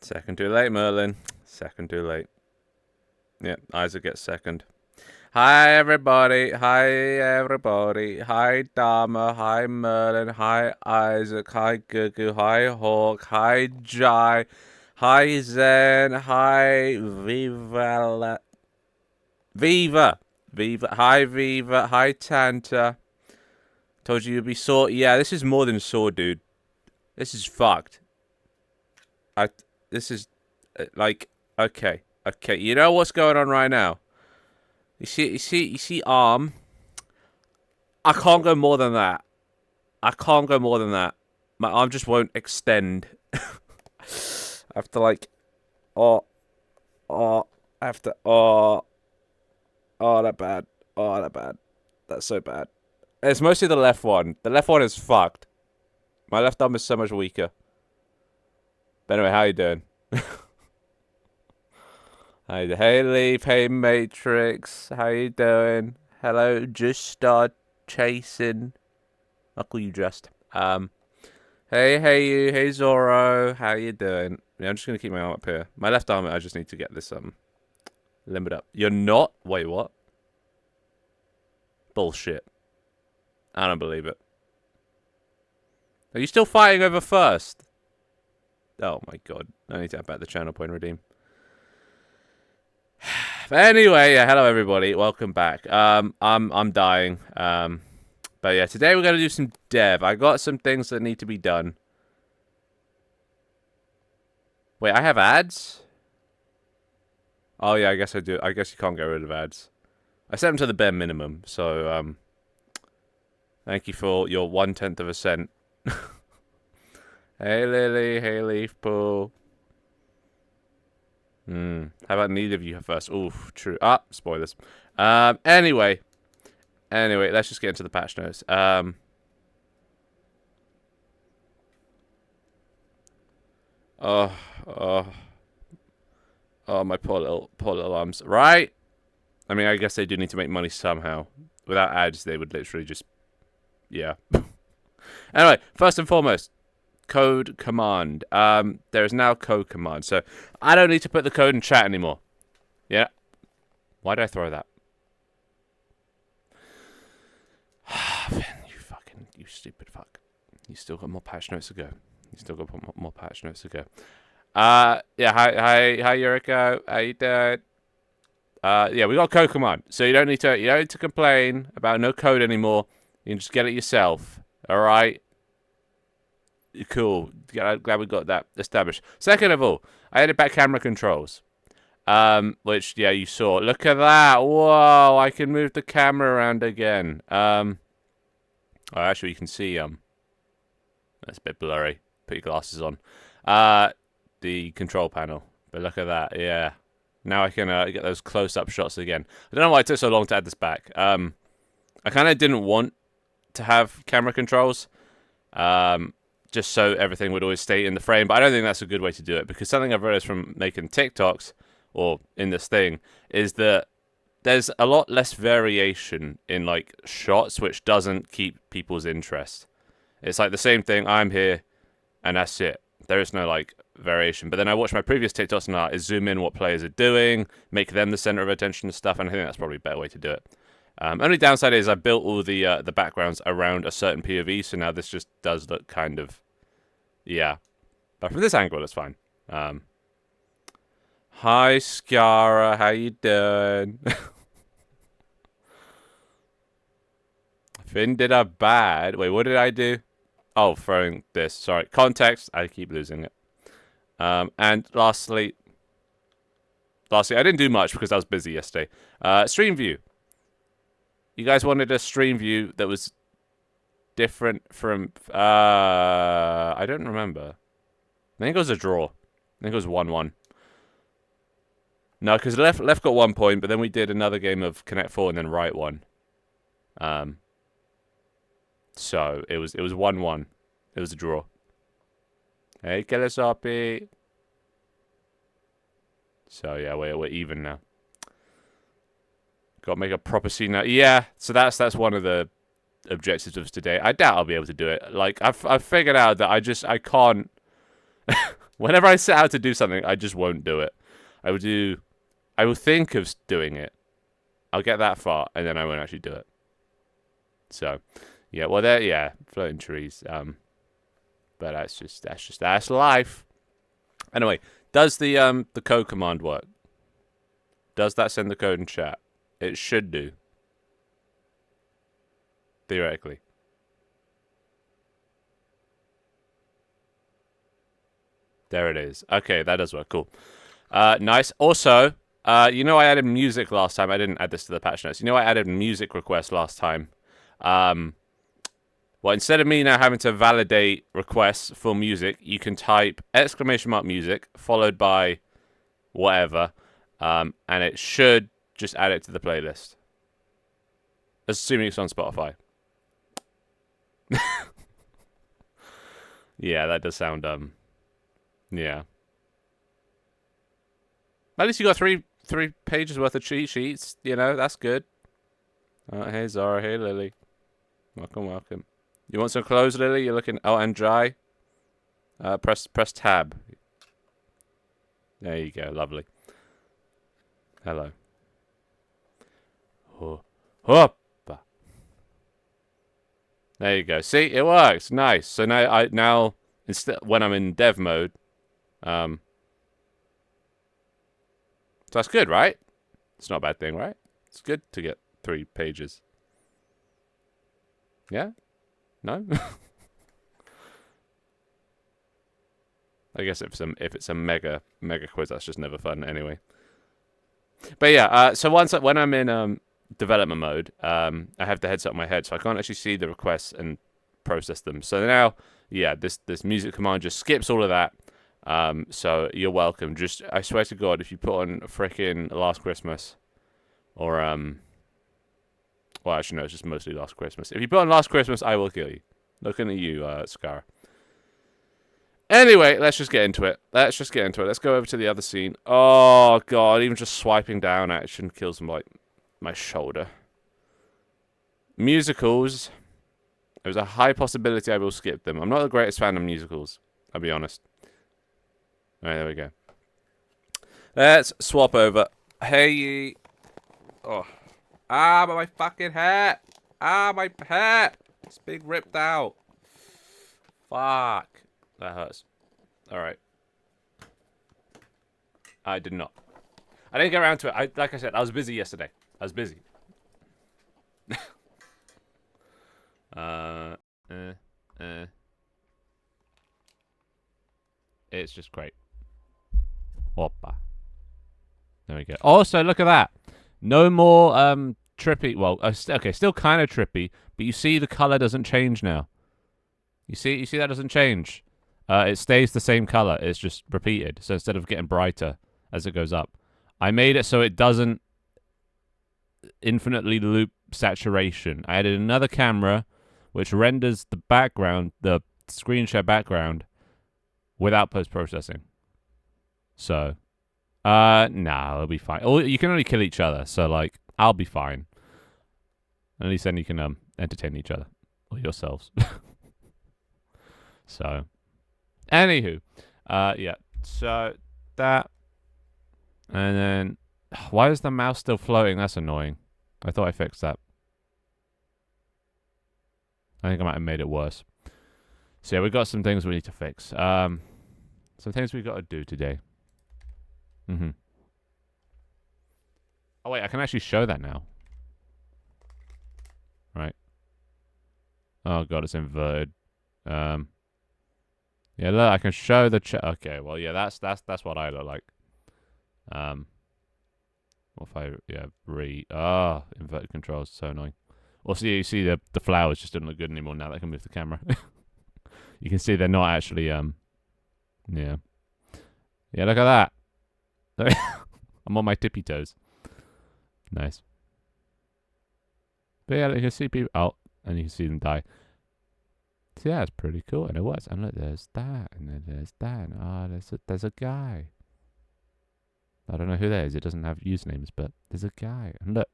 Second too late, Merlin. Second too late. Yep, Isaac gets second. Hi, everybody. Hi, everybody. Hi, Dharma. Hi, Merlin. Hi, Isaac. Hi, Gugu. Hi, Hawk. Hi, Jai. Hi, Zen. Hi, Viva. Viva. Viva. Hi, Viva. Hi, Tanta. Told you you'd be sore. Yeah, this is more than sore, dude. This is fucked. This is, like, okay. Okay, you know what's going on right now? You see, arm. I can't go more than that. I can't go more than that. My arm just won't extend. I have to, like, I have to, that bad. Oh, that bad. That's so bad. It's mostly the left one. The left one is fucked. My left arm is so much weaker. But anyway, how you doing? Hey, Leaf. Hey, Matrix. How you doing? Hello, just start chasing. I'll call you Just. Hey, you. Hey, Zorro. How you doing? Yeah, I'm just gonna keep my arm up here. My left arm, I just need to get this limbered up. You're not? Wait, what? Bullshit. I don't believe it. Are you still fighting over first? Oh my god. I need to add back the channel point redeem. But anyway, yeah, hello everybody. Welcome back. I'm dying. But yeah, today we're gonna do some dev. I got some things that need to be done. Wait, I have ads? Oh yeah, I guess I do. I guess you can't get rid of ads. I set them to the bare minimum, so thank you for your 1/10 of a cent. Hey Lily, hey Leaf Pool. How about neither of you first? Oof, true. Spoilers. Anyway, let's just get into the patch notes. My poor little arms. Right? I mean, I guess they do need to make money somehow. Without ads, they would literally just, yeah. Anyway, first and foremost, code command. There is now code command, so I don't need to put the code in chat anymore. Yeah. Why did I throw that? Finn, you stupid fuck. You still got more patch notes to go. Yeah, hi, Yuriko. How you doing? Yeah, we got code command, so you don't need to complain about no code anymore. You can just get it yourself. All right. Cool. Glad we got that established. Second of all, I added back camera controls. Which, yeah, you saw. Look at that. Whoa, I can move the camera around again. Oh, actually, you can see, that's a bit blurry. Put your glasses on. The control panel. But look at that, yeah. Now I can get those close-up shots again. I don't know why it took so long to add this back. I kind of didn't want to have camera controls. Just so everything would always stay in the frame. But I don't think that's a good way to do it, because something I've realized from making TikToks, or in this thing, is that there's a lot less variation in, like, shots, which doesn't keep people's interest. It's like the same thing, I'm here, and that's it. There is no, like, variation. But then I watch my previous TikToks, and I zoom in what players are doing, make them the center of attention and stuff, and I think that's probably a better way to do it. Only downside is I built all the backgrounds around a certain POV, so now this just does look kind of, yeah. But from this angle, it's fine. Hi, Scara, how you doing? Finn did a bad. Wait, what did I do? Oh, throwing this. Sorry, context. I keep losing it. And lastly, I didn't do much because I was busy yesterday. Stream view. You guys wanted a stream view that was different from... I don't remember. I think it was a draw. I think it was 1-1. No, because left got 1 point, but then we did another game of Connect 4 and then right 1. So it was 1-1. It was a draw. Hey, Kelesopi. So yeah, we're even now. Got to make a proper scene now. Yeah, so that's one of the objectives of today. I doubt I'll be able to do it. Like I've figured out that I can't. Whenever I set out to do something, I just won't do it. I will think of doing it. I'll get that far, and then I won't actually do it. So, yeah. Well, floating trees. But that's life. Anyway, does the code command work? Does that send the code in chat? It should do. Theoretically. There it is. Okay, that does work. Cool. Nice. Also, you know I added music last time. I didn't add this to the patch notes. You know I added music requests last time. Well, instead of me now having to validate requests for music, you can type !music followed by whatever, and it should just add it to the playlist. Assuming it's on Spotify. Yeah, that does sound, yeah. At least you got three pages worth of cheat sheets. You know, that's good. Hey, Zara. Hey, Lily. Welcome. You want some clothes, Lily? You're looking... Oh, and dry? Press tab. There you go. Lovely. Hello. Hoppa. There you go. See? It works. Nice. So now instead when I'm in dev mode, so that's good, right? It's not a bad thing, right? It's good to get 3 pages. Yeah? No? I guess if it's a mega quiz, that's just never fun anyway. But yeah, so when I'm in development mode, I have the headset on my head, so I can't actually see the requests and process them. So now, yeah, this music command just skips all of that. So you're welcome. Just, I swear to God, if you put on frickin' Last Christmas, or well, actually no, it's just mostly Last Christmas. If you put on Last Christmas, I will kill you. Looking at you, Scar. Anyway, let's just get into it. Let's go over to the other scene. Oh God, even just swiping down action kills my shoulder. Musicals. There's a high possibility I will skip them. I'm not the greatest fan of musicals, I'll be honest. Alright, there we go. Let's swap over. Hey. Oh. Ah, but my fucking hat. Ah, my hat. It's big ripped out. Fuck. That hurts. Alright. I did not. I didn't get around to it. Like I said, I was busy yesterday. I was busy. It's just great. Whoppa. There we go. Also, look at that. No more trippy. Well, okay, still kind of trippy, but you see the color doesn't change now. You see that doesn't change. It stays the same color. It's just repeated. So instead of getting brighter as it goes up, I made it so it doesn't infinitely loop saturation. I added another camera which renders the background, the screen share background, without post-processing. So, nah, it'll be fine. Or you can only kill each other, so like, I'll be fine. At least then you can entertain each other or yourselves. So, anywho, yeah. So that, and then why is the mouse still floating? That's annoying. I thought I fixed that. I think I might have made it worse. So yeah, we've got some things we need to fix. Some things we've got to do today. Oh wait, I can actually show that now. Right. Oh god, it's inverted. Yeah, look, I can show the okay, well yeah, that's what I look like. What if I inverted controls, so annoying. Also, you see the flowers just don't look good anymore now that I can move the camera. You can see they're not actually, yeah. Yeah, look at that. I'm on my tippy toes. Nice. But yeah, you can see people out, and you can see them die. So yeah, it's pretty cool, and it was. And look, there's that, and then there's that. And, there's a guy. I don't know who that is. It doesn't have usernames, but there's a guy. And look,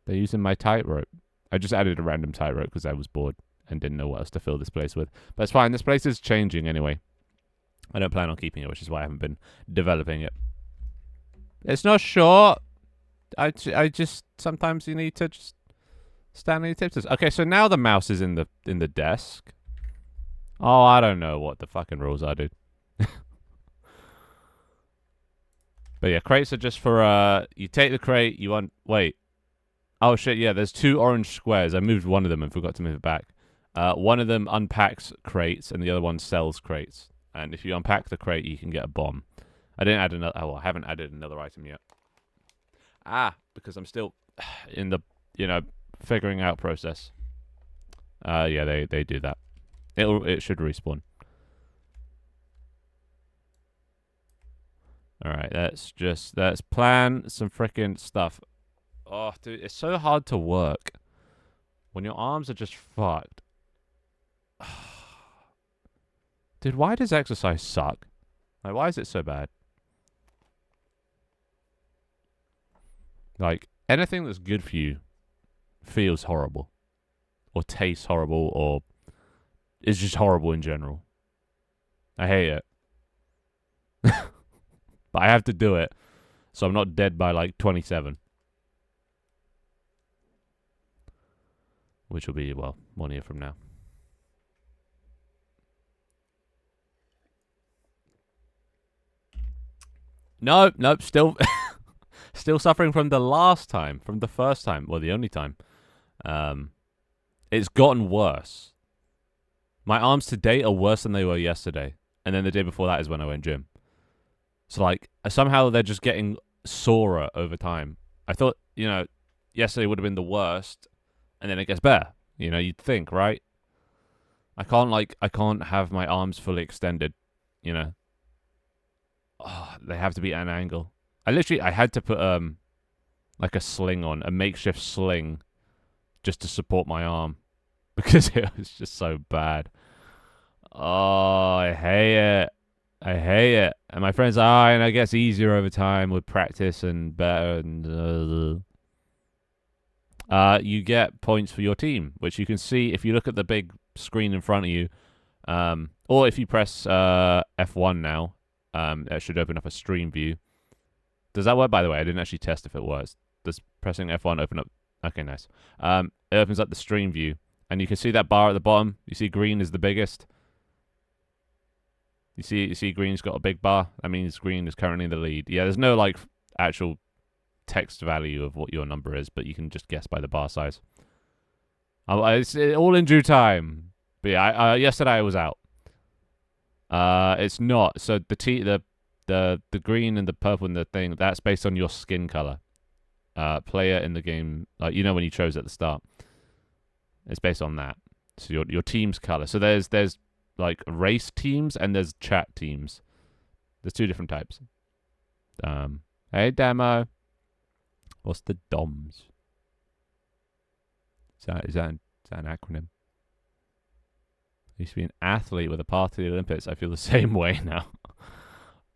they're using my tightrope. I just added a random tightrope because I was bored and didn't know what else to fill this place with. But it's fine. This place is changing anyway. I don't plan on keeping it, which is why I haven't been developing it. It's not short. I just sometimes you need to just stand on your tiptoes. Okay, so now the mouse is in the desk. Oh, I don't know what the fucking rules are, dude. But yeah, crates are just for you take the crate, wait. Oh shit, yeah, there's 2 orange squares. I moved one of them and forgot to move it back. One of them unpacks crates and the other one sells crates. And if you unpack the crate, you can get a bomb. I didn't add another. Oh, I haven't added another item yet. Because I'm still in the figuring out process. Yeah, they do that. It should respawn. All right, let's plan some freaking stuff. Oh, dude, it's so hard to work when your arms are just fucked. Dude, why does exercise suck? Like, why is it so bad? Like, anything that's good for you feels horrible. Or tastes horrible, or is just horrible in general. I hate it. But I have to do it, so I'm not dead by, like, 27. Which will be, well, 1 year from now. Nope, still... Still suffering from the last time, from the first time, well, the only time. It's gotten worse. My arms today are worse than they were yesterday. And then the day before that is when I went gym. So, like, somehow they're just getting sorer over time. I thought, yesterday would have been the worst, and then it gets better. You'd think, right? I can't have my arms fully extended, Oh, they have to be at an angle. I had to put, like a sling on, a makeshift sling, just to support my arm. Because it was just so bad. Oh, I hate it. And my friends are, and it gets easier over time with practice and better. And you get points for your team, which you can see if you look at the big screen in front of you. Or if you press F1 now, it should open up a stream view. Does that work, by the way? I didn't actually test if it works. Does pressing F1 open up? Okay, nice. It opens up the stream view. And you can see that bar at the bottom. You see green is the biggest. You see green's got a big bar. That means green is currently in the lead. Yeah, there's no, like, actual text value of what your number is, but you can just guess by the bar size. It's all in due time. But yeah, yesterday I was out. It's not. So the green and the purple and the thing, that's based on your skin color. Player in the game, like when you chose at the start. It's based on that. So your team's color. So there's like race teams and there's chat teams. There's 2 different types. Hey demo. What's the DOMS? Is that an acronym? I used to be an athlete with a part of the Olympics. I feel the same way now.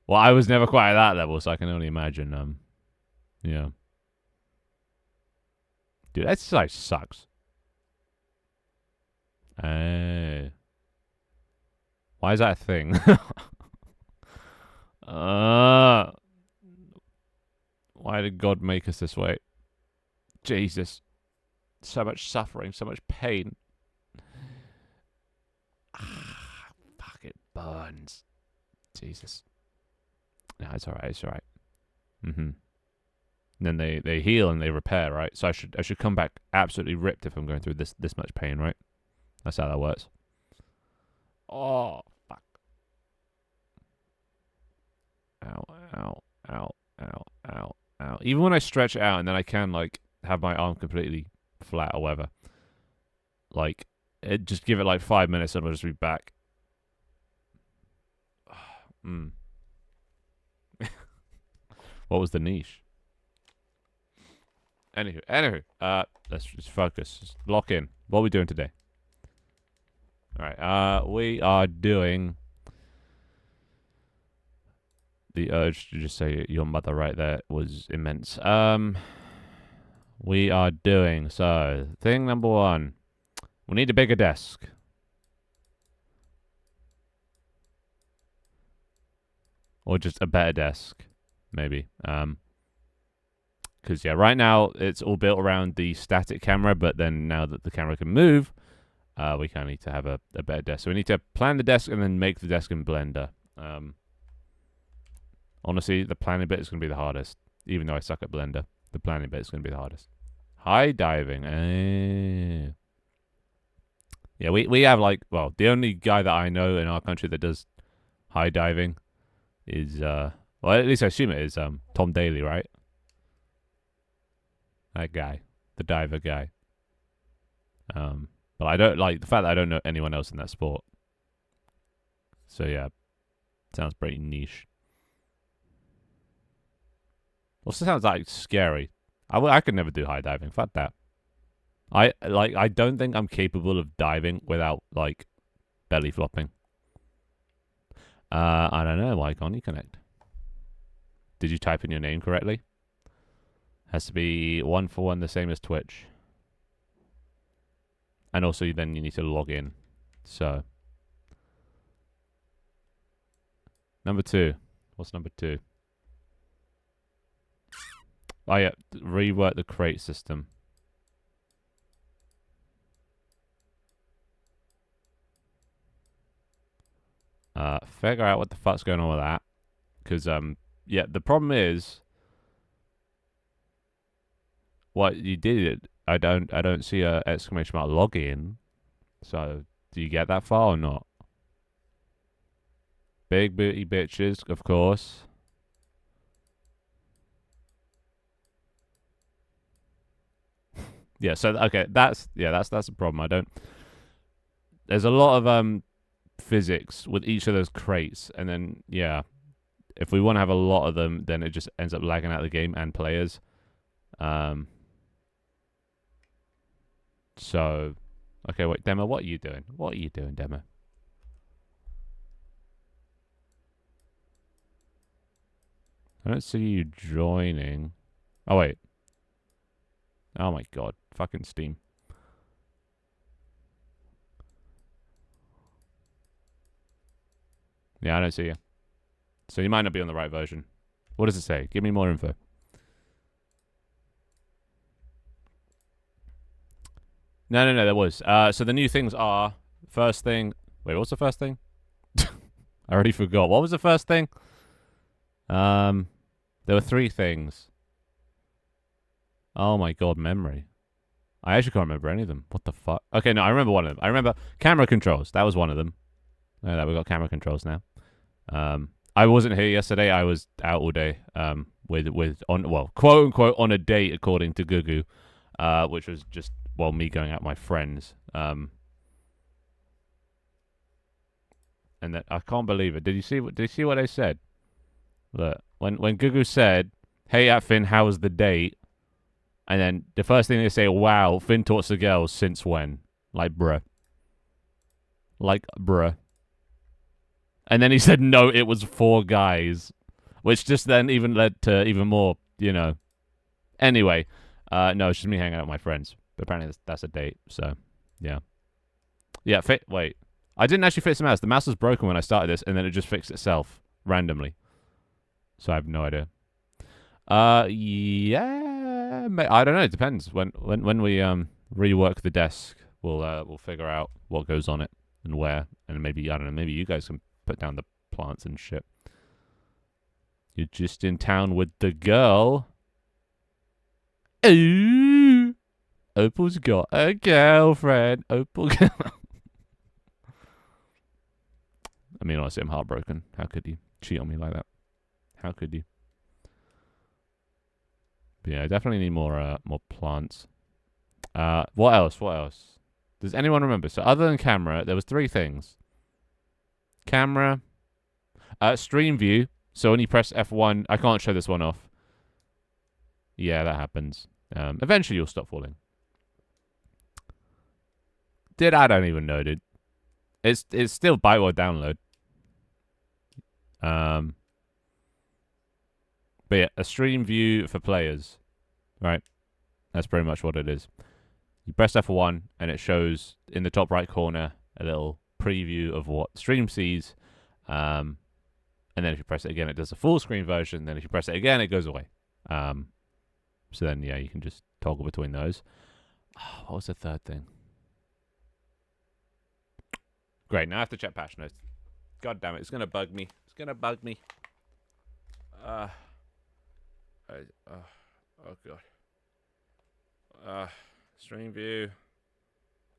Well, I was never quite at that level, so I can only imagine. Yeah. Dude, exercise sucks. Why is that a thing? Why did God make us this way? Jesus. So much suffering, so much pain. Fuck, it burns. Jesus. No, it's alright, Mm-hmm. And then they heal and they repair, right? So I should come back absolutely ripped if I'm going through this much pain, right? That's how that works. Oh, fuck. Ow, ow, ow, ow, ow, ow. Even when I stretch it out and then I can, like, have my arm completely flat or whatever. Like, just give it like 5 minutes and we'll just be back. What was the niche? Anywho, let's just focus. Just lock in. What are we doing today? Alright, we are doing... The urge to just say your mother right there was immense. We are doing, so, thing number 1. We need a bigger desk. Or just a better desk, maybe. Because, yeah, right now it's all built around the static camera, but then now that the camera can move, we kind of need to have a better desk. So we need to plan the desk and then make the desk in Blender. Honestly, the planning bit is going to be the hardest. Even though I suck at Blender, the planning bit is going to be the hardest. High diving. Yeah, we have like, well, the only guy that I know in our country that does high diving is, well, at least I assume it is Tom Daly, right? That guy, the diver guy. But I don't like the fact that I don't know anyone else in that sport. So yeah, sounds pretty niche. Also sounds like scary. I could never do high diving. Fuck that. I don't think I'm capable of diving without like belly flopping. I don't know. Why can't you connect? Did you type in your name correctly? Has to be 1-for-1 the same as Twitch. And also then you need to log in. So. Number 2. What's number 2? Oh yeah, rework the crate system. Figure out what the fuck's going on with that. Because, yeah, the problem is... What you did, I don't see a exclamation mark login. So, do you get that far or not? Big booty bitches, of course. Yeah, so okay, that's a problem. I don't. There's a lot of physics with each of those crates, and then yeah, if we want to have a lot of them, then it just ends up lagging out the game and players. So, okay, wait, Demo, what are you doing? What are you doing, Demo? I don't see you joining. Oh wait. Oh my god, fucking Steam. Yeah, I don't see you. So you might not be on the right version. What does it say? Give me more info. No, there was. So the new things are... First thing... Wait, what's the first thing? I already forgot. What was the first thing? There were 3 things. Oh my god, memory. I actually can't remember any of them. What the fuck? Okay, no, I remember one of them. I remember camera controls. That was one of them. Oh, that we got camera controls now. I wasn't here yesterday. I was out all day. With quote unquote on a date according to Gugu, which was just me going out with my friends. And that I can't believe it. Did you see what they said? Look, when Gugu said, "Hey, Finn, how was the date?" And then the first thing they say, "Wow, Finn talks to girls since when?" Like, bruh. And then he said, no, it was 4 guys. Which just then even led to even more, Anyway, no, it's just me hanging out with my friends. But apparently that's a date, so, yeah. Yeah, wait. I didn't actually fix the mouse. The mouse was broken when I started this, and then it just fixed itself randomly. So I have no idea. Yeah, I don't know. It depends. When we rework the desk, we'll figure out what goes on it and where, and maybe I don't know. Maybe you guys can put down the plants and shit. You're just in town with the girl. Ooh, Opal's got a girlfriend. Opal. I mean, honestly, I'm heartbroken. How could you cheat on me like that? How could you? But yeah, I definitely need more plants. What else? What else? Does anyone remember? So other than camera, there was 3 things. Camera, stream view. So when you press F1, I can't show this one off. Yeah, that happens. Eventually you'll stop falling. I don't even know, dude. It's still bytewise download. But yeah, a stream view for players, right? That's pretty much what it is. You press F1 and it shows in the top right corner a little preview of what the stream sees. And then if you press it again, it does a full screen version. Then if you press it again, it goes away. So then, yeah, you can just toggle between those. Oh, what was the third thing? Great, now I have to check patch notes. God damn it, it's going to bug me. It's going to bug me. Oh, God. Stream view.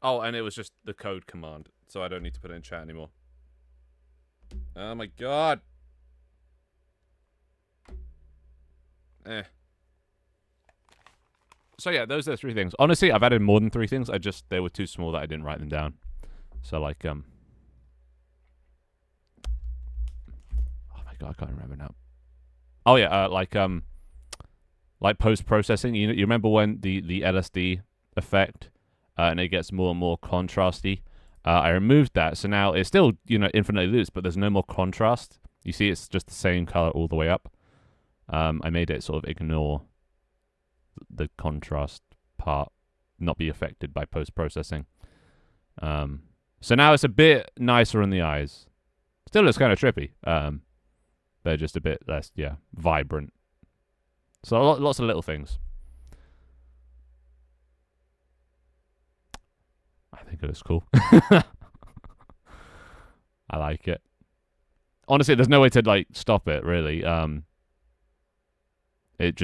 Oh, and it was just the code command, so I don't need to put it in chat anymore. Oh, my God. So yeah, those are the 3 things. Honestly, I've added more than 3 things. They were too small that I didn't write them down. So like oh my God, I can't remember now. Oh yeah, like post processing. You remember when the LSD effect and it gets more and more contrasty. I removed that, so now it's still infinitely loose, but there's no more contrast. You see, it's just the same color all the way up. I made it sort of ignore the contrast part, not be affected by post-processing. So now it's a bit nicer in the eyes. Still looks kind of trippy. They're just a bit less, vibrant. So lots of little things. I think it looks cool. I like it. Honestly, there's no way to like stop it, really. It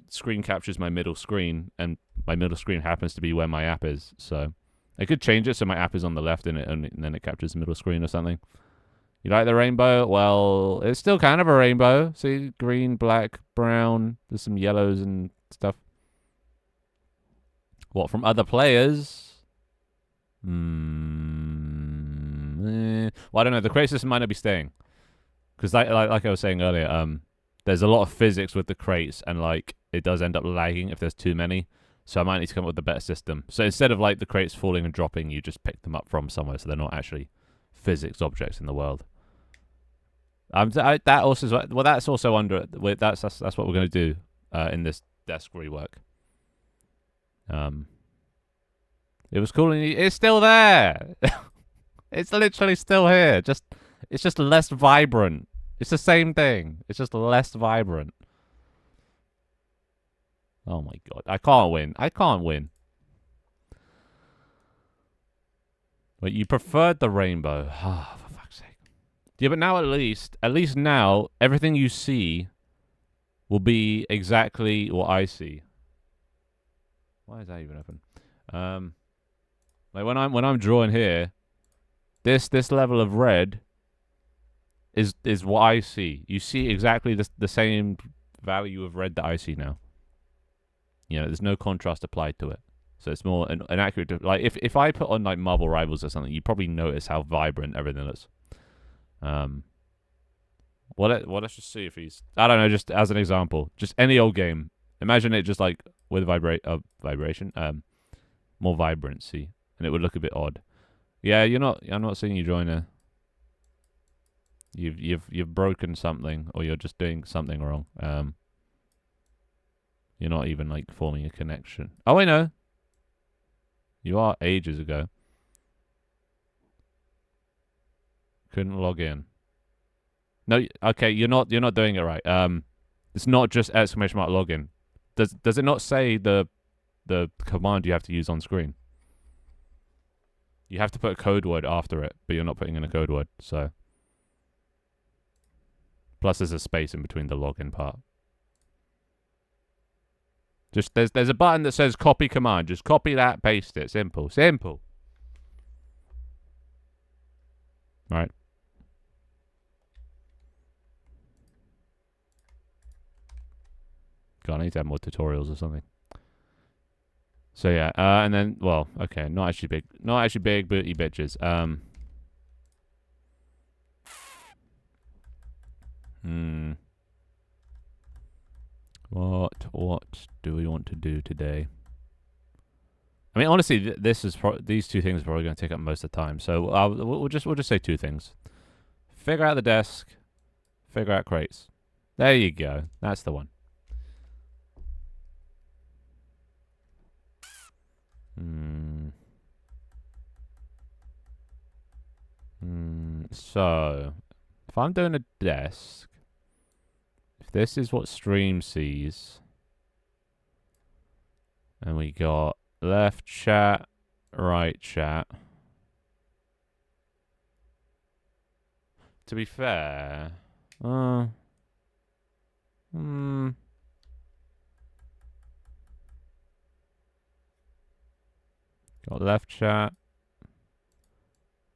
screen captures my middle screen, and my middle screen happens to be where my app is. So I could change it so my app is on the left and then it captures the middle screen or something. You like the rainbow? Well, it's still kind of a rainbow. See, green, black, brown. There's some yellows and stuff. What, from other players? Well, I don't know. The create system might not be staying. Because like I was saying earlier, there's a lot of physics with the crates, and like it does end up lagging if there's too many. So I might need to come up with a better system. So instead of like the crates falling and dropping, you just pick them up from somewhere, so they're not actually physics objects in the world. That also is, well, that's also under. That's what we're going to do in this desk rework. It was cool, and it's still there. It's literally still here. It's just less vibrant. It's the same thing. It's just less vibrant. Oh my God. I can't win. I can't win. But you preferred the rainbow. Oh, for fuck's sake. Yeah, but now at least now, everything you see will be exactly what I see. Why is that even open? Like when I'm drawing here, this level of red is what I see. You see exactly the same value of red that I see now. There's no contrast applied to it. So it's more an accurate... Like, if I put on, like, Marvel Rivals or something, you probably notice how vibrant everything is. Well, let's just see if he's... I don't know, just as an example. Just any old game. Imagine it just, like, with vibration. More vibrancy. And it would look a bit odd. Yeah, I'm not seeing you join a... You've broken something, or you're just doing something wrong. You're not even, like, forming a connection. Oh, I know. You are ages ago. Couldn't log in. No, okay, you're not doing it right. It's not just ! Login. Does it not say the command you have to use on screen? You have to put a code word after it, but you're not putting in a code word, so. Plus there's a space in between the login part. Just there's a button that says copy command. Just copy that, paste it. Simple. Simple. Right. God, I need to have more tutorials or something. So yeah, and then well, okay, not actually big booty bitches. Hmm. What do we want to do today? I mean, honestly, these two things are probably going to take up most of the time. So we'll just say two things: figure out the desk, figure out crates. There you go. That's the one. So, if I'm doing a desk, if this is what stream sees, and we got left chat, right chat. To be fair, got left chat,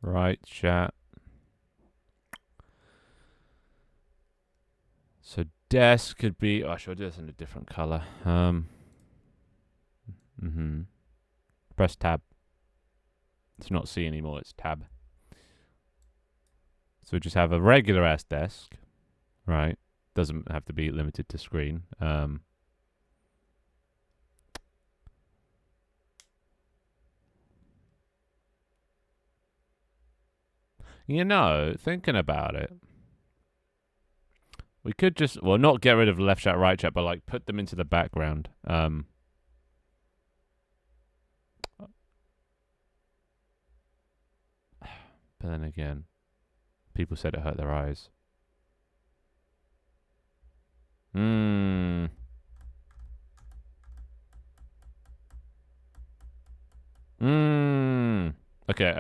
right chat. So desk could be. Oh, should I do this in a different color? Press tab. It's not C anymore. It's tab. So we just have a regular ass desk, right? Doesn't have to be limited to screen. You know, thinking about it, we could just, well, not get rid of left chat, right chat, but like put them into the background. But then again, people said it hurt their eyes.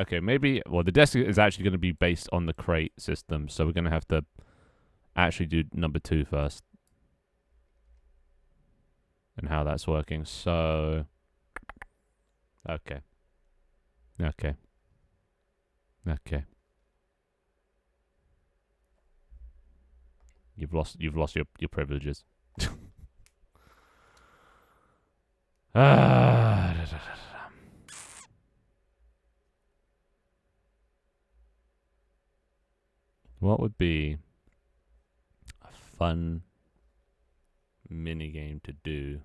Okay, maybe, well, the desk is actually going to be based on the crate system, so we're going to have to actually do number 2 first. And how that's working, so... Okay. You've lost your privileges. What would be a fun mini game to do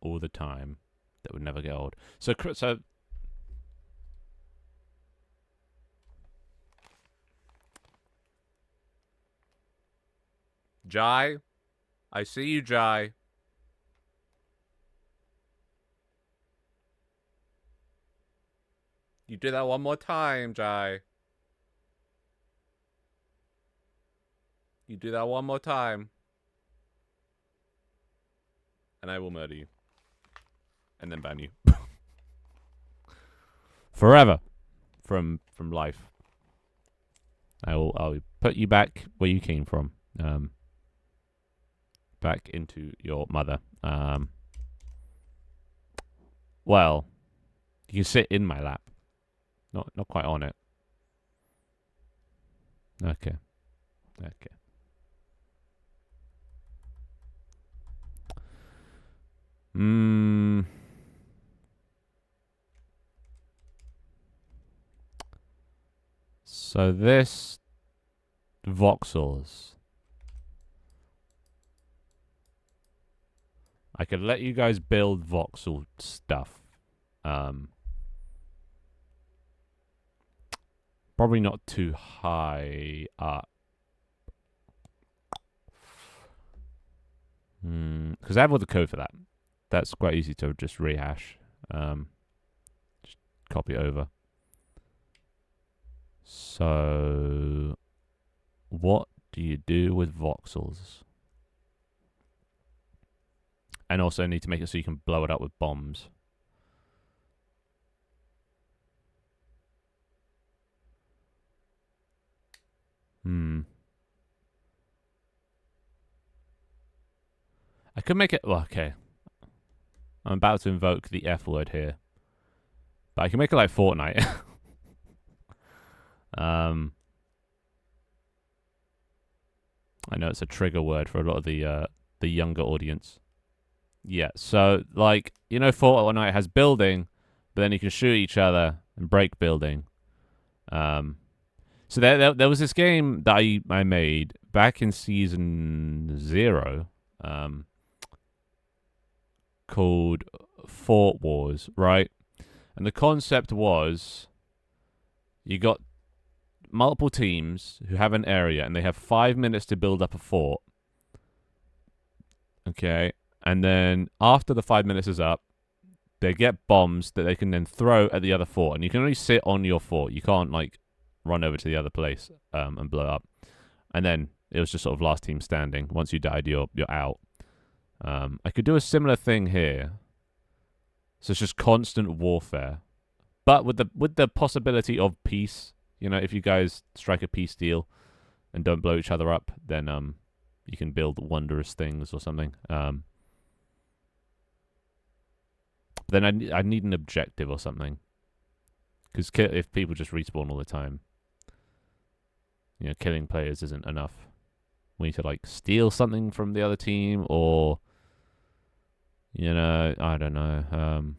all the time that would never get old? So Jai, I see you, Jai. You do that one more time, Jai. You do that one more time, and I will murder you, and then ban you forever from life. I'll put you back where you came from, back into your mother. Well, you can sit in my lap, not quite on it. Okay. So this voxels, I could let you guys build voxel stuff. Probably not too high up. Because I have all the code for that. That's quite easy to just rehash. Just copy it over. So, what do you do with voxels? And also need to make it so you can blow it up with bombs. I could make it... Well, okay. I'm about to invoke the F word here. But I can make it like Fortnite. I know it's a trigger word for a lot of the younger audience. Yeah, so like Fortnite has building, but then you can shoot each other and break building. Um, so there was this game that I made back in season 0, um, called Fort Wars, right? And the concept was you got multiple teams who have an area and they have 5 minutes to build up a fort. Okay, and then after the 5 minutes is up, they get bombs that they can then throw at the other fort, and you can only sit on your fort. You can't like run over to the other place and blow up. And then it was just sort of last team standing. Once you died, you're out. I could do a similar thing here. So it's just constant warfare, but with the possibility of peace. If you guys strike a peace deal and don't blow each other up, then you can build wondrous things or something. Then I need an objective or something, because if people just respawn all the time, killing players isn't enough. We need to like steal something from the other team, or I don't know.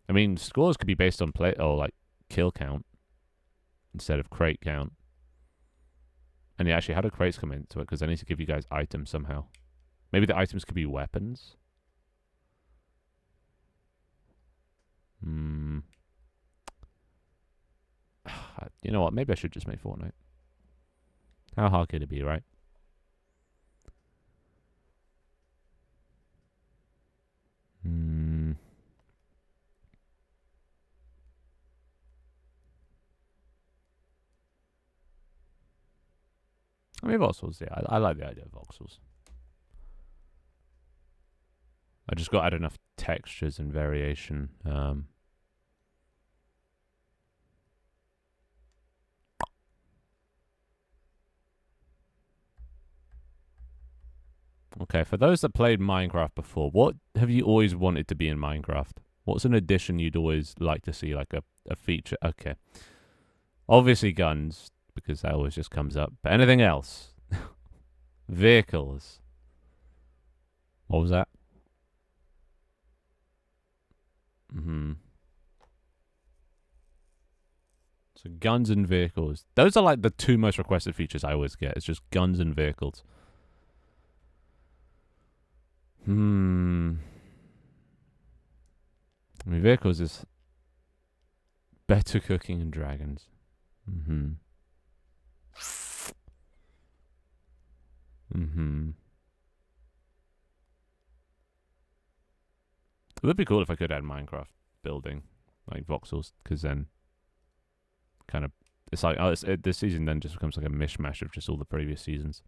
I mean, scores could be based on play or like kill count instead of crate count. And actually, how do crates come into it? Because I need to give you guys items somehow. Maybe the items could be weapons. You know what? Maybe I should just make Fortnite. How hard could it be, right? I mean, voxels, yeah. I like the idea of voxels. I just got to add enough textures and variation. Okay, for those that played Minecraft before, what have you always wanted to be in Minecraft? What's an addition you'd always like to see, like a feature? Okay. Obviously guns, because that always just comes up. But anything else? Vehicles. What was that? So guns and vehicles. Those are like the two most requested features I always get. It's just guns and vehicles. I mean, vehicles is better cooking and dragons. It would be cool if I could add Minecraft building, like voxels, because then kind of it's like this season then just becomes like a mishmash of just all the previous seasons,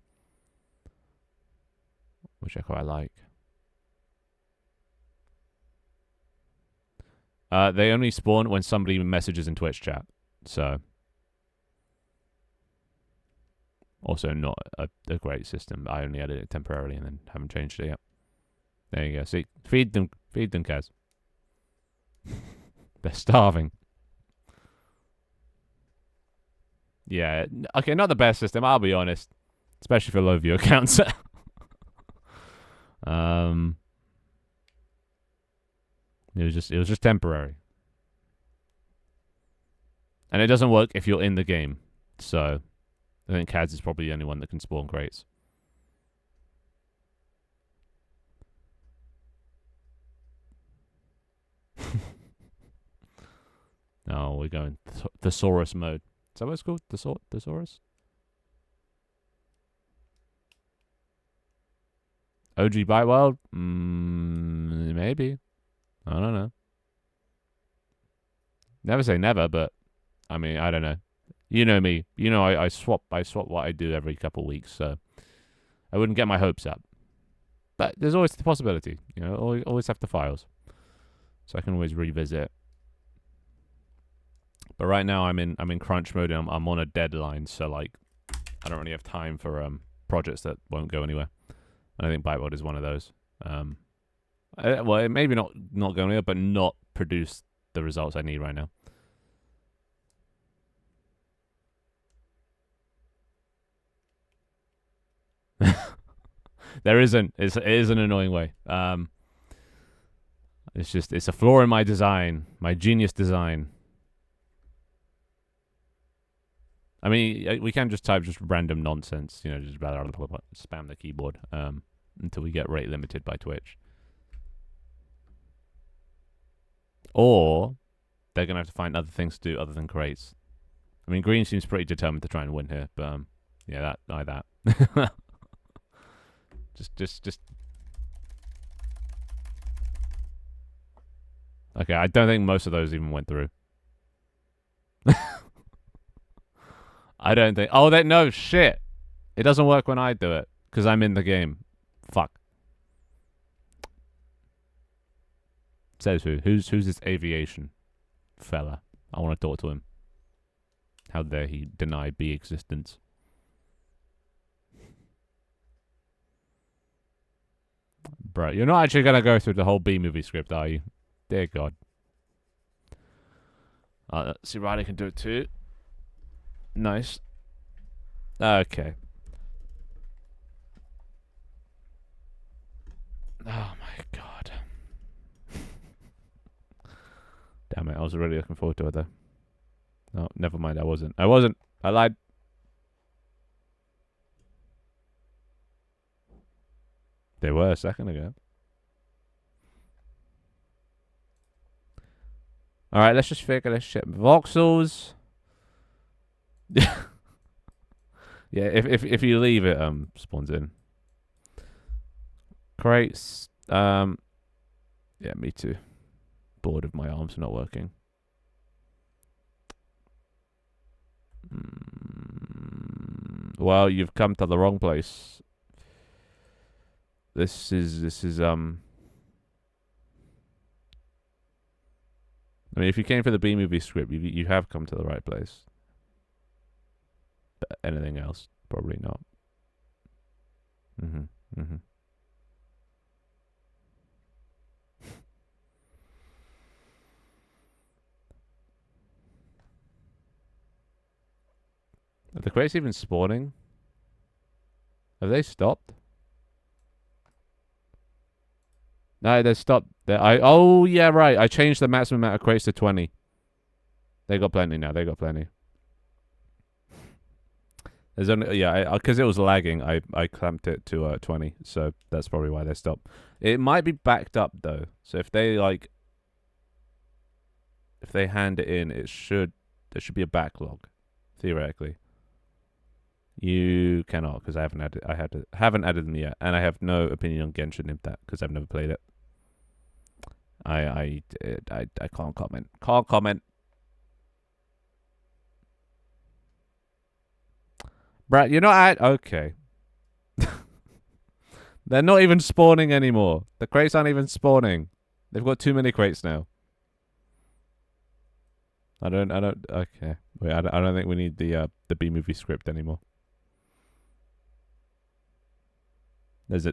which I quite like. They only spawn when somebody messages in Twitch chat, so also not a great system. I only added it temporarily and then haven't changed it yet. There you go. See, feed them, Kaz. They're starving. Yeah, okay, not the best system, I'll be honest, especially for low view accounts. It was just temporary, and it doesn't work if you're in the game. So I think Kaz is probably the only one that can spawn crates. No, we're going thesaurus mode. Is that what it's called? Thesaurus? OG Bite World? Maybe. I don't know. Never say never, but I mean, I don't know. You know me. You know I swap what I do every couple of weeks, so I wouldn't get my hopes up. But there's always the possibility, always have the files. So I can always revisit. But right now I'm in crunch mode and I'm on a deadline, so like I don't really have time for projects that won't go anywhere. And I think Byteword is one of those. Well, it maybe not go anywhere, but not produce the results I need right now. There isn't. It is an annoying way. It's a flaw in my design, my genius design. I mean, we can just type just random nonsense, just spam the keyboard until we get rate limited by Twitch. Or they're going to have to find other things to do other than crates. I mean, Green seems pretty determined to try and win here, but yeah, that. just. Okay, I don't think most of those even went through. I don't think. Oh, no, shit. It doesn't work when I do it because I'm in the game. Fuck. Says who? Who's this aviation fella? I want to talk to him. How dare he deny B existence? Bro, you're not actually going to go through the whole B movie script, are you? Dear God. Let's see, Riley can do it too. Nice. Okay. Oh my God. Damn it, I was already looking forward to it though. No, never mind, I wasn't. I lied. They were a second ago. Alright, let's just figure this shit. Voxels. Yeah, if you leave it, spawns in. Crates. Yeah, me too. Bored of my arms not working. Well, you've come to the wrong place. This is I mean, if you came for the B movie script, you have come to the right place. But anything else, probably not. Are the crates even spawning? Have they stopped? No, they stopped. Oh yeah, right. I changed the maximum amount of crates to 20. They got plenty now. They got plenty. There's only because it was lagging. I clamped it to 20, so that's probably why they stopped. It might be backed up though. So if they hand it in, there should be a backlog, theoretically. You cannot because I haven't added them yet, and I have no opinion on Genshin Impact because I've never played it. I can't comment. Can't comment. Brad, you're not okay. They're not even spawning anymore. The crates aren't even spawning. They've got too many crates now. Okay. Wait, I don't think we need the B movie script anymore.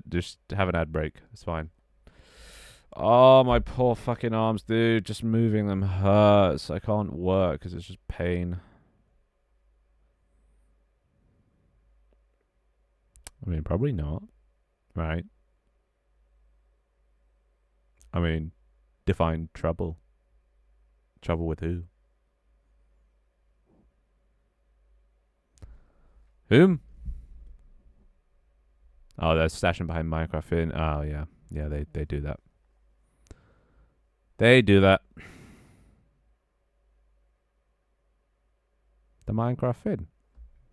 Just have an ad break. It's fine. Oh, my poor fucking arms, dude. Just moving them hurts. I can't work because it's just pain. I mean, probably not. Right? I mean, define trouble. Trouble with who? Whom? Oh, they're stashing behind Minecraft in. Oh, yeah. Yeah, they do that. They do that. The Minecraft fin.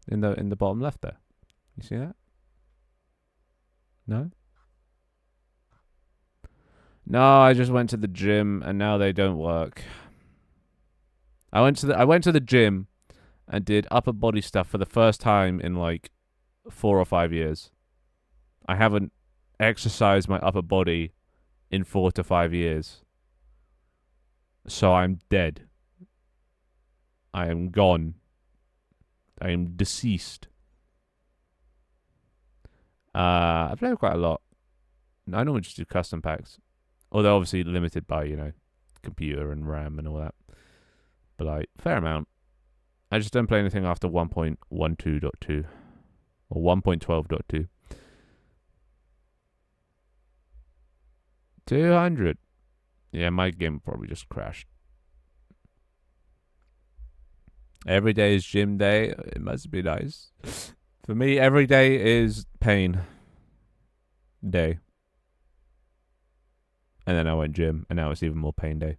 In the bottom left there. You see that? No? No, I just went to the gym and now they don't work. I went to the gym and did upper body stuff for the first time in like 4 or 5 years. I haven't exercised my upper body in 4 to 5 years. So I'm dead. I am gone. I am deceased. I play quite a lot. I normally just do custom packs. Although obviously limited by, computer and RAM and all that. But like, fair amount. I just don't play anything after 1.12.2 or 1.12.2. 200. Yeah, my game probably just crashed. Every day is gym day. It must be nice. For me, every day is pain day. And then I went gym, and now it's even more pain day.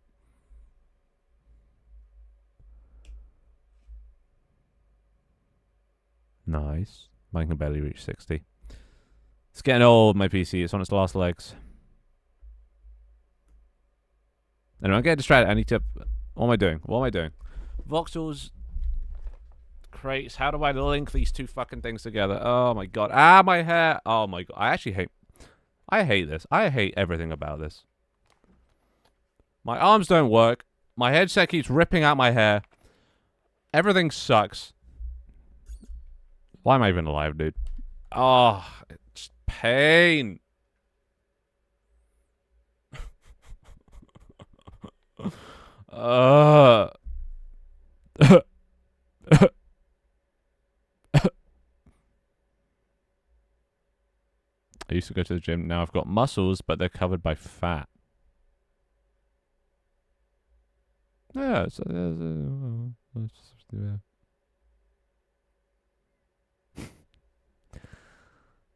Nice. Mine can barely reach 60. It's getting old, my PC. It's on its last legs. Anyway, I'm getting distracted. I need to... What am I doing? What am I doing? Voxels... Crates. How do I link these two fucking things together? Oh my god. Ah, my hair. Oh my god. I actually hate... I hate this. I hate everything about this. My arms don't work. My headset keeps ripping out my hair. Everything sucks. Why am I even alive, dude? Oh, it's pain. I used to go to the gym. Now I've got muscles, but they're covered by fat. Yeah.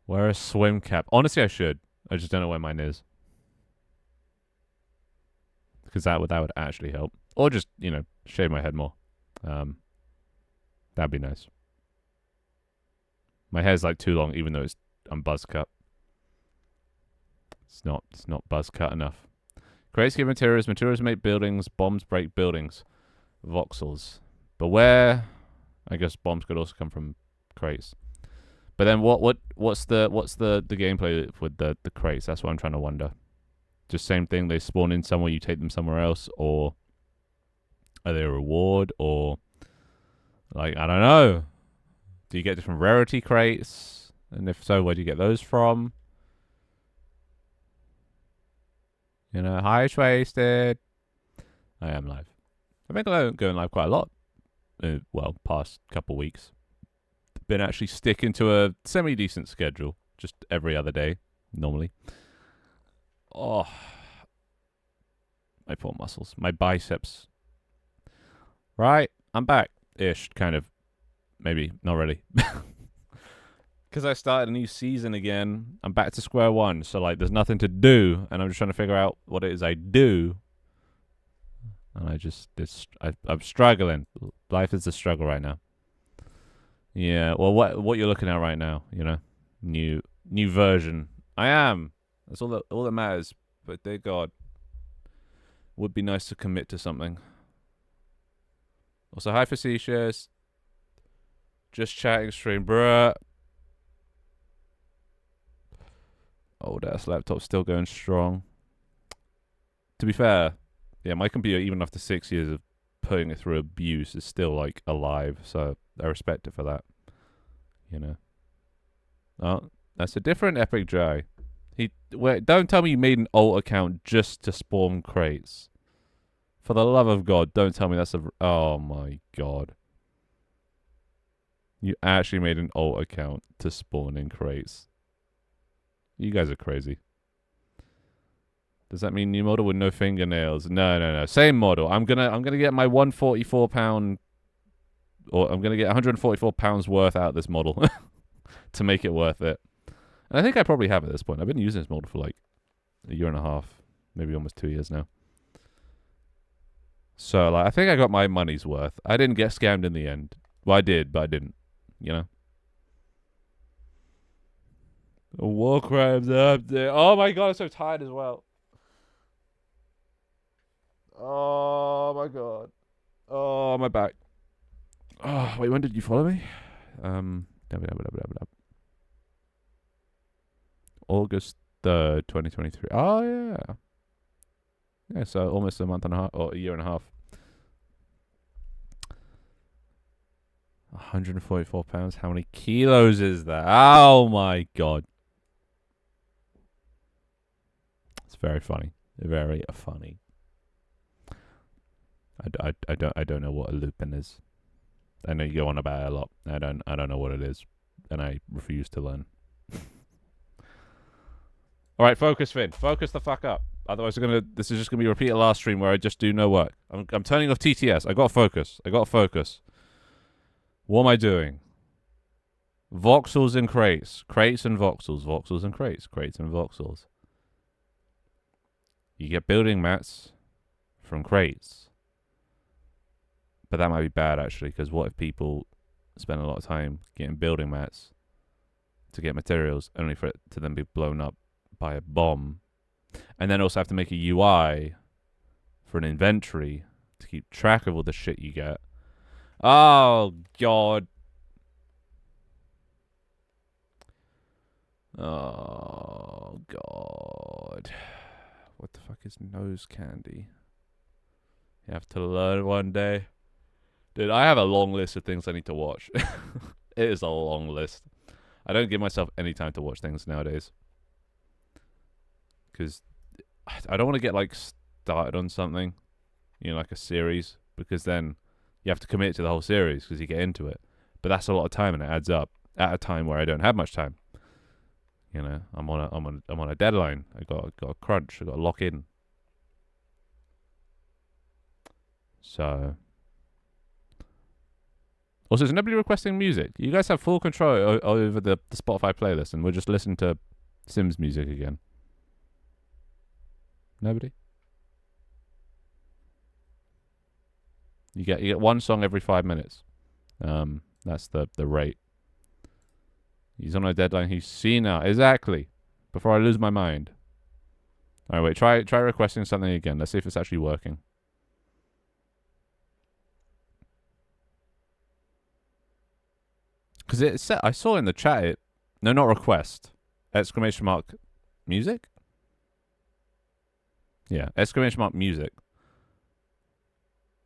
Wear a swim cap. Honestly, I should. I just don't know where mine is. Because that would actually help. Or just, you know, shave my head more. That'd be nice. My hair's like too long, even though I'm buzz cut. It's not buzz cut enough. Crates give materials. Materials make buildings. Bombs break buildings. Voxels. Beware. I guess bombs could also come from crates. But then what's the gameplay with the crates? That's what I'm trying to wonder. Just same thing. They spawn in somewhere. You take them somewhere else, or are they a reward? Or like I don't know. Do you get different rarity crates? And if so, where do you get those from? You know, high-waisted. I am live. I think I'm going live quite a lot. Well, past couple weeks. Been actually sticking to a semi-decent schedule. Just every other day, normally. Oh. My poor muscles. My biceps. Right. I'm back-ish, kind of. Maybe. Not really. Because I started a new season again. I'm back to square one. So, like, there's nothing to do. And I'm just trying to figure out what it is I do. And I'm struggling. Life is a struggle right now. Yeah, well, what you're looking at right now, you know, new version. I am. That's all that matters. But dear God, would be nice to commit to something. Also, hi facetious. Just chatting stream, bruh. Old ass laptop still going strong. To be fair, yeah, my computer, even after 6 years of putting it through abuse, is still like alive. So I respect it for that. You know. Oh, that's a different Epic J. Wait, don't tell me you made an alt account just to spawn crates. For the love of God, don't tell me that's a... Oh my God. You actually made an alt account to spawn in crates. You guys are crazy. Does that mean new model with no fingernails? No. Same model. I'm gonna get my £144, or I'm gonna get £144 worth out of this model to make it worth it. And I think I probably have at this point. I've been using this model for like a year and a half, maybe almost 2 years now. So like, I think I got my money's worth. I didn't get scammed in the end. Well, I did, but I didn't. You know. Warcraft's up there. Oh my God, I'm so tired as well. Oh my God. Oh, my back. Oh, wait, when did you follow me? August 3rd, 2023. Oh, yeah. Yeah, so almost a month and a half, or a year and a half. £144. How many kilos is that? Oh, my God. It's very funny. Very funny. I don't know what a lupin is. I know you go on about it a lot. I don't know what it is, and I refuse to learn. All right, focus, Finn. Focus the fuck up. Otherwise, this is just gonna be a repeated last stream where I just do no work. I'm turning off TTS. I got to focus. What am I doing? Voxels and crates. Crates and voxels. Voxels and crates. Crates and voxels. You get building mats from crates. But that might be bad, actually, because what if people spend a lot of time getting building mats to get materials, only for it to then be blown up by a bomb, and then also have to make a UI for an inventory to keep track of all the shit you get. Oh, God. Oh, God. What the fuck is nose candy? You have to learn one day. Dude, I have a long list of things I need to watch. It is a long list. I don't give myself any time to watch things nowadays. Because I don't want to get, like, started on something. You know, like a series. Because then you have to commit to the whole series because you get into it. But that's a lot of time and it adds up at a time where I don't have much time. You know, I'm on a deadline. I got a crunch. I got to lock in. So, also, is nobody requesting music? You guys have full control over the Spotify playlist, and we'll just listen to Sims music again. Nobody. You get one song every 5 minutes. That's the rate. He's on a deadline. He's seen out. Exactly. Before I lose my mind. Alright, wait. Try requesting something again. Let's see if it's actually working. Because it said, I saw in the chat no, not request. Exclamation mark music? Yeah, exclamation mark music.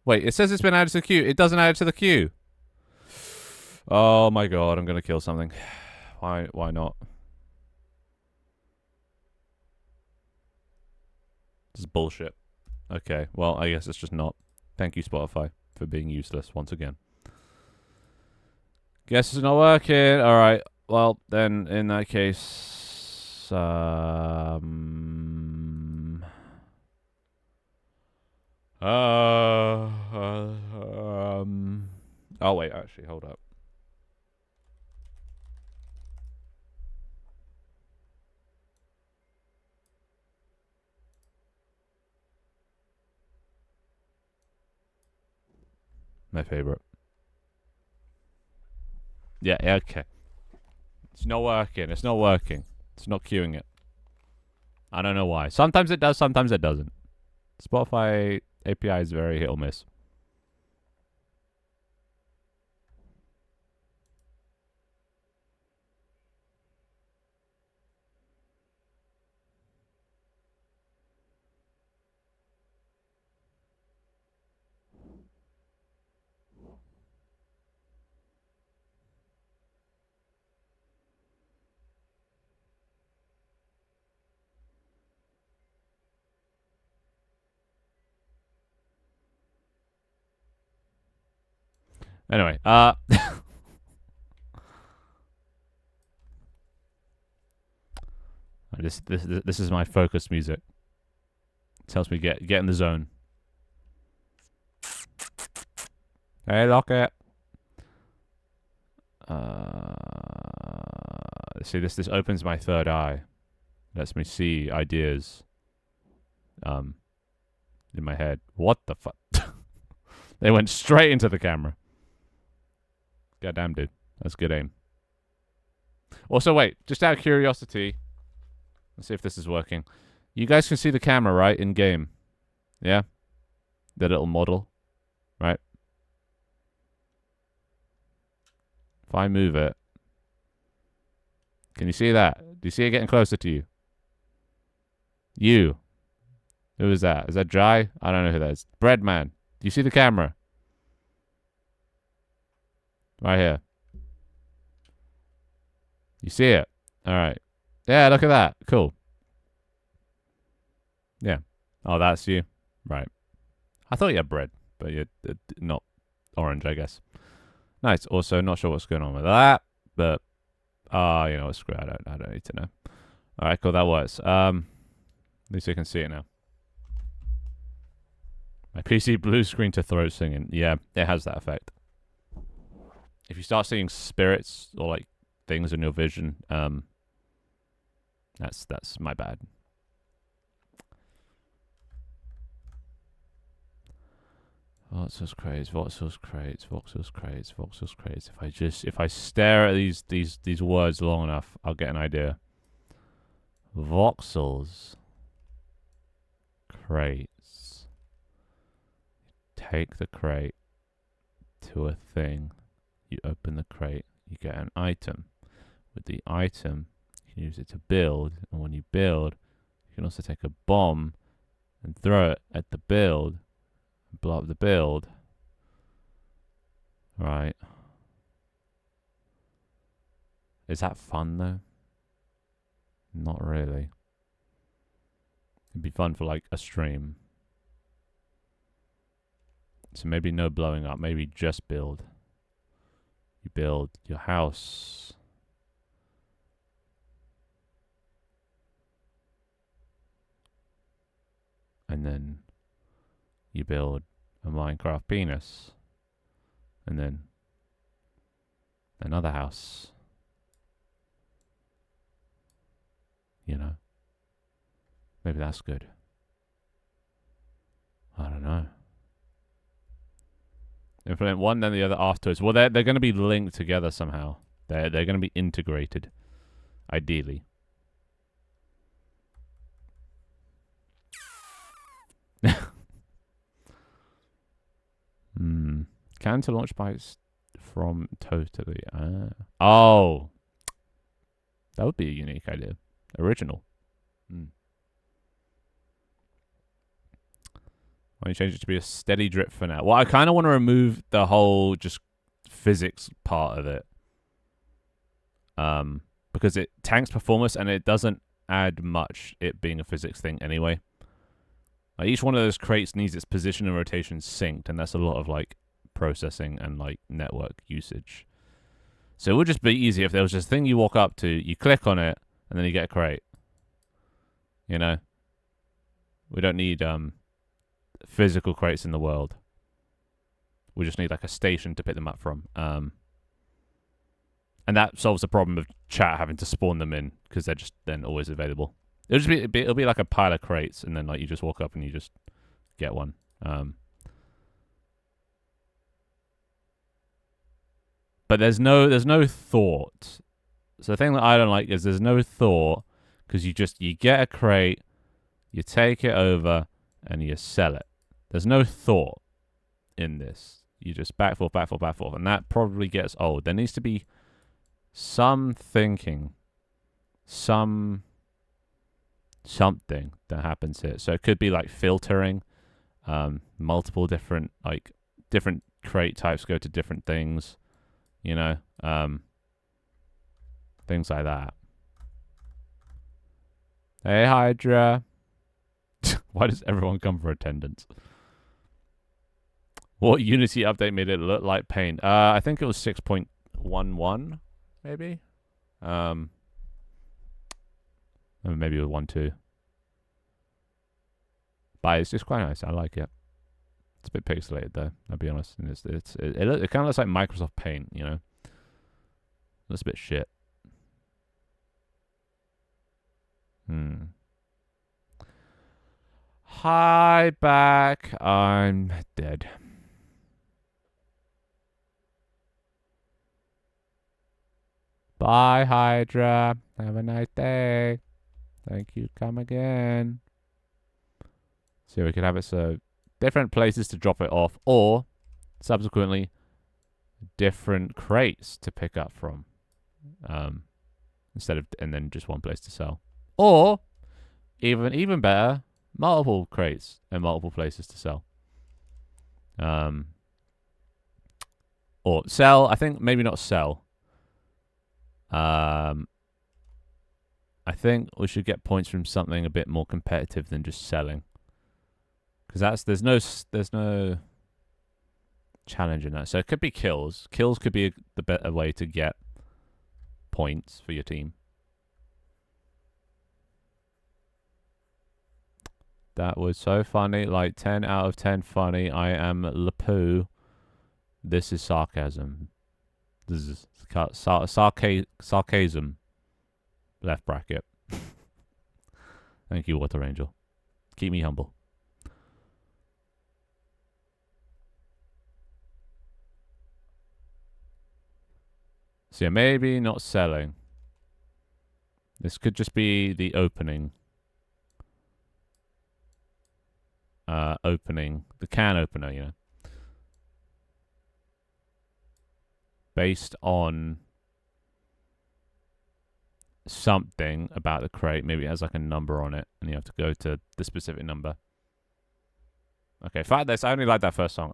Wait, it says it's been added to the queue. It doesn't add it to the queue. Oh my god, I'm going to kill something. Why not? This is bullshit. Okay, well, I guess it's just not. Thank you, Spotify, for being useless once again. Guess it's not working. Alright, well, then, in that case... oh, wait, actually, hold up. My favorite. Yeah, okay. It's not working. It's not queuing it. I don't know why. Sometimes it does, sometimes it doesn't. Spotify API is very hit or miss. Anyway, this is my focus music. It helps me get in the zone. Hey, Locket. See, this opens my third eye. Lets me see ideas. In my head. What the fuck? They went straight into the camera. Goddamn, dude. That's good aim. Also, wait. Just out of curiosity. Let's see if this is working. You guys can see the camera, right? In game. Yeah? The little model. Right? If I move it. Can you see that? Do you see it getting closer to you? You. Who is that? Is that Jai? I don't know who that is. Breadman. Do you see the camera? Right here. You see it? Alright. Yeah, look at that. Cool. Yeah. Oh, that's you. Right. I thought you had bread, but you're not orange, I guess. Nice. Also, not sure what's going on with that, but you know, screw it. I don't need to know. Alright, cool. That works. At least you can see it now. My PC blue screen to throat singing. Yeah, it has that effect. If you start seeing spirits or like things in your vision, that's my bad. Voxels crates, voxels crates, voxels crates, voxels crates. If I stare at these words long enough, I'll get an idea. Voxels crates. Take the crate to a thing. You open the crate, you get an item. With the item, you can use it to build, and when you build, you can also take a bomb and throw it at the build, and blow up the build. Right. Is that fun though? Not really. It'd be fun for like a stream. So maybe no blowing up, maybe just build. You build your house. And then you build a Minecraft penis. And then another house. You know? Maybe that's good. I don't know. Implement one, then the other afterwards. Well, they're going to be linked together somehow. They're going to be integrated, ideally. Can to launch bikes from totally. Oh, that would be a unique idea. Original. Why don't you change it to be a steady drip for now? Well, I kind of want to remove the whole just physics part of it. Because it tanks performance and it doesn't add much, it being a physics thing anyway. Like each one of those crates needs its position and rotation synced, and that's a lot of like processing and like network usage. So it would just be easy if there was this thing you walk up to, you click on it, and then you get a crate. You know? We don't need physical crates in the world. We just need like a station to pick them up from. And that solves the problem of chat having to spawn them in, because they're just then always available. It'll be like a pile of crates, and then like you just walk up and you just get one. But there's no thought. So the thing that I don't like is there's no thought, because you get a crate, you take it over, and you sell it. There's no thought in this. You just back forth, and that probably gets old. There needs to be some thinking, something that happens here. So it could be like filtering, multiple different crate types go to different things, you know, things like that. Hey, Hydra. Why does everyone come for attendance? What Unity update made it look like paint? I think it was 6.11, maybe. Maybe it was 1.2. But it's just quite nice. I like it. It's a bit pixelated though, I'll be honest. And it kind of looks like Microsoft Paint, you know. It looks a bit shit. Hi, back. I'm dead. Bye, Hydra. Have a nice day. Thank you. Come again. So we could have it so different places to drop it off, or subsequently different crates to pick up from, instead of, and then just one place to sell, or even better, multiple crates and multiple places to sell. Or sell. I think maybe not sell. I think we should get points from something a bit more competitive than just selling. Because there's no challenge in that. So it could be kills. Kills could be the better way to get points for your team. That was so funny. Like 10 out of 10 funny. I am Lapoo. This is sarcasm. This is sarcasm. Left bracket. Thank you, Water Angel. Keep me humble. So yeah, maybe not selling. This could just be the opening. Opening. The can opener, you know. Based on something about the crate. Maybe it has like a number on it, and you have to go to the specific number. Okay, fuck this. I only like that first song.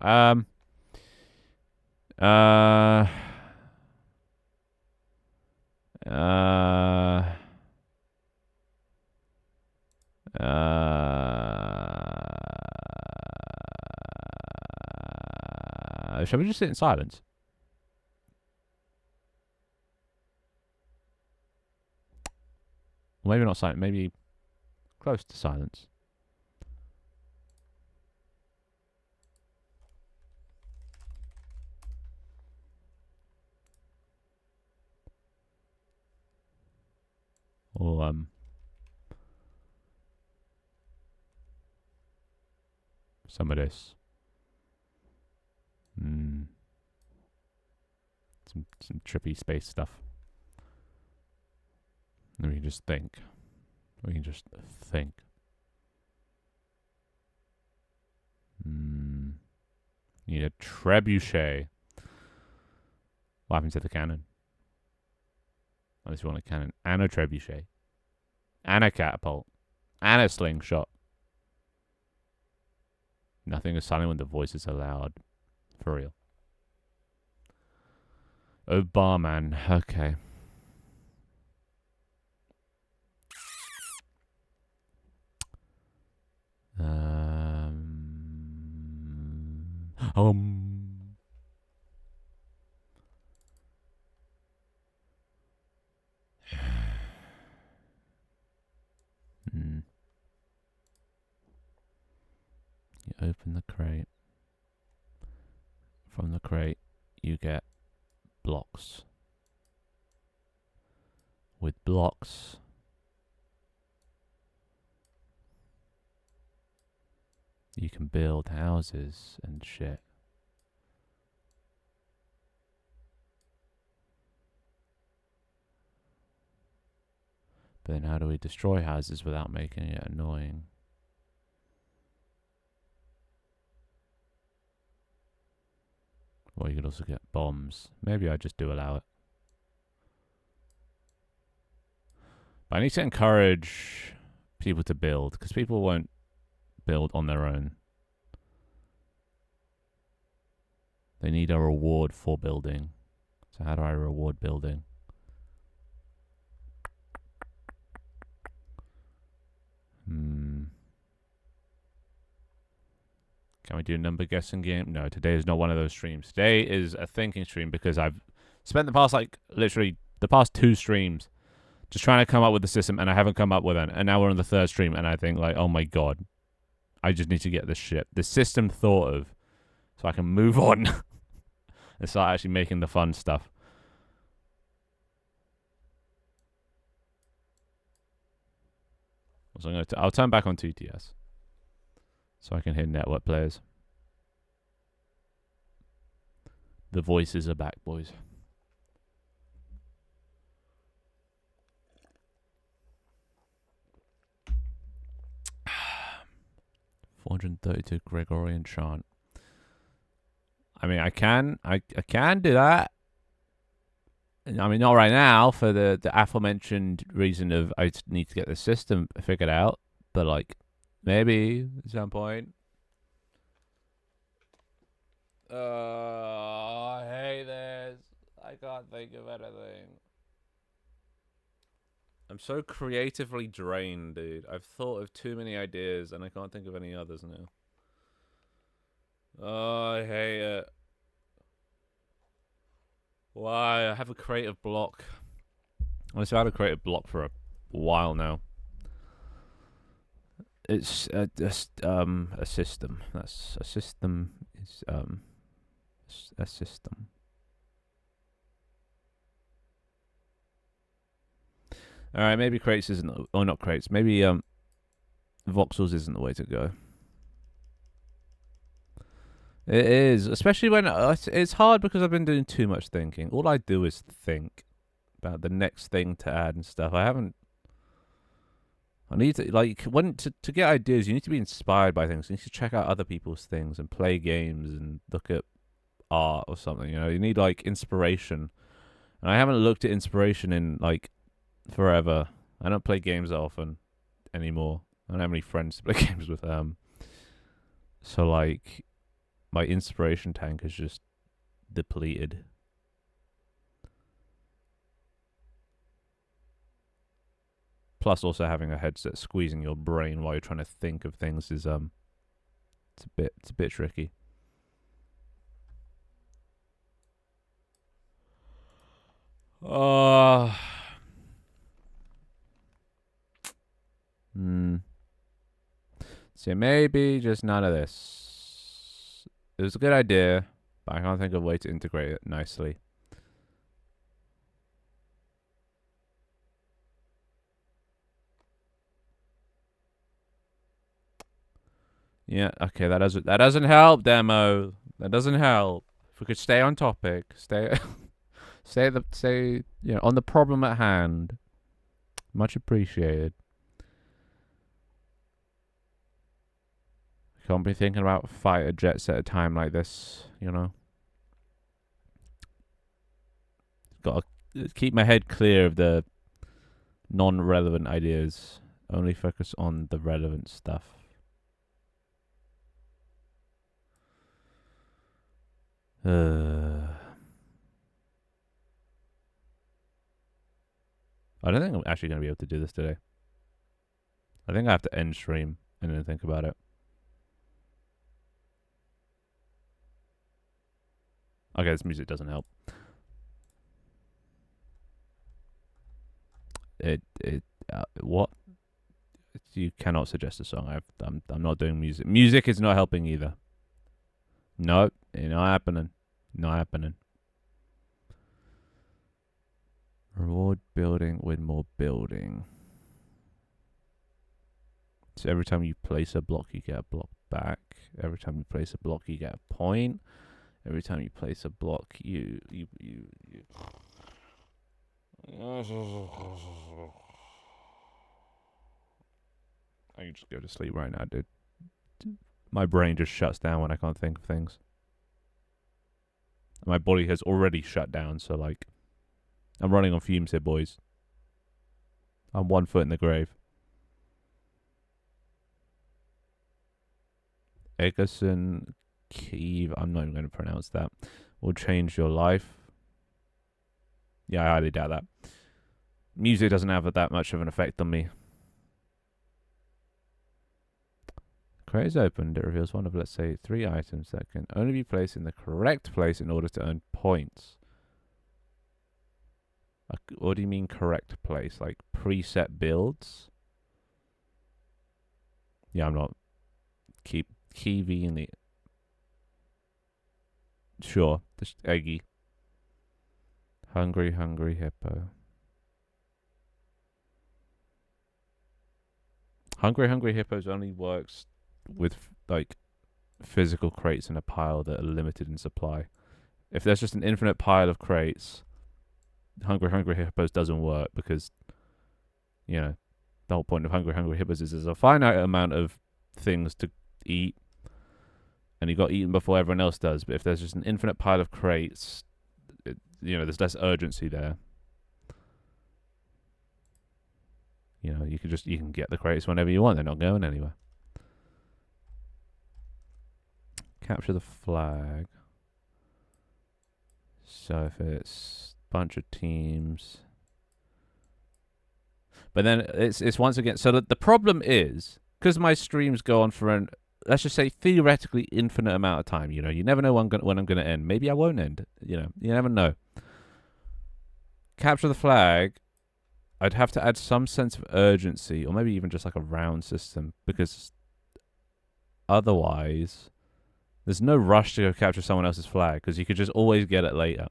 Shall we just sit in silence? Maybe not silent. Maybe close to silence. Or some of this. Some trippy space stuff. And we can just think. We can just think. Need a trebuchet. What happens to the cannon? Unless you want a cannon and a trebuchet. And a catapult. And a slingshot. Nothing is silent when the voices are loud. For real. Oh, barman. Okay. You open the crate. From the crate, you get blocks. With blocks, you can build houses and shit. But then how do we destroy houses without making it annoying? Well, you could also get bombs. Maybe I just do allow it. But I need to encourage people to build, because people won't build on their own. They need a reward for building. So how do I reward building? Can we do a number guessing game? No, today is not one of those streams. Today is a thinking stream because I've spent the past, literally the past 2 streams just trying to come up with the system, and I haven't come up with it. And now we're on the 3rd stream, and I think, oh my god, I just need to get the system thought of so I can move on and start actually making the fun stuff. So I'll turn back on 2TS so I can hear network players. The voices are back, boys. $432 Gregorian chant. I mean, I can do that. I mean, not right now for the aforementioned reason of I need to get the system figured out. But maybe at some point. I hate this. I can't think of anything. I'm so creatively drained, dude. I've thought of too many ideas and I can't think of any others now. Oh, I hate it. Why? I have a creative block. Honestly, I've had a creative block for a while now. It's a system. That's a system. Is a system. All right, maybe crates isn't, or not crates. Maybe voxels isn't the way to go. It is, especially when it's hard because I've been doing too much thinking. All I do is think about the next thing to add and stuff. I need to, like, to get ideas, you need to be inspired by things. You need to check out other people's things and play games and look at art or something. You know, you need like inspiration. And I haven't looked at inspiration in like forever. I don't play games that often anymore. I don't have any friends to play games with. So like, my inspiration tank is just depleted. Plus, also having a headset squeezing your brain while you're trying to think of things is it's a bit tricky. So maybe just none of this. It was a good idea, but I can't think of a way to integrate it nicely. Yeah, okay, that doesn't help, demo. That doesn't help. If we could stay on topic, stay on the problem at hand. Much appreciated. Can't be thinking about fighter jets at a time like this, you know. Got to keep my head clear of the non-relevant ideas. Only focus on the relevant stuff. I don't think I'm actually going to be able to do this today. I think I have to end stream and then think about it. Okay, this music doesn't help. What? You cannot suggest a song. I'm not doing music. Music is not helping either. No, it's not happening. Not happening. Reward building with more building. So every time you place a block, you get a block back. Every time you place a block, you get a point. Every time you place a block, you. I can just go to sleep right now, dude. My brain just shuts down when I can't think of things. My body has already shut down, so like, I'm running on fumes here, boys. I'm 1 foot in the grave. Eggerson Kiev, I'm not even going to pronounce that, will change your life. Yeah, I highly doubt that. Music doesn't have that much of an effect on me. Crate is opened. It reveals one of, let's say, 3 items that can only be placed in the correct place in order to earn points. What do you mean correct place? Like preset builds? Yeah, I'm not. Keep Kiwi in the. Sure, just eggy. Hungry hippo. Hungry hippos only works with like physical crates in a pile that are limited in supply. If there's just an infinite pile of crates, Hungry Hippos doesn't work because, you know, the whole point of Hungry Hippos is there's a finite amount of things to eat, and you got eaten before everyone else does. But if there's just an infinite pile of crates, there's less urgency there. You know, you can get the crates whenever you want. They're not going anywhere. Capture the flag. So if it's a bunch of teams, but then it's once again. So the problem is because my streams go on for let's just say theoretically infinite amount of time. You know, you never know when I'm gonna end. Maybe I won't end. You know, you never know. Capture the flag I'd have to add some sense of urgency, or maybe even just like a round system, because otherwise, there's no rush to go capture someone else's flag, because you could just always get it later.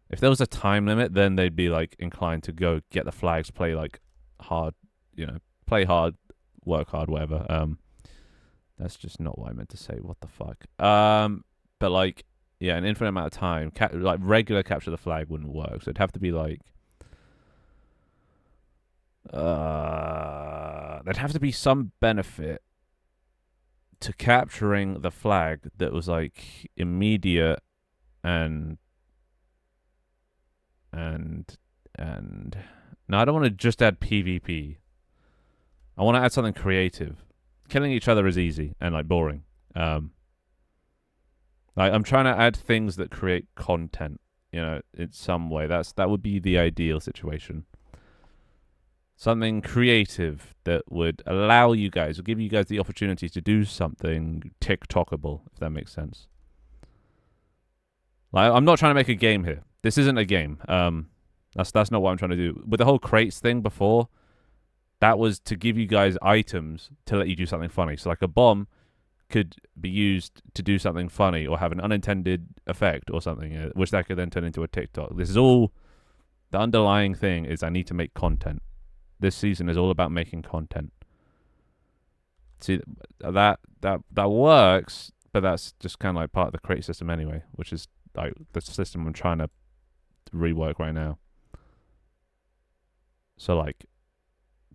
If there was a time limit, then they'd be like inclined to go get the flags, play like hard, play hard, work hard, whatever. That's just not what I meant to say. What the fuck? But like, yeah, an infinite amount of time, like regular capture the flag wouldn't work. So it'd have to be like, there'd have to be some benefit to capturing the flag that was like immediate and no, I don't want to just add PvP. I want to add something creative. Killing each other is easy and like boring. Like I'm trying to add things that create content, in some way. That would be the ideal situation. Something creative that would allow you guys, or give you guys the opportunity to do something TikTokable, if that makes sense. Like, I'm not trying to make a game here. This isn't a game. That's not what I'm trying to do. With the whole crates thing before, that was to give you guys items to let you do something funny. So like a bomb could be used to do something funny or have an unintended effect or something, which that could then turn into a TikTok. This is all, the underlying thing is I need to make content. This season is all about making content. See, that works, but that's just kind of like part of the crate system anyway, which is like the system I'm trying to rework right now. So like,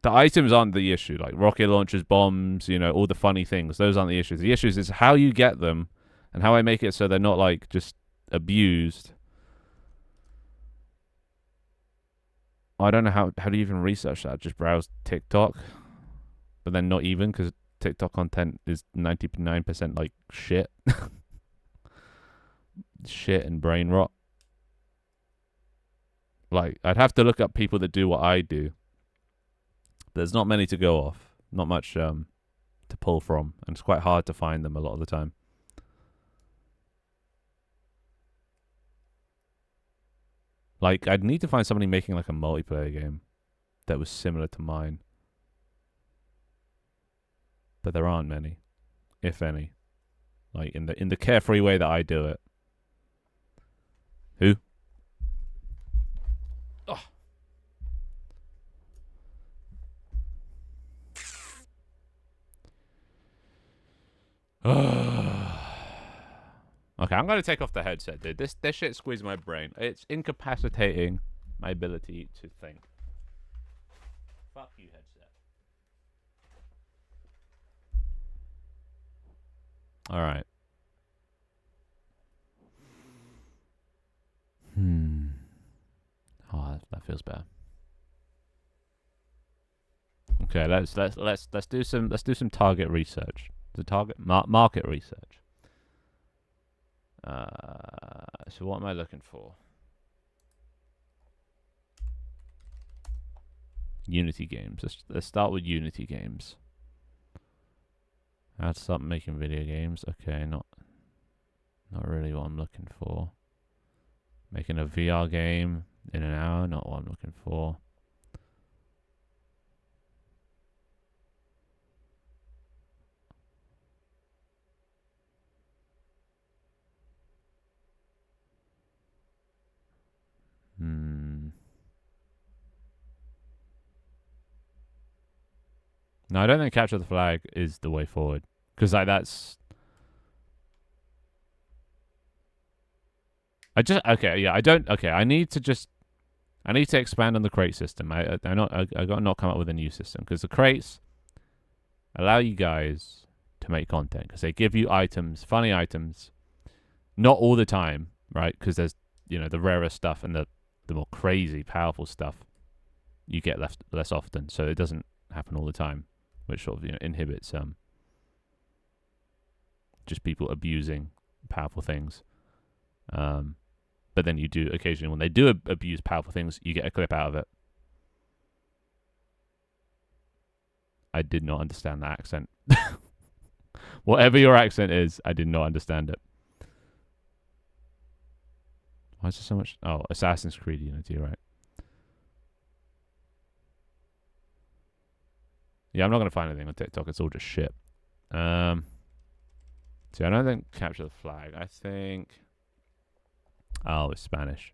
the items aren't the issue. Like rocket launchers, bombs, all the funny things. Those aren't the issues. The issues is how you get them and how I make it so they're not like just abused. I don't know how do you even research that? Just browse TikTok, but then not even, because TikTok content is 99% like shit, shit and brain rot. Like I'd have to look up people that do what I do. There's not many to go off, not much to pull from, and it's quite hard to find them a lot of the time. Like, I'd need to find somebody making like a multiplayer game that was similar to mine. But there aren't many, if any. Like in the carefree way that I do it. Who? Oh. Okay, I'm gonna take off the headset, dude. This shit squeezed my brain. It's incapacitating my ability to think. Fuck you, headset. All right. Oh, that feels bad. Okay, let's do some target research. The target market research. So what am I looking for? Unity games. Let's start with Unity games. I'd start making video games. Okay, not really what I'm looking for. Making a VR game in an hour, not what I'm looking for. No, I don't think capture the flag is the way forward, because like that's. I need to expand on the crate system. I got to not come up with a new system, because the crates allow you guys to make content, because they give you items, funny items, not all the time, right? Because there's the rarer stuff and the more crazy powerful stuff you get less often, so it doesn't happen all the time, which sort of inhibits just people abusing powerful things. But then you do occasionally, when they do abuse powerful things, you get a clip out of it. I did not understand that accent. Whatever your accent is, I did not understand it. Why is there so much? Oh, Assassin's Creed Unity, right? Yeah, I'm not gonna find anything on TikTok. It's all just shit. See, I don't think capture the flag. I think. Oh, it's Spanish.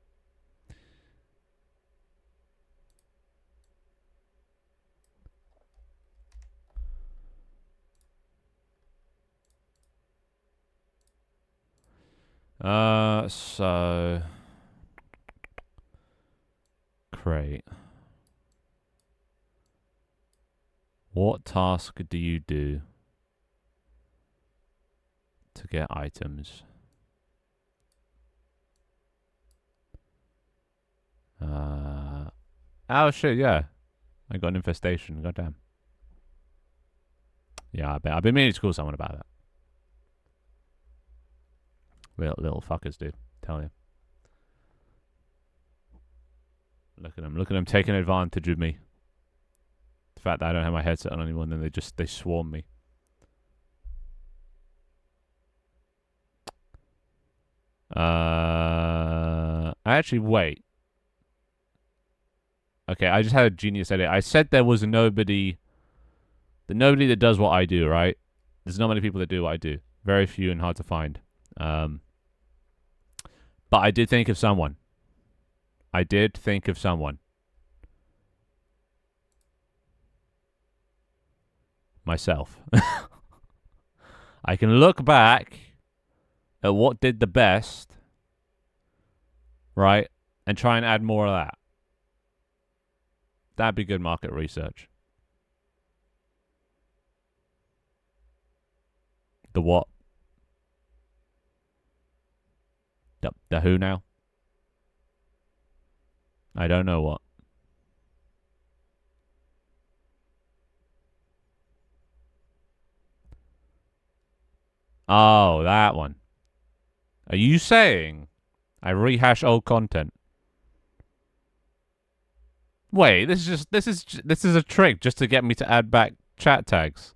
So create. What task do you do to get items? Oh shit, yeah. I got an infestation. Goddamn. Yeah, I bet. I've been meaning to call someone about that. Little fuckers, dude. Tell you. Look at them. Look at them taking advantage of me. The fact that I don't have my headset on anymore, and then they swarm me. Actually, wait. Okay, I just had a genius idea. I said there was nobody that does what I do, right? There's not many people that do what I do. Very few and hard to find. But I did think of someone. Myself. I can look back at what did the best, right? And try and add more of that. That'd be good market research. The what? The who now? I don't know what. Oh, that one. Are you saying I rehash old content? Wait, this is a trick just to get me to add back chat tags.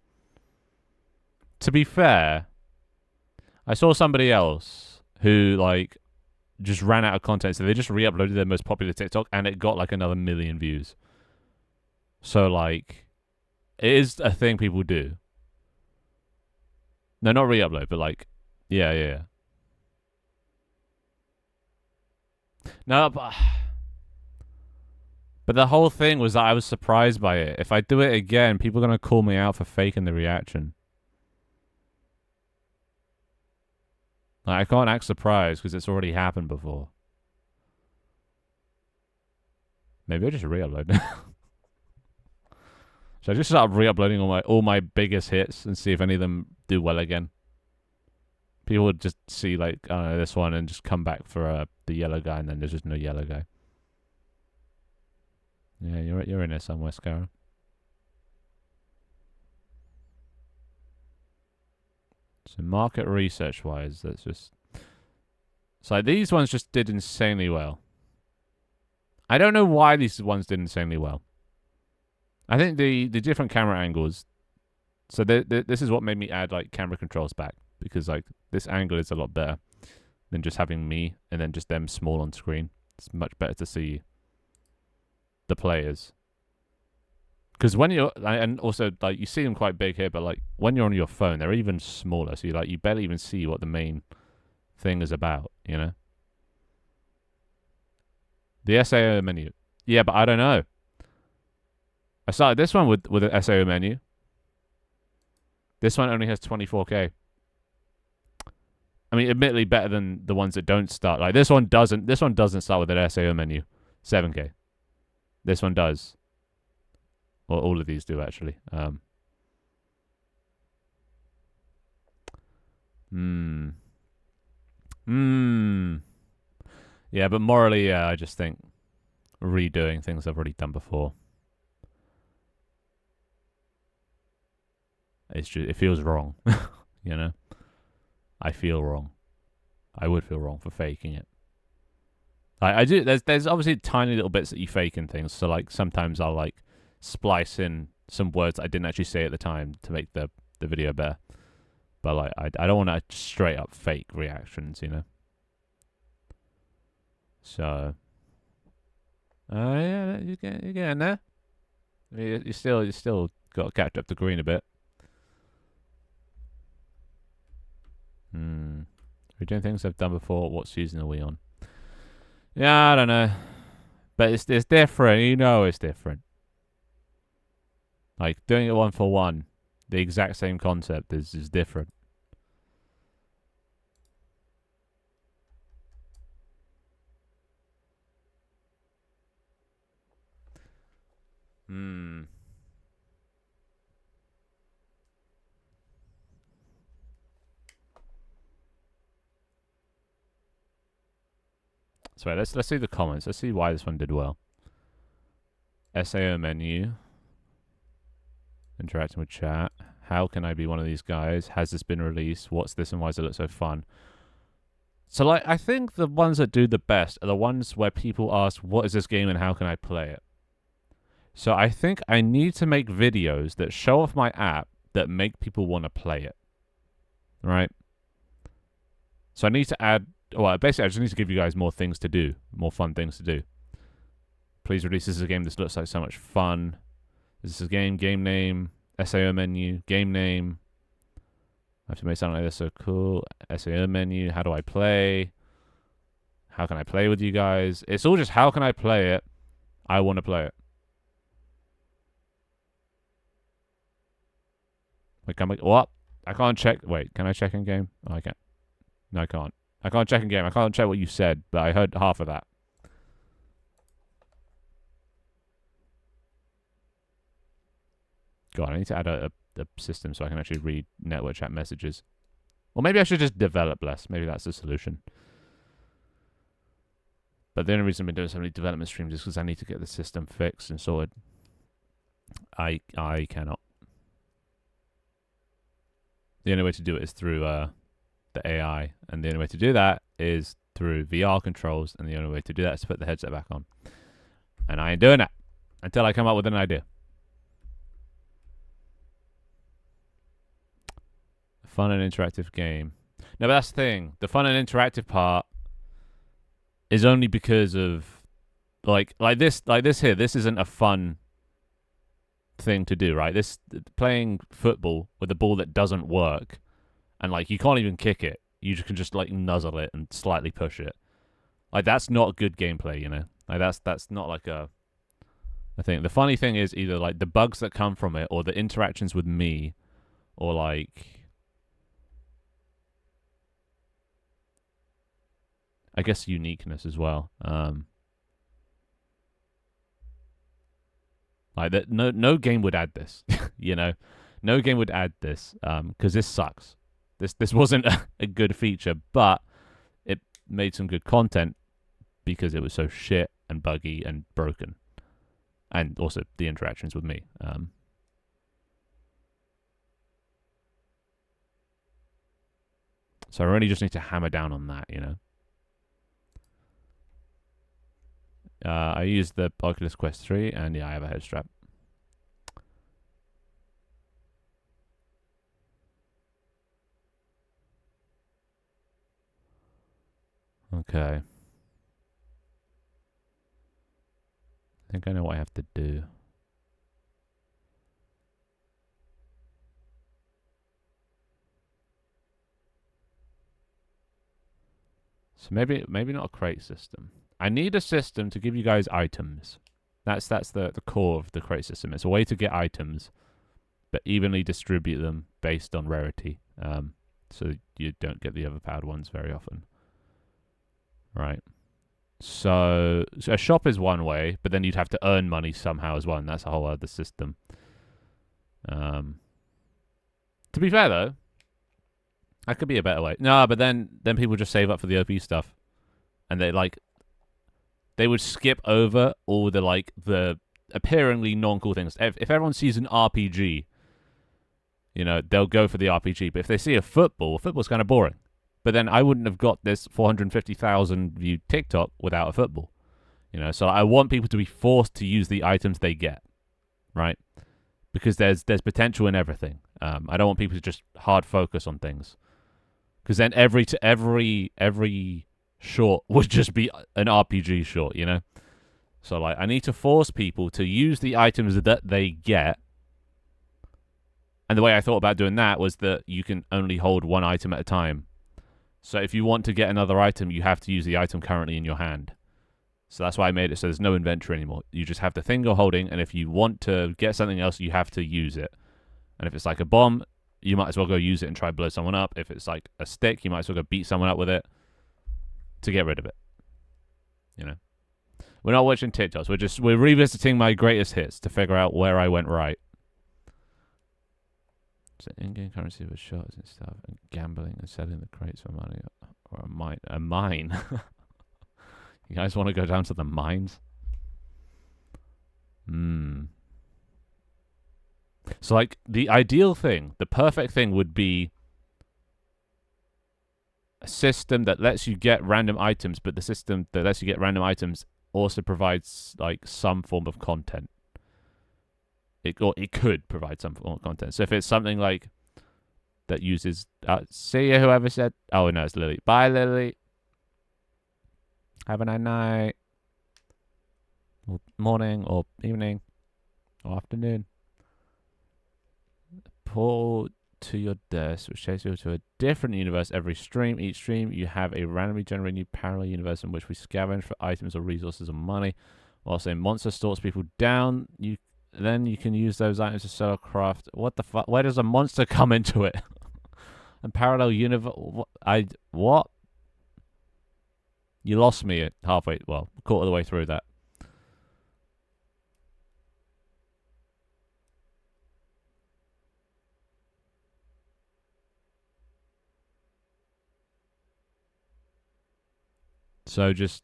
To be fair, I saw somebody else who like just ran out of content, so they just re-uploaded their most popular TikTok and it got like another 1 million views. So like it is a thing people do. No, not re-upload, but like yeah. No, but the whole thing was that I was surprised by it. If I do it again, people are going to call me out for faking the reaction. Like, I can't act surprised because it's already happened before. Maybe I'll just re-upload. Should I just start re-uploading all my biggest hits and see if any of them do well again? People would just see like, I don't know, this one and just come back for the yellow guy, and then there's just no yellow guy. Yeah, you're in there somewhere, Scarra. So market research wise, that's just so these ones just did insanely well. I don't know why these ones did insanely well. I think the different camera angles. So this is what made me add like camera controls back, because like this angle is a lot better than just having me and then just them small on screen. It's much better to see the players. Because when you're, and also like you see them quite big here, but like when you're on your phone, they're even smaller. So you barely even see what the main thing is about, you know? The SAO menu. Yeah, but I don't know. I started this one with an SAO menu. This one only has 24K. I mean, admittedly better than the ones that don't start. Like this one doesn't start with an SAO menu. 7K. This one does. Well, all of these do actually. Yeah, but morally, yeah, I just think redoing things I've already done before. It feels wrong, you know. I feel wrong. I would feel wrong for faking it. I do. There's obviously tiny little bits that you fake in things. So like sometimes I'll like splice in some words I didn't actually say at the time to make the video better. But like I don't want to straight up fake reactions, you know. So, yeah, you're getting there. You're still Got to catch up to green a bit. We're doing things I've done before. What season are we on? Yeah, I don't know. But it's different. You know it's different. Like, doing it 1-for-1, the exact same concept is different. So let's see the comments. Let's see why this one did well. SAO menu. Interacting with chat. How can I be one of these guys? Has this been released? What's this and why does it look so fun? So, like, I think the ones that do the best are the ones where people ask, what is this game and how can I play it? So I think I need to make videos that show off my app that make people want to play it. Right? So I need to add... Well, basically, I just need to give you guys more things to do. More fun things to do. Please release this as a game. This looks like so much fun. This is a game. Game name. SAO menu. Game name. I have to make something like this so cool. SAO menu. How do I play? How can I play with you guys? It's all just how can I play it? I want to play it. Wait, can I... What? I can't check... Wait, can I check in game? Oh, I can't. No, I can't. I can't check in game. I can't check what you said, but I heard half of that. God, I need to add a system so I can actually read network chat messages. Or maybe I should just develop less. Maybe that's the solution. But the only reason I've been doing so many development streams is because I need to get the system fixed and sorted. I cannot. The only way to do it is through the AI. And the only way to do that is through VR controls. And the only way to do that is to put the headset back on. And I ain't doing that until I come up with an idea. Fun and interactive game. No, but that's the thing. The fun and interactive part is only because of like this here. This isn't a fun thing to do, right? This playing football with a ball that doesn't work, and like you can't even kick it. You can just like nuzzle it and slightly push it. Like that's not good gameplay, you know. Like that's not like a thing. The funny thing is either like the bugs that come from it, or the interactions with me, or like. I guess uniqueness as well. Like that, no game would add this. You know, no game would add this because this sucks. This wasn't a good feature, but it made some good content because it was so shit and buggy and broken, and also the interactions with me. So I really just need to hammer down on that, you know. I used the Oculus Quest 3, and yeah, I have a head strap. Okay. I think I know what I have to do. So maybe not a crate system. I need a system to give you guys items. That's the core of the crate system. It's a way to get items, but evenly distribute them based on rarity. So you don't get the overpowered ones very often. Right. So a shop is one way, but then you'd have to earn money somehow as well, and that's a whole other system. To be fair though, that could be a better way. No, but then people just save up for the OP stuff, and they would skip over all the apparently non-cool things. If everyone sees an RPG, you know, they'll go for the RPG. But if they see a football's kind of boring. But then I wouldn't have got this 450,000 viewed TikTok without a football. You know, so I want people to be forced to use the items they get, right? Because there's potential in everything. I don't want people to just hard focus on things. Because then every short would just be an RPG short, you know? So, like, I need to force people to use the items that they get And the way I thought about doing that was that you can only hold one item at a time. So if you want to get another item, you have to use the item currently in your hand. So that's why I made it so there's no inventory anymore. You just have the thing you're holding, and if you want to get something else, you have to use it. And if it's like a bomb, you might as well go use it and try to blow someone up. If it's like a stick, you might as well go beat someone up with it to get rid of it. You know? We're not watching TikToks. We're revisiting my greatest hits to figure out where I went right. So in-game currency with shots and stuff, and gambling and selling the crates for money, or a mine. You guys want to go down to the mines? So, like, the ideal thing, the perfect thing would be a system that lets you get random items, but the system that lets you get random items also provides, like, some form of content. It could provide some form of content. So if it's something like that uses... see you, whoever said... Oh, no, it's Lily. Bye, Lily. Have a nice night. Or morning, or evening, or afternoon. Pull to your desk, which takes you to a different universe every stream. Each stream, you have a randomly generated new parallel universe in which we scavenge for items or resources or money. Whilst a monster stalks people down, then you can use those items to sell or craft. What the fuck? Where does a monster come into it? And parallel universe... What? You lost me at halfway... Well, quarter of the way through that. So just...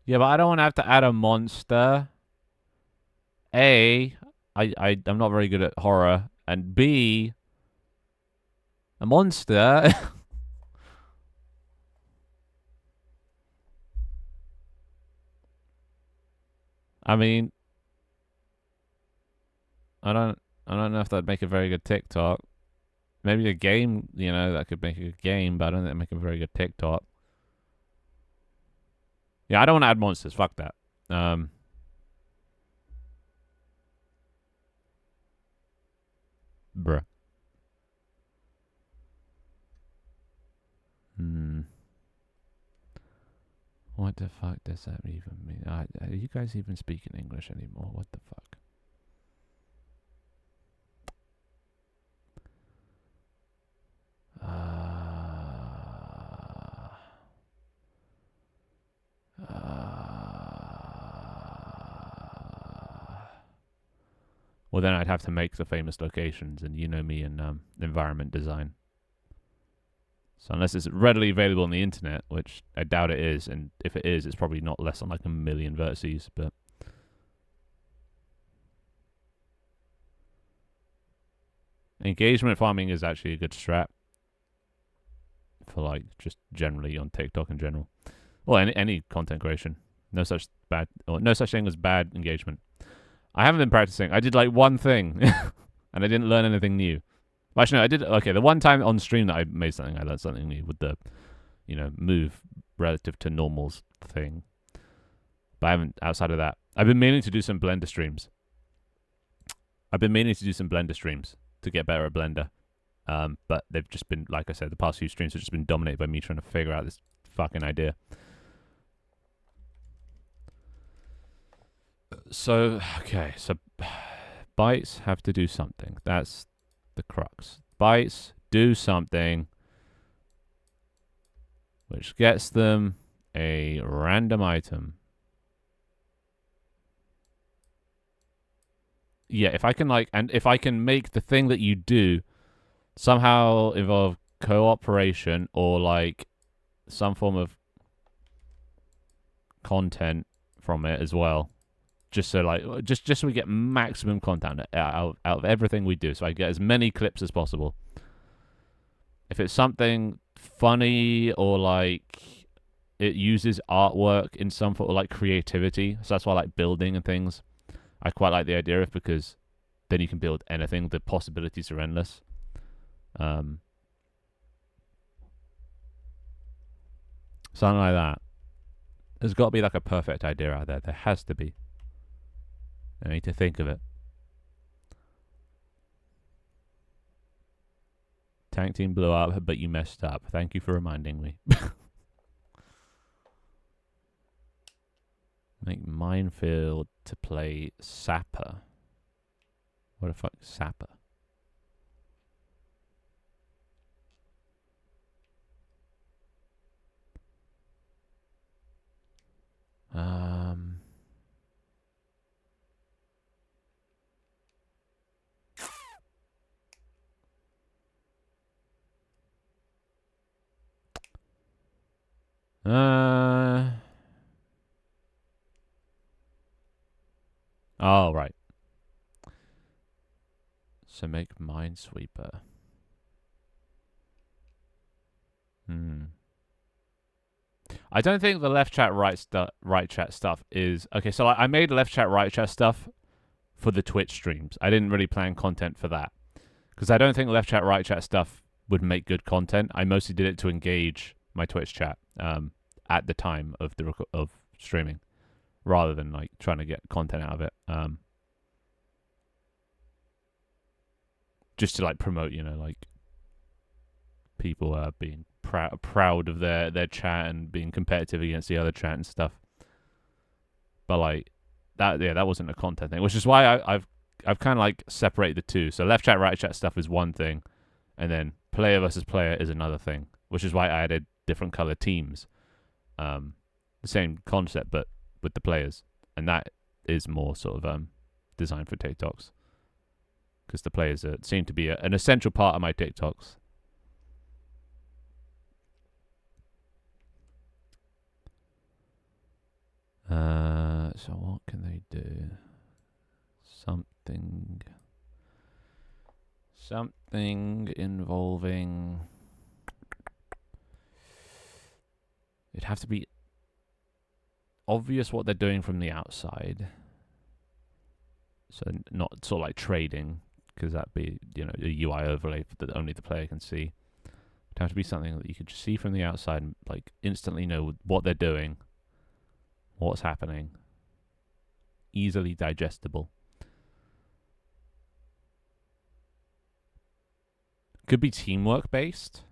Yeah, but I don't want to have to add a monster. A, I'm not very good at horror. And B, a monster. I mean, I don't know if that'd make a very good TikTok. Maybe a game, that could make a good game, but I don't think it'd make a very good TikTok. Yeah, I don't want to add monsters. Fuck that. Bruh. What the fuck does that even mean? Are you guys even speaking English anymore? What the fuck? Well, then I'd have to make the famous locations, and you know me in environment design. So unless it's readily available on the internet, which I doubt it is, and if it is, it's probably not less than like 1 million vertices, but... Engagement farming is actually a good strat for, like, just generally on TikTok in general. Well, any content creation. No such thing as bad engagement. I haven't been practicing. I did like one thing, and I didn't learn anything new. Actually, no, I did. Okay, the one time on stream that I made something, I learned something new with the, move relative to normals thing. But I haven't, outside of that. I've been meaning to do some Blender streams. To get better at Blender. But they've just been, like I said, the past few streams have just been dominated by me trying to figure out this fucking idea. So, okay, so bytes have to do something. That's the crux. Bytes do something which gets them a random item. Yeah, if I can make the thing that you do somehow involve cooperation or like some form of content from it as well. Just so so we get maximum content out of everything we do. So I get as many clips as possible. If it's something funny or like it uses artwork in some sort of like creativity, so that's why I like building and things. I quite like the idea of, because then you can build anything. The possibilities are endless. Something like that. There's got to be like a perfect idea out there. There has to be. I need to think of it. Tank team blew up, but you messed up. Thank you for reminding me. Make minefield to play sapper. What the fuck, sapper? Um. Oh, right. So make Minesweeper. I don't think the left chat right chat stuff is okay. So I made left chat right chat stuff for the Twitch streams. I didn't really plan content for that because I don't think left chat right chat stuff would make good content. I mostly did it to engage my Twitch chat at the time of the of streaming, rather than like trying to get content out of it. Just to like promote, you know, like people being proud of their chat and being competitive against the other chat and stuff. But like that wasn't a content thing, which is why I've kind of like separated the two. So left chat right chat stuff is one thing, and then player versus player is another thing, which is why I added different color teams. The same concept but with the players, and that is more sort of designed for TikToks, because the players seem to be an essential part of my TikToks. So what can they do? Something involving. It'd have to be obvious what they're doing from the outside. So not sort of like trading, because that'd be, you know, a UI overlay that only the player can see. It'd have to be something that you could just see from the outside and like instantly know what they're doing, what's happening. Easily digestible. Could be teamwork based,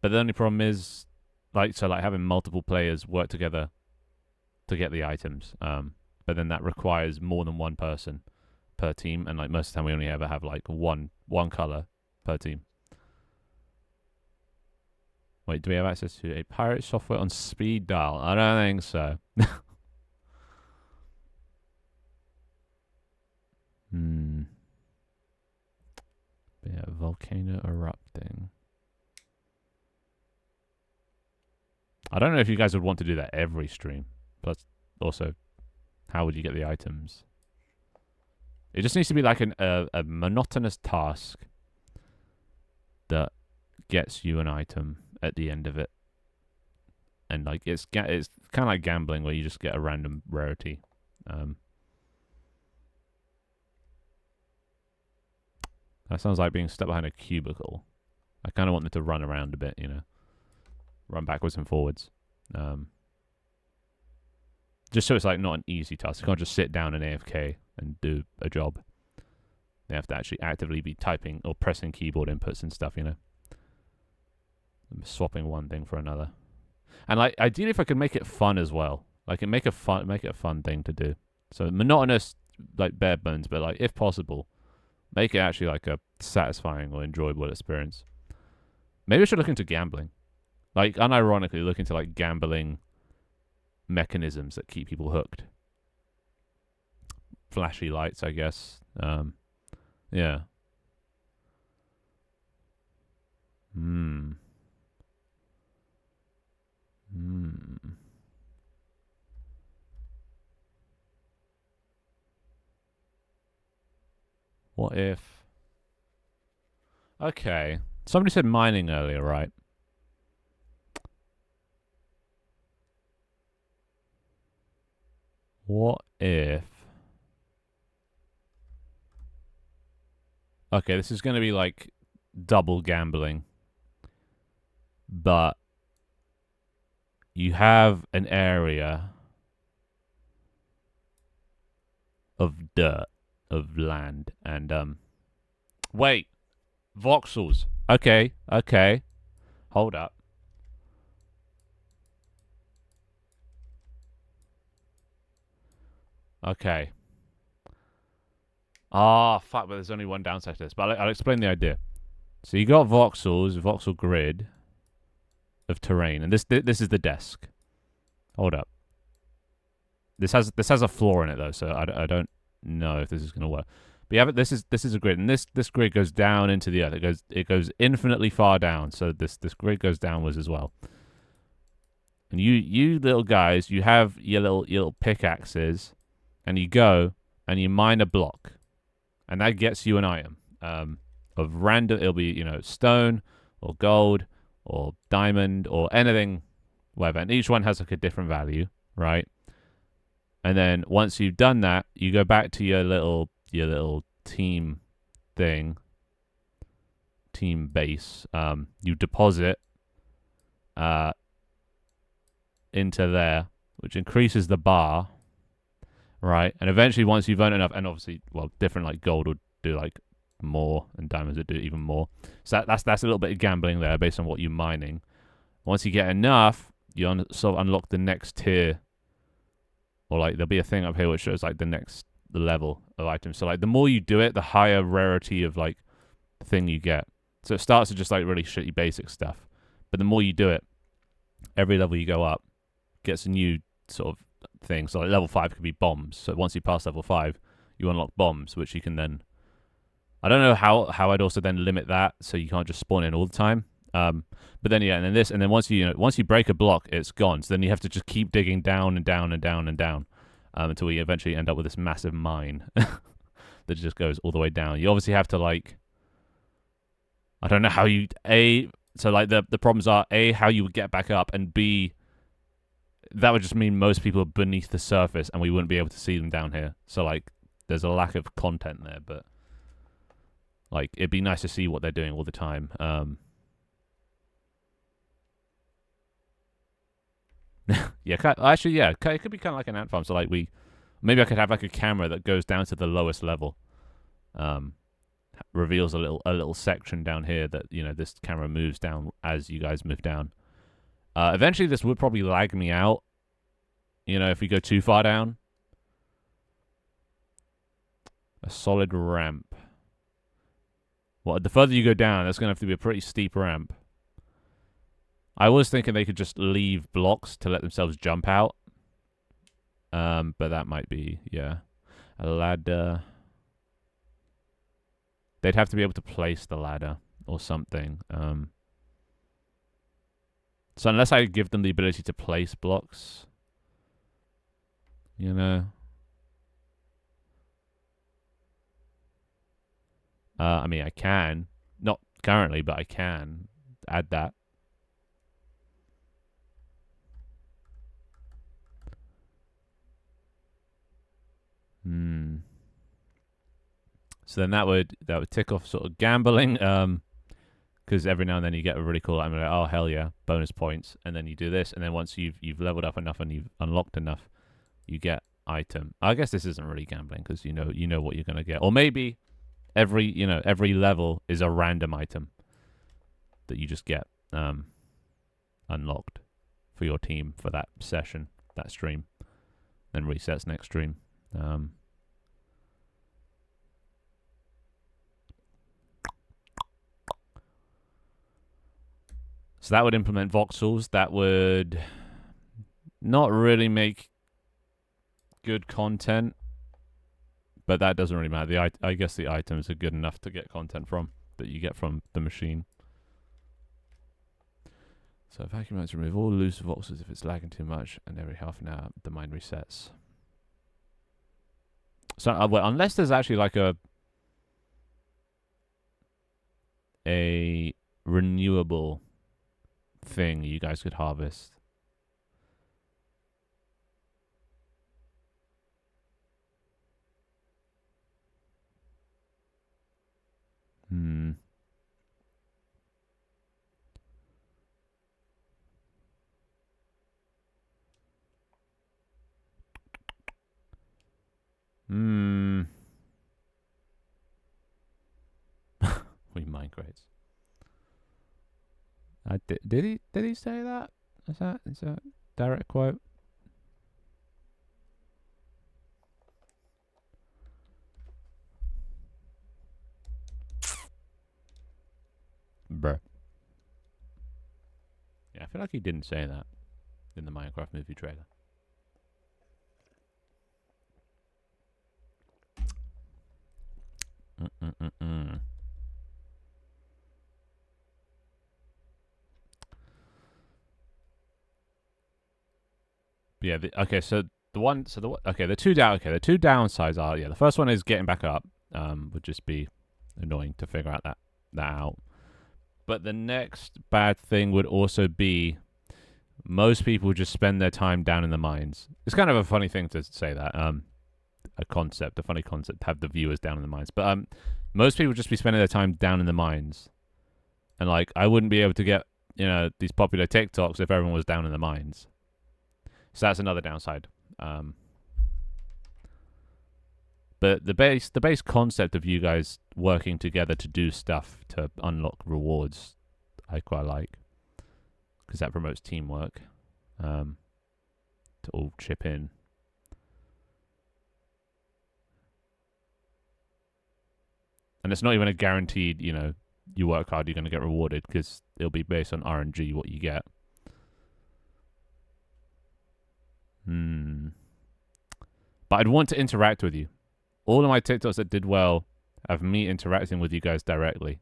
but the only problem is like having multiple players work together to get the items. But then that requires more than one person per team, and like most of the time we only ever have like one color per team. Wait, do we have access to a pirate software on speed dial? I don't think so. Yeah, volcano erupting. I don't know if you guys would want to do that every stream. Plus, also, how would you get the items? It just needs to be like a monotonous task that gets you an item at the end of it. And like it's kind of like gambling, where you just get a random rarity. That sounds like being stuck behind a cubicle. I kind of want them to run around a bit, you know. Run backwards and forwards. Just so it's like not an easy task. You can't just sit down and AFK and do a job. They have to actually actively be typing or pressing keyboard inputs and stuff, you know. Swapping one thing for another. And like ideally if I could make it fun as well. Like make it a fun thing to do. So monotonous, like bare bones, but like if possible, make it actually like a satisfying or enjoyable experience. Maybe I should look into gambling. Like, unironically, look into like gambling mechanisms that keep people hooked. Flashy lights, I guess. Yeah. What if... Okay. Somebody said mining earlier, right? What if... Okay, this is going to be like double gambling. But you have an area of dirt, of land, and wait, voxels. Okay, okay, hold up. Okay. Ah, fuck, but there's only one downside to this. But I'll explain the idea. So you got voxels, voxel grid of terrain, and this is the desk. Hold up. This has a floor in it though, so I don't know if this is gonna work. But yeah, but this is a grid, and this grid goes down into the earth. It goes infinitely far down. So this grid goes downwards as well. And you little guys, you have your little pickaxes, and you go and you mine a block, and that gets you an item of random. It'll be stone or gold or diamond or anything, whatever. And each one has like a different value, right? And then once you've done that, you go back to your little team thing, team base. You deposit into there, which increases the bar, right? And eventually, once you've earned enough, and obviously, well, different like gold would do like more, and diamonds would do even more. So that's a little bit of gambling there, based on what you're mining. Once you get enough, you sort of unlock the next tier, or like there'll be a thing up here which shows like the next level of items. So like the more you do it, the higher rarity of like thing you get. So it starts with just like really shitty basic stuff, but the more you do it, every level you go up gets a new sort of thing. So like level 5 could be bombs. So once you pass level 5, you unlock bombs, which you can then. I don't know how I'd also then limit that, so you can't just spawn in all the time. But then yeah, and then this, and then once you break a block, it's gone. So then you have to just keep digging down and down and down and down, until you eventually end up with this massive mine that just goes all the way down. You obviously have to like, I don't know how you so like the problems are how you would get back up, and B, that would just mean most people are beneath the surface and we wouldn't be able to see them down here. So like there's a lack of content there, but like it'd be nice to see what they're doing all the time. Yeah, actually, yeah, it could be kind of like an ant farm. So like maybe I could have like a camera that goes down to the lowest level, reveals a little section down here that this camera moves down as you guys move down. Eventually, this would probably lag me out, if we go too far down. A solid ramp. Well, the further you go down, that's going to have to be a pretty steep ramp. I was thinking they could just leave blocks to let themselves jump out. But that might be, yeah, a ladder. They'd have to be able to place the ladder or something. So unless I give them the ability to place blocks, I mean, I can. Not currently, but I can add that. So then that would tick off sort of gambling, because every now and then you get a really cool item, like, oh hell yeah, bonus points, and then you do this, and then once you've leveled up enough and you've unlocked enough, you get item. I guess this isn't really gambling because you know what you're gonna get, or maybe every level is a random item that you just get unlocked for your team for that session, that stream, then resets next stream. So that would implement voxels. That would not really make good content, but that doesn't really matter. I guess the items are good enough to get content from, that you get from the machine. So vacuum modes remove all loose voxels if it's lagging too much, and every half an hour the mine resets. So well, unless there's actually like a renewable thing you guys could harvest. mine crates. Did he say that? Is that direct quote? Bruh. Yeah, I feel like he didn't say that in the Minecraft movie trailer. Yeah. The two downsides are, the first one is getting back up. Would just be annoying to figure out that out. But the next bad thing would also be most people just spend their time down in the mines. It's kind of a funny thing to say that. A funny concept to have the viewers down in the mines. But most people just be spending their time down in the mines. And like, I wouldn't be able to get, these popular TikToks if everyone was down in the mines. So that's another downside. But the base concept of you guys working together to do stuff to unlock rewards, I quite like, because that promotes teamwork. To all chip in. And it's not even a guaranteed, you work hard, you're going to get rewarded, because it'll be based on RNG what you get. But I'd want to interact with you. All of my TikToks that did well have me interacting with you guys directly.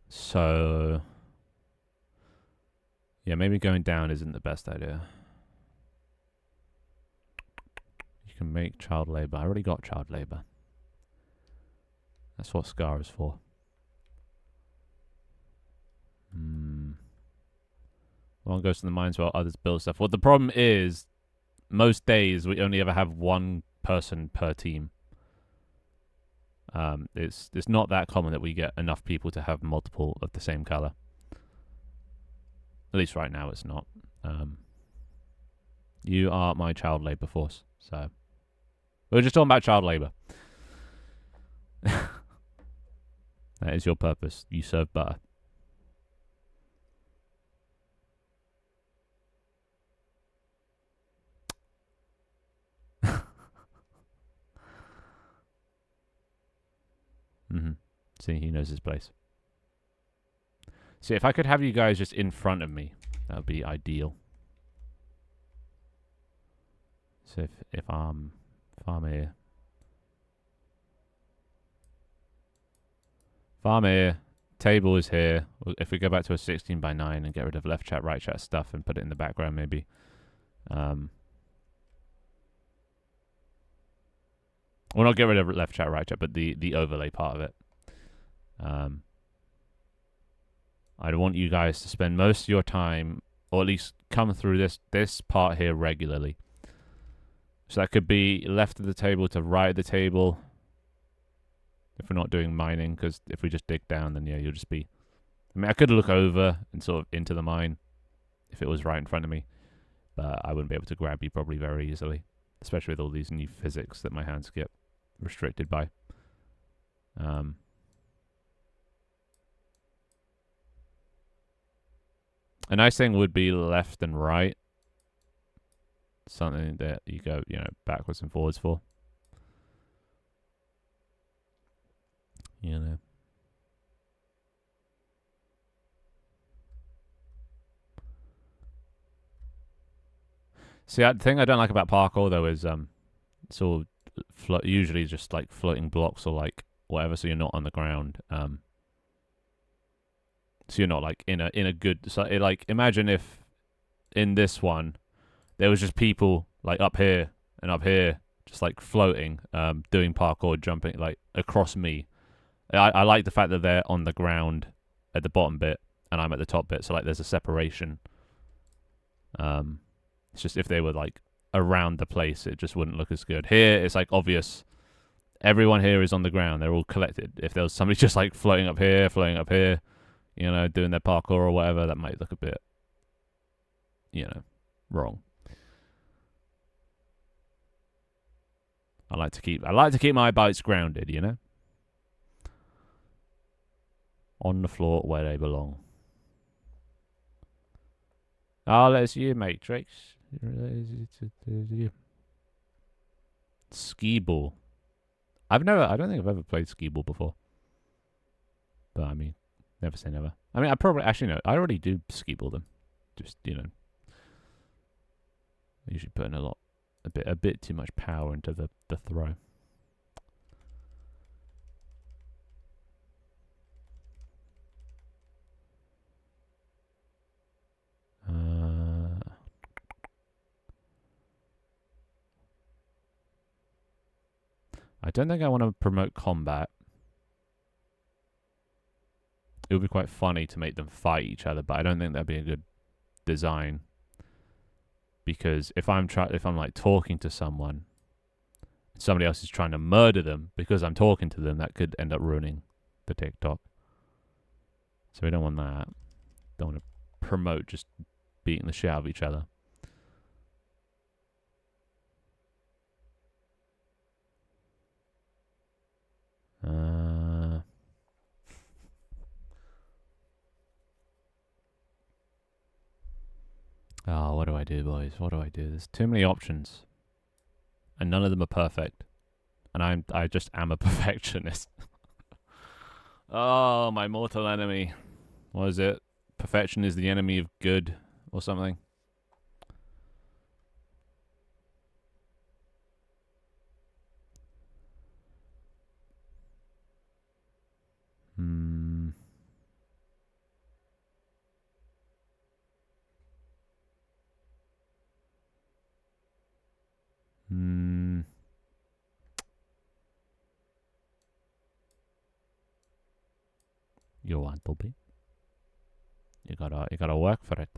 So, yeah, maybe going down isn't the best idea. You can make child labor. I already got child labor. That's what Scar is for. One goes to the mines while others build stuff. Well, the problem is, most days we only ever have one person per team. It's not that common that we get enough people to have multiple of the same color. At least right now it's not. You are my child labor force. So we were just talking about child labor. That is your purpose. You serve butter. See, he knows his place. See, if I could have you guys just in front of me, that would be ideal. So if I'm here. If I'm here, table is here. If we go back to a 16:9 and get rid of left chat, right chat stuff and put it in the background maybe. Well, not get rid of left chat, right chat, but the overlay part of it. I'd want you guys to spend most of your time, or at least come through this part here regularly. So that could be left of the table to right of the table. If we're not doing mining, because if we just dig down, then yeah, you'll just be... I mean, I could look over and sort of into the mine if it was right in front of me, but I wouldn't be able to grab you probably very easily, especially with all these new physics that my hands get restricted by. A nice thing would be left and right. Something that you go, backwards and forwards for. See, the thing I don't like about parkour, though, is it's all usually just like floating blocks or like whatever, so you're not on the ground. So you're not like in a good... So like, imagine if in this one there was just people like up here and up here, just like floating, doing parkour, jumping like across me. I like the fact that they're on the ground at the bottom bit and I'm at the top bit, so like there's a separation. It's just if they were like around the place, it just wouldn't look as good. Here, it's like obvious. Everyone here is on the ground. They're all collected. If there was somebody just like floating up here, doing their parkour or whatever, that might look a bit, wrong. I like to keep my bites grounded, On the floor where they belong. Oh, that's you, Matrix. Skee ball. I don't think I've ever played skee ball before. But I mean, never say never. I mean, I probably, actually, no, I already do skee ball them. Just, you know, usually putting a bit too much power into the throw. I don't think I want to promote combat. It would be quite funny to make them fight each other, but I don't think that'd be a good design. Because if I'm like talking to someone, somebody else is trying to murder them because I'm talking to them, that could end up ruining the TikTok. So we don't want that. Don't want to promote just beating the shit out of each other. Oh, what do I do, boys? What do I do? There's too many options. And none of them are perfect. And I just am a perfectionist. Oh, my mortal enemy. What is it? Perfection is the enemy of good or something. You want to be. You gotta work for it.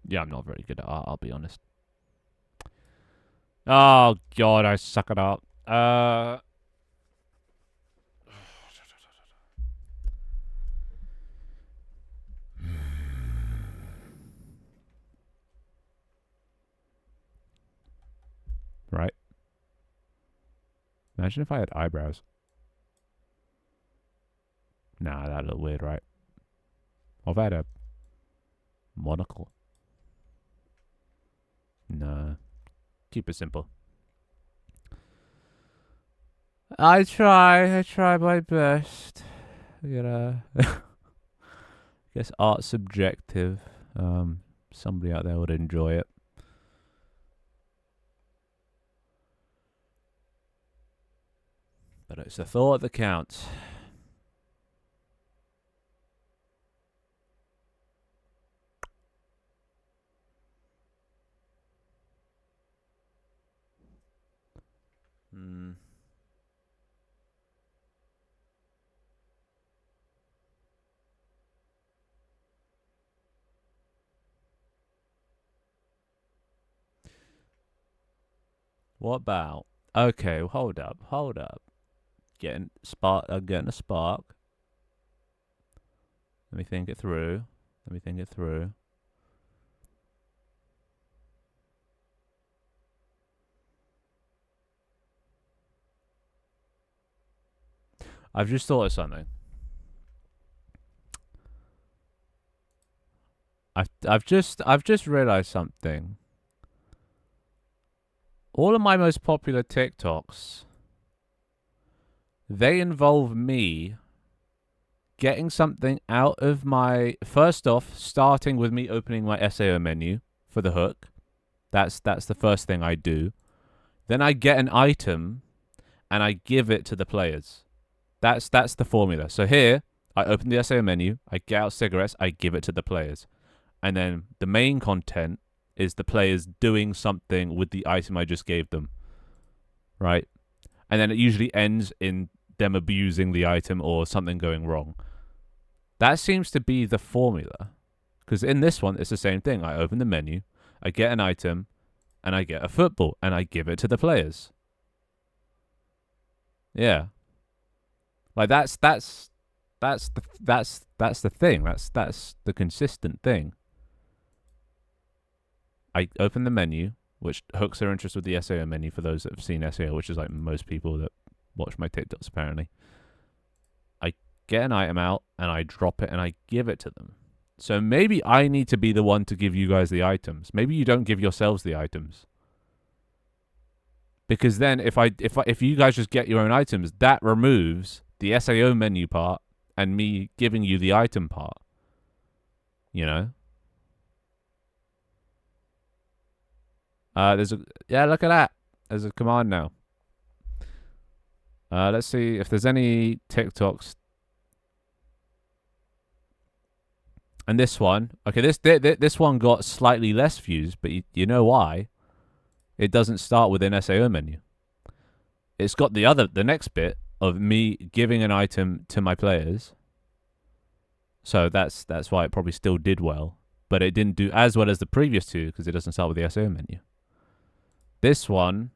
Yeah, I'm not very good at art, I'll be honest. Oh, God, I suck it up. Right. Imagine if I had eyebrows. Nah, that'd look weird, right? Or if I had a monocle. Nah. Keep it simple. I try my best. I guess art's subjective. Somebody out there would enjoy it. But it's the thought that counts. What about? Okay, hold up. Getting a spark. Let me think it through. I've just thought of something. I've just realized something. All of my most popular TikToks, they involve me getting something out of my... First off, starting with me opening my SAO menu for the hook. That's the first thing I do. Then I get an item and I give it to the players. That's the formula. So here, I open the SAO menu, I get out cigarettes, I give it to the players. And then the main content is the players doing something with the item I just gave them. Right? And then it usually ends in them abusing the item or something going wrong. That seems to be the formula. Because in this one, it's the same thing. I open the menu, I get an item, and I get a football, and I give it to the players. Yeah. Like that's the thing. That's the consistent thing. I open the menu, which hooks their interest with the SAO menu for those that have seen SAO, which is like most people that watch my TikToks apparently. I get an item out and I drop it and I give it to them. So maybe I need to be the one to give you guys the items. Maybe you don't give yourselves the items. Because then if you guys just get your own items, that removes the SAO menu part and me giving you the item part. You know? Look at that. There's a command now. Let's see if there's any TikToks. And this one, okay, this one got slightly less views, but you know why? It doesn't start with an SAO menu. It's got the next bit of me giving an item to my players. So that's why it probably still did well, but it didn't do as well as the previous two because it doesn't start with the SAO menu. This one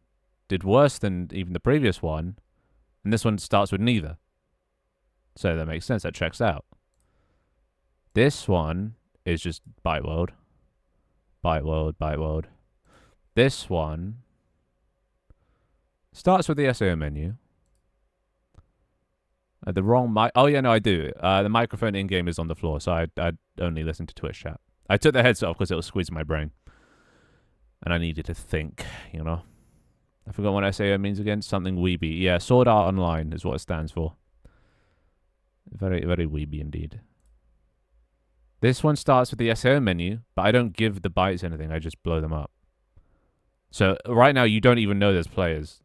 did worse than even the previous one, and this one starts with neither. So that makes sense. That checks out. This one is just Bite World. Bite World, Bite World. This one starts with the SAO menu. The wrong mic. Oh, yeah, no, I do. The microphone in-game is on the floor, so I'd only listen to Twitch chat. I took the headset off because it was squeezing my brain. And I needed to think, you know. I forgot what SAO means again. Something weeby. Yeah, Sword Art Online is what it stands for. Very, very weeby indeed. This one starts with the SAO menu, but I don't give the bytes anything. I just blow them up. So right now, you don't even know there's players.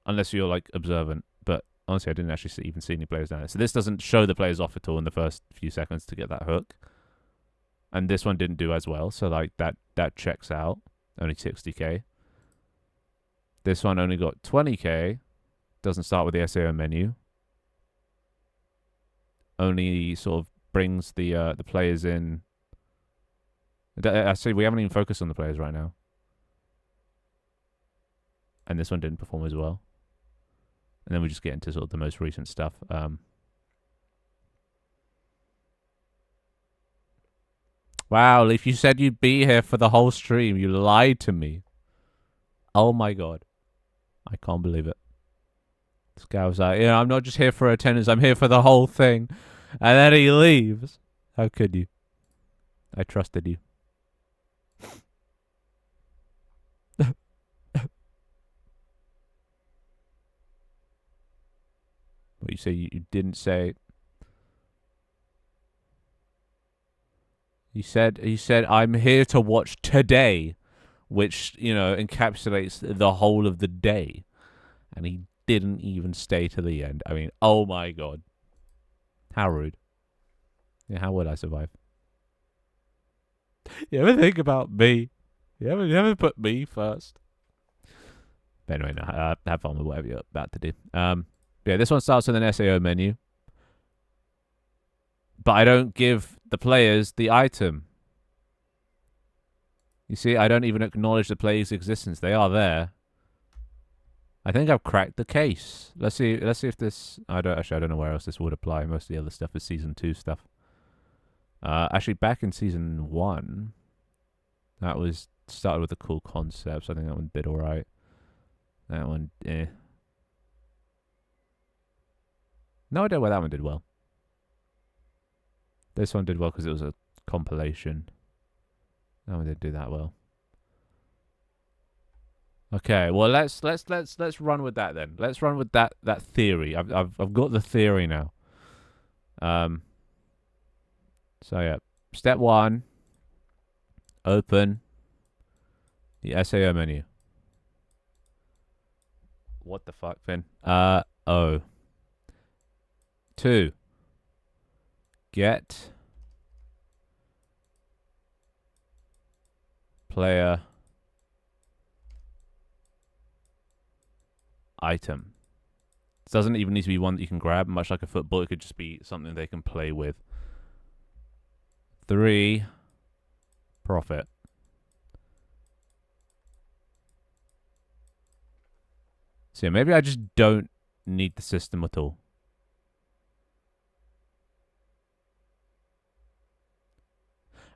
Unless you're, like, observant. But honestly, I didn't actually even see any players down there. So this doesn't show the players off at all in the first few seconds to get that hook. And this one didn't do as well. So, like, that checks out. Only 60k. This one only got 20k. Doesn't start with the SAO menu. Only sort of brings the players in. Actually, we haven't even focused on the players right now. And this one didn't perform as well. And then we just get into sort of the most recent stuff. Wow, Leaf, you said you'd be here for the whole stream. You lied to me. Oh my god. I can't believe it. This guy was like, I'm not just here for attendance, I'm here for the whole thing. And then he leaves. How could you? I trusted you. What you say? You didn't say... He said, I'm here to watch today, which, encapsulates the whole of the day. And he didn't even stay to the end. I mean, oh my god. How rude. Yeah, how would I survive? You ever think about me? You ever put me first? But anyway, no, have fun with whatever you're about to do. Yeah, this one starts with an SAO menu. But I don't give the players the item. You see, I don't even acknowledge the player's existence. They are there. I think I've cracked the case. Let's see if this... I don't know where else this would apply. Most of the other stuff is Season 2 stuff. Actually, back in Season 1, that was started with a cool concept. So I think that one did alright. That one, eh. No idea why that one did well. This one did well because it was a compilation. That one didn't do that well. Okay, well let's run with that then. Let's run with that theory. I've got the theory now. So yeah, step 1, open the SAO menu. What the fuck, Finn? O. 2, get player item. It doesn't even need to be one that you can grab, much like a football. It could just be something they can play with. 3, profit. So yeah, maybe I just don't need the system at all.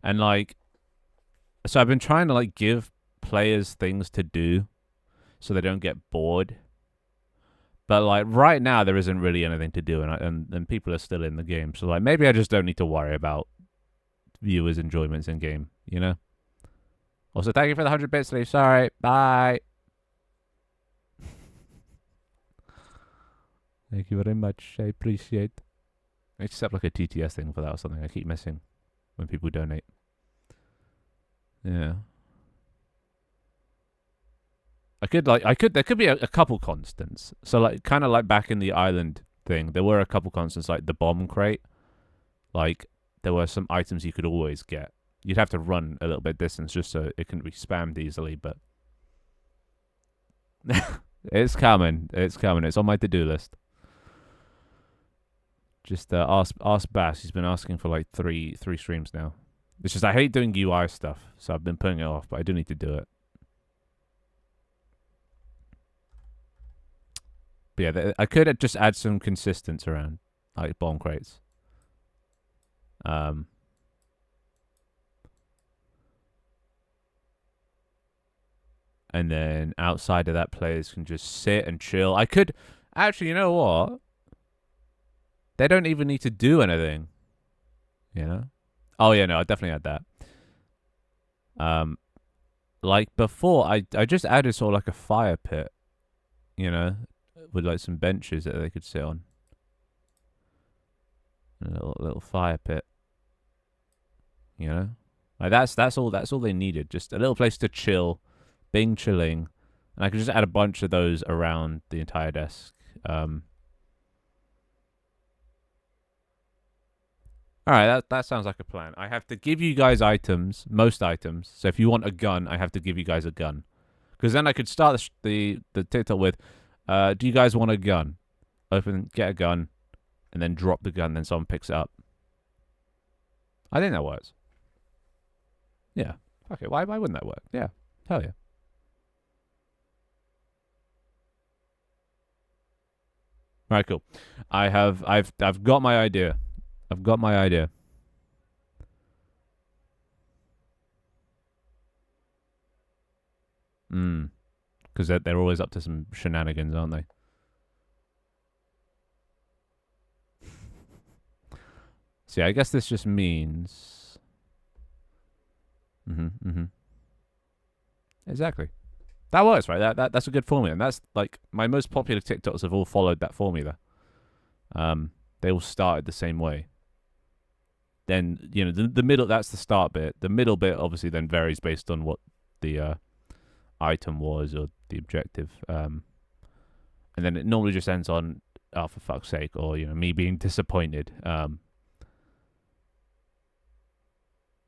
And like, so I've been trying to like give players things to do so they don't get bored. But like right now, there isn't really anything to do, and people are still in the game. So like maybe I just don't need to worry about viewers' enjoyments in game. You know. Also, thank you for the 100 bits, Lee. Sorry, bye. Thank you very much. I appreciate. I need to set up like a TTS thing for that or something. I keep missing when people donate. Yeah. There could be a couple constants. So like, kind of like back in the island thing, there were a couple constants like the bomb crate. Like, there were some items you could always get. You'd have to run a little bit distance just so it couldn't be spammed easily, but it's coming. It's coming. It's on my to-do list. Just ask Bass. He's been asking for like three streams now. It's just I hate doing UI stuff, so I've been putting it off, but I do need to do it. But yeah, I could just add some consistency around, like bomb crates. And then outside of that, players can just sit and chill. I could actually, you know what? They don't even need to do anything. You know? Oh yeah, no, I definitely had that. Like before, I just added sort of like a fire pit. You know, with like some benches that they could sit on. A little fire pit. You know, like that's all they needed. Just a little place to chill, Bing chilling, and I could just add a bunch of those around the entire desk. All right, that sounds like a plan. I have to give you guys items, most items. So if you want a gun, I have to give you guys a gun, because then I could start the TikTok with, "Do you guys want a gun?" Open, get a gun, and then drop the gun. Then someone picks it up. I think that works. Yeah. Okay. Why wouldn't that work? Yeah. Hell yeah. All right. Cool. I've got my idea. I've got my idea. Because they're always up to some shenanigans, aren't they? See, I guess this just means. Exactly. That works, right? That's a good formula, and that's like my most popular TikToks have all followed that formula. They all started the same way. Then the middle, that's the start bit. The middle bit obviously then varies based on what the item was or the objective. And then it normally just ends on, "Oh, for fuck's sake," or me being disappointed. All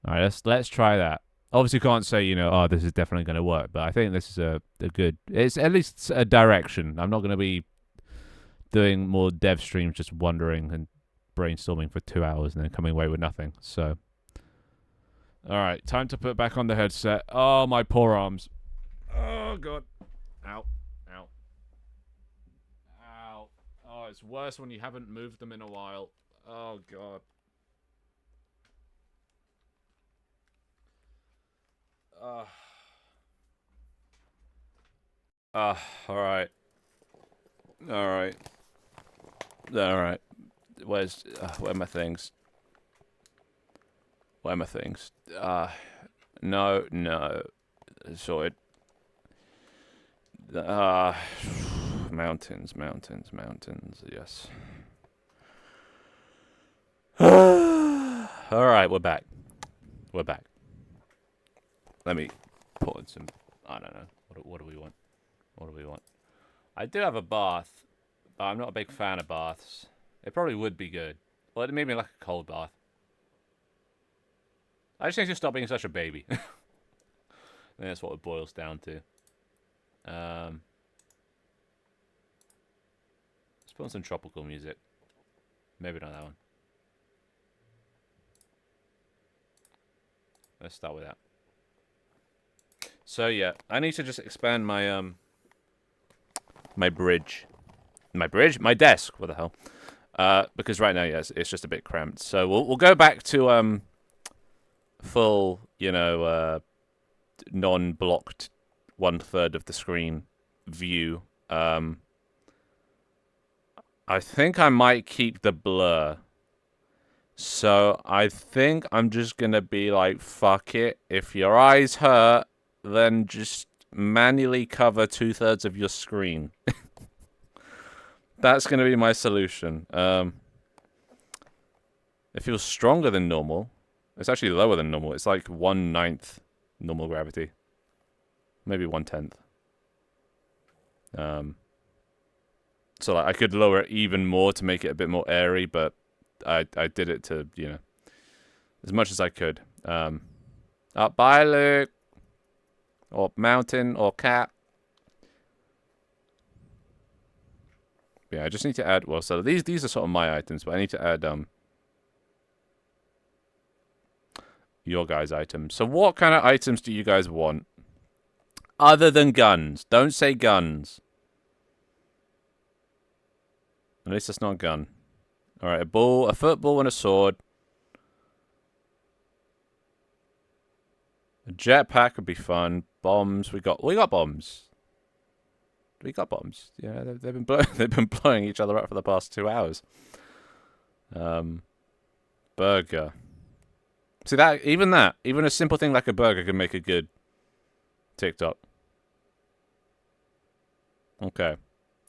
right, let's try that. Obviously, can't say "Oh, this is definitely going to work," but I think this is a good. It's at least a direction. I'm not going to be doing more dev streams just wondering and brainstorming for 2 hours and then coming away with nothing. So, all right, time to put back on the headset. Oh, my poor arms. Oh god. Ow. Ow. Ow. Oh, it's worse when you haven't moved them in a while. Oh god. All right. All right. All right. Where are my things? Where are my things? No. Sorted. Mountains. Yes. right, we're back. We're back. Let me put in some... I don't know. What do we want? What do we want? I do have a bath, but I'm not a big fan of baths. It probably would be good. Well, it made me like a cold bath. I just need to stop being such a baby. I think that's what it boils down to. Let's put on some tropical music. Maybe not that one. Let's start with that. So yeah, I need to just expand my my bridge. My bridge? My desk. What the hell? Because right now, yes, it's just a bit cramped. So we'll go back to full, you know, non-blocked 1/3 of the screen view. I think I might keep the blur. So I think I'm just gonna be like, fuck it. If your eyes hurt, then just manually cover 2/3 of your screen. That's gonna be my solution. It feels stronger than normal. It's actually lower than normal. It's like 1/9 normal gravity. Maybe 1/10. So like I could lower it even more to make it a bit more airy, but I did it to, you know, as much as I could. Up by Luke. Or mountain or cat. Yeah, I just need to add, well, so these are sort of my items, but I need to add your guys' items. So what kind of items do you guys want? Other than guns. Don't say guns. At least it's not a gun. Alright, a ball, a football, and a sword. A jetpack would be fun. Bombs, we got bombs. We got bombs. Yeah, they've been blowing each other up for the past 2 hours. Burger. See that even a simple thing like a burger can make a good TikTok. Okay,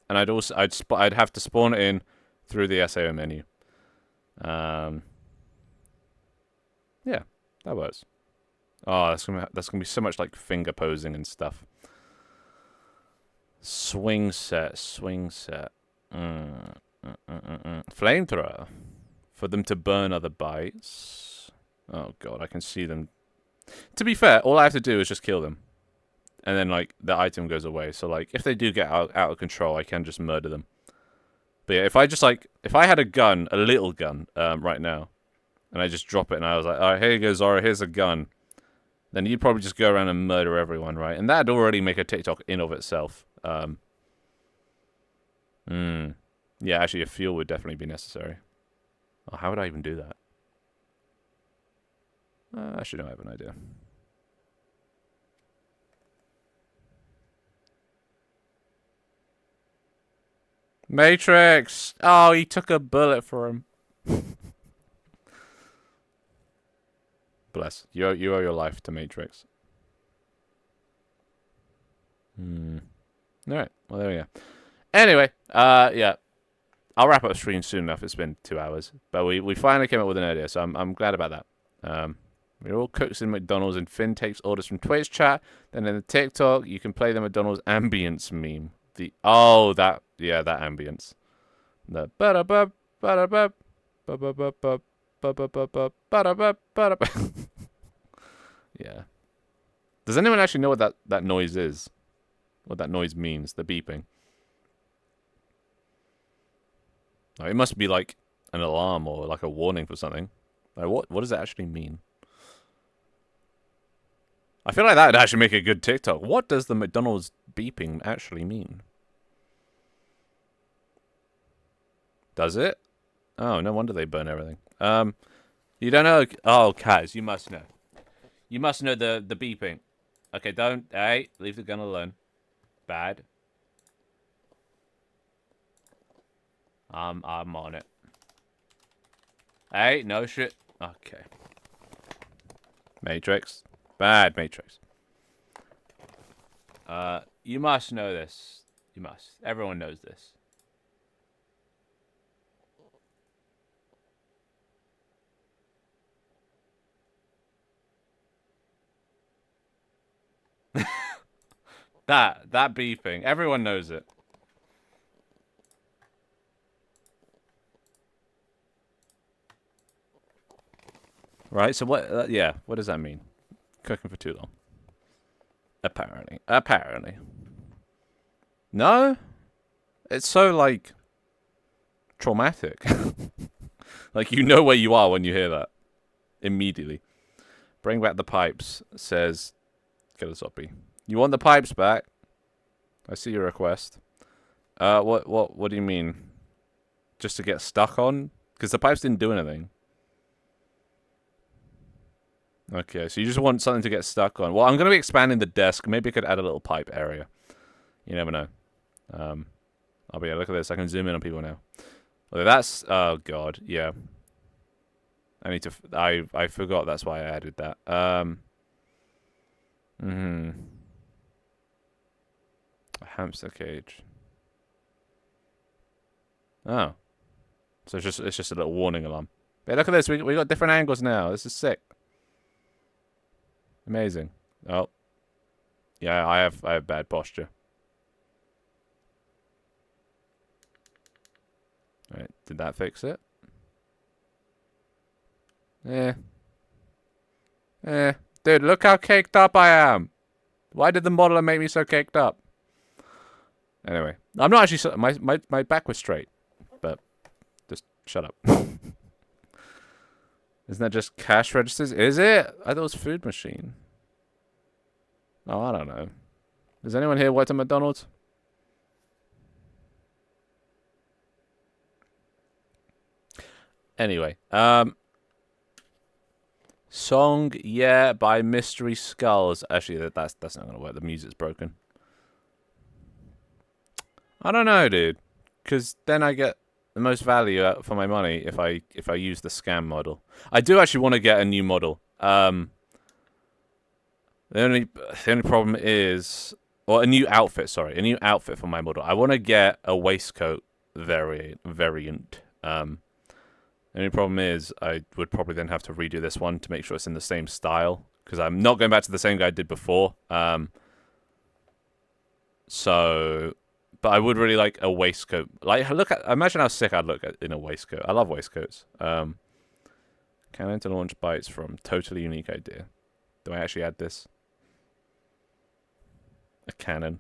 and I'd have to spawn it in through the SAO menu. Yeah, that works. Oh, that's gonna be so much like finger posing and stuff. Swing set. Flamethrower for them to burn other bites. Oh god, I can see them. To be fair, all I have to do is just kill them, and then like the item goes away. So like if they do get out of control, I can just murder them. But yeah, if I had a gun, a little gun, right now, and I just drop it, and I was like, all right, here you go, Zora, here's a gun. Then you'd probably just go around and murder everyone, right? And that'd already make a TikTok in of itself. Yeah, actually, a fuel would definitely be necessary. Oh, how would I even do that? Actually, no, I have an idea. Matrix! Oh, he took a bullet for him. Bless. You owe your life to Matrix. Alright, well there we go. Anyway, yeah. I'll wrap up the stream soon enough. It's been 2 hours. But we finally came up with an idea, so I'm glad about that. We're all cooks in McDonald's, and Finn takes orders from Twitch chat. Then in the TikTok, you can play the McDonald's ambience meme. That ambience. The ba-da-ba, ba-da-ba, ba-ba-ba-ba, ba-ba-ba-ba, ba-da-ba, ba-da-ba. Yeah. Does anyone actually know what that noise is? What that noise means? The beeping. Like, it must be like an alarm or like a warning for something. Like what does it actually mean? I feel like that would actually make a good TikTok. What does the McDonald's beeping actually mean? Does it? Oh, no wonder they burn everything. You don't know? Oh, Kaz, you must know. You must know the beeping. Okay, don't. Hey, leave the gun alone. Bad. I'm on it. Hey, no shit. Okay. Matrix. Bad Matrix. You must know this. You must. Everyone knows this. That beeping. Everyone knows it. Right, so what, yeah, what does that mean? Cooking for too long. Apparently. No? It's so, like, traumatic. Like, you know where you are when you hear that. Immediately. Bring back the pipes, says Killasoppy. You want the pipes back? I see your request. What do you mean? Just to get stuck on? Because the pipes didn't do anything. Okay, so you just want something to get stuck on. Well, I'm going to be expanding the desk. Maybe I could add a little pipe area. You never know. Oh, but yeah, look at this. I can zoom in on people now. Well, that's... Oh, God. Yeah. I need to... I forgot. That's why I added that. A hamster cage. Oh. So it's just a little warning alarm. Hey, look at this. We got different angles now. This is sick. Amazing. Oh. Yeah, I have bad posture. Alright, did that fix it? Dude, look how caked up I am. Why did the modeler make me so caked up? Anyway, I'm not actually... My back was straight. But, just shut up. Isn't that just cash registers? Is it? I thought it was food machine. Oh, I don't know. Does anyone here work at McDonald's? Anyway, song, yeah, by Mystery Skulls. Actually, that's not gonna work. The music's broken. I don't know, dude. Because then I get the most value out for my money if I use the scam model. I do actually want to get a new model. The only problem is, or a new outfit. Sorry, a new outfit for my model. I want to get a waistcoat variant. The only problem is I would probably then have to redo this one to make sure it's in the same style, because I'm not going back to the same guy I did before. But I would really like a waistcoat. Like, imagine how sick I'd look in a waistcoat. I love waistcoats. Cannon to launch bites from totally unique idea. Do I actually add this? A cannon.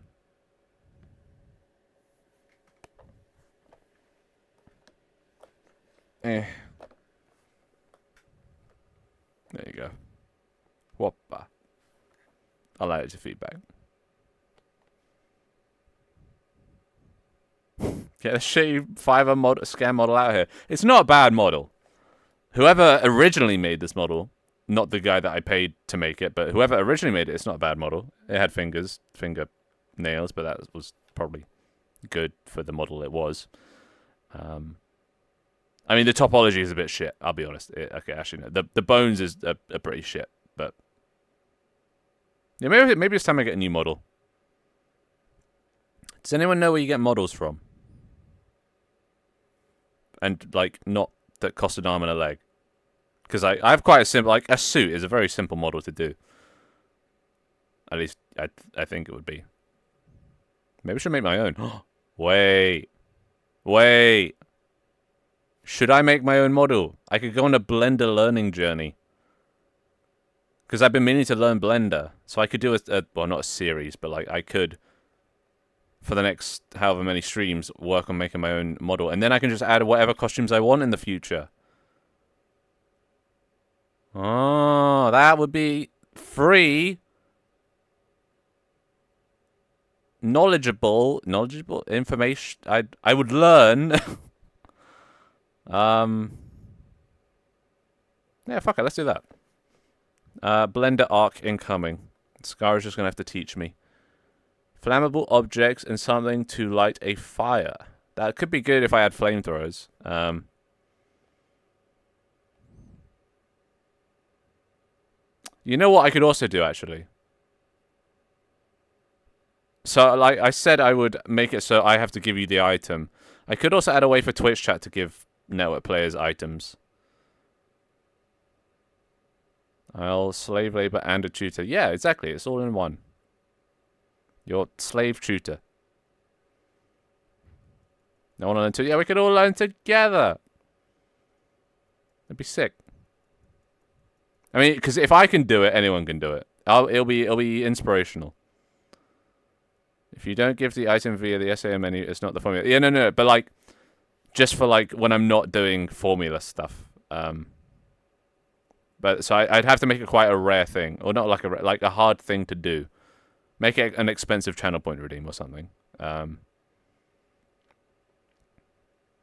There you go. Whoppa. I'll add it to feedback. Get a shitty Fiverr scam model out here. It's not a bad model. Whoever originally made this model, not the guy that I paid to make it, but whoever originally made it, it's not a bad model. It had finger nails, but that was probably good for the model it was. I mean, the topology is a bit shit, I'll be honest. Okay, actually, no. The bones is a pretty shit, but... Yeah, maybe it's time I get a new model. Does anyone know where you get models from? And, like, not that cost an arm and a leg. Because I have quite a simple... Like, a suit is a very simple model to do. At least, I think it would be. Maybe I should make my own. Wait. Should I make my own model? I could go on a Blender learning journey. Because I've been meaning to learn Blender. So I could do well, not a series, but like I could, for the next however many streams, work on making my own model. And then I can just add whatever costumes I want in the future. Oh, that would be free. Knowledgeable information. I would learn. Yeah, fuck it, let's do that. Blender arc incoming. Scar is just gonna have to teach me. Flammable objects and something to light a fire. That could be good if I had flamethrowers. You know what I could also do, actually? So, like I said, I would make it so I have to give you the item. I could also add a way for Twitch chat to give network players items. I'll slave labor and a tutor. Yeah, exactly. It's all in one. Your slave tutor. No one learn to. Yeah, we could all learn together. That'd be sick. I mean, because if I can do it, anyone can do it. It'll be inspirational. If you don't give the item via the SAM menu, it's not the formula. Yeah, no. But like, just for like when I'm not doing formula stuff. But so I'd have to make it quite a rare thing, or not like a hard thing to do. Make it an expensive channel point redeem or something. And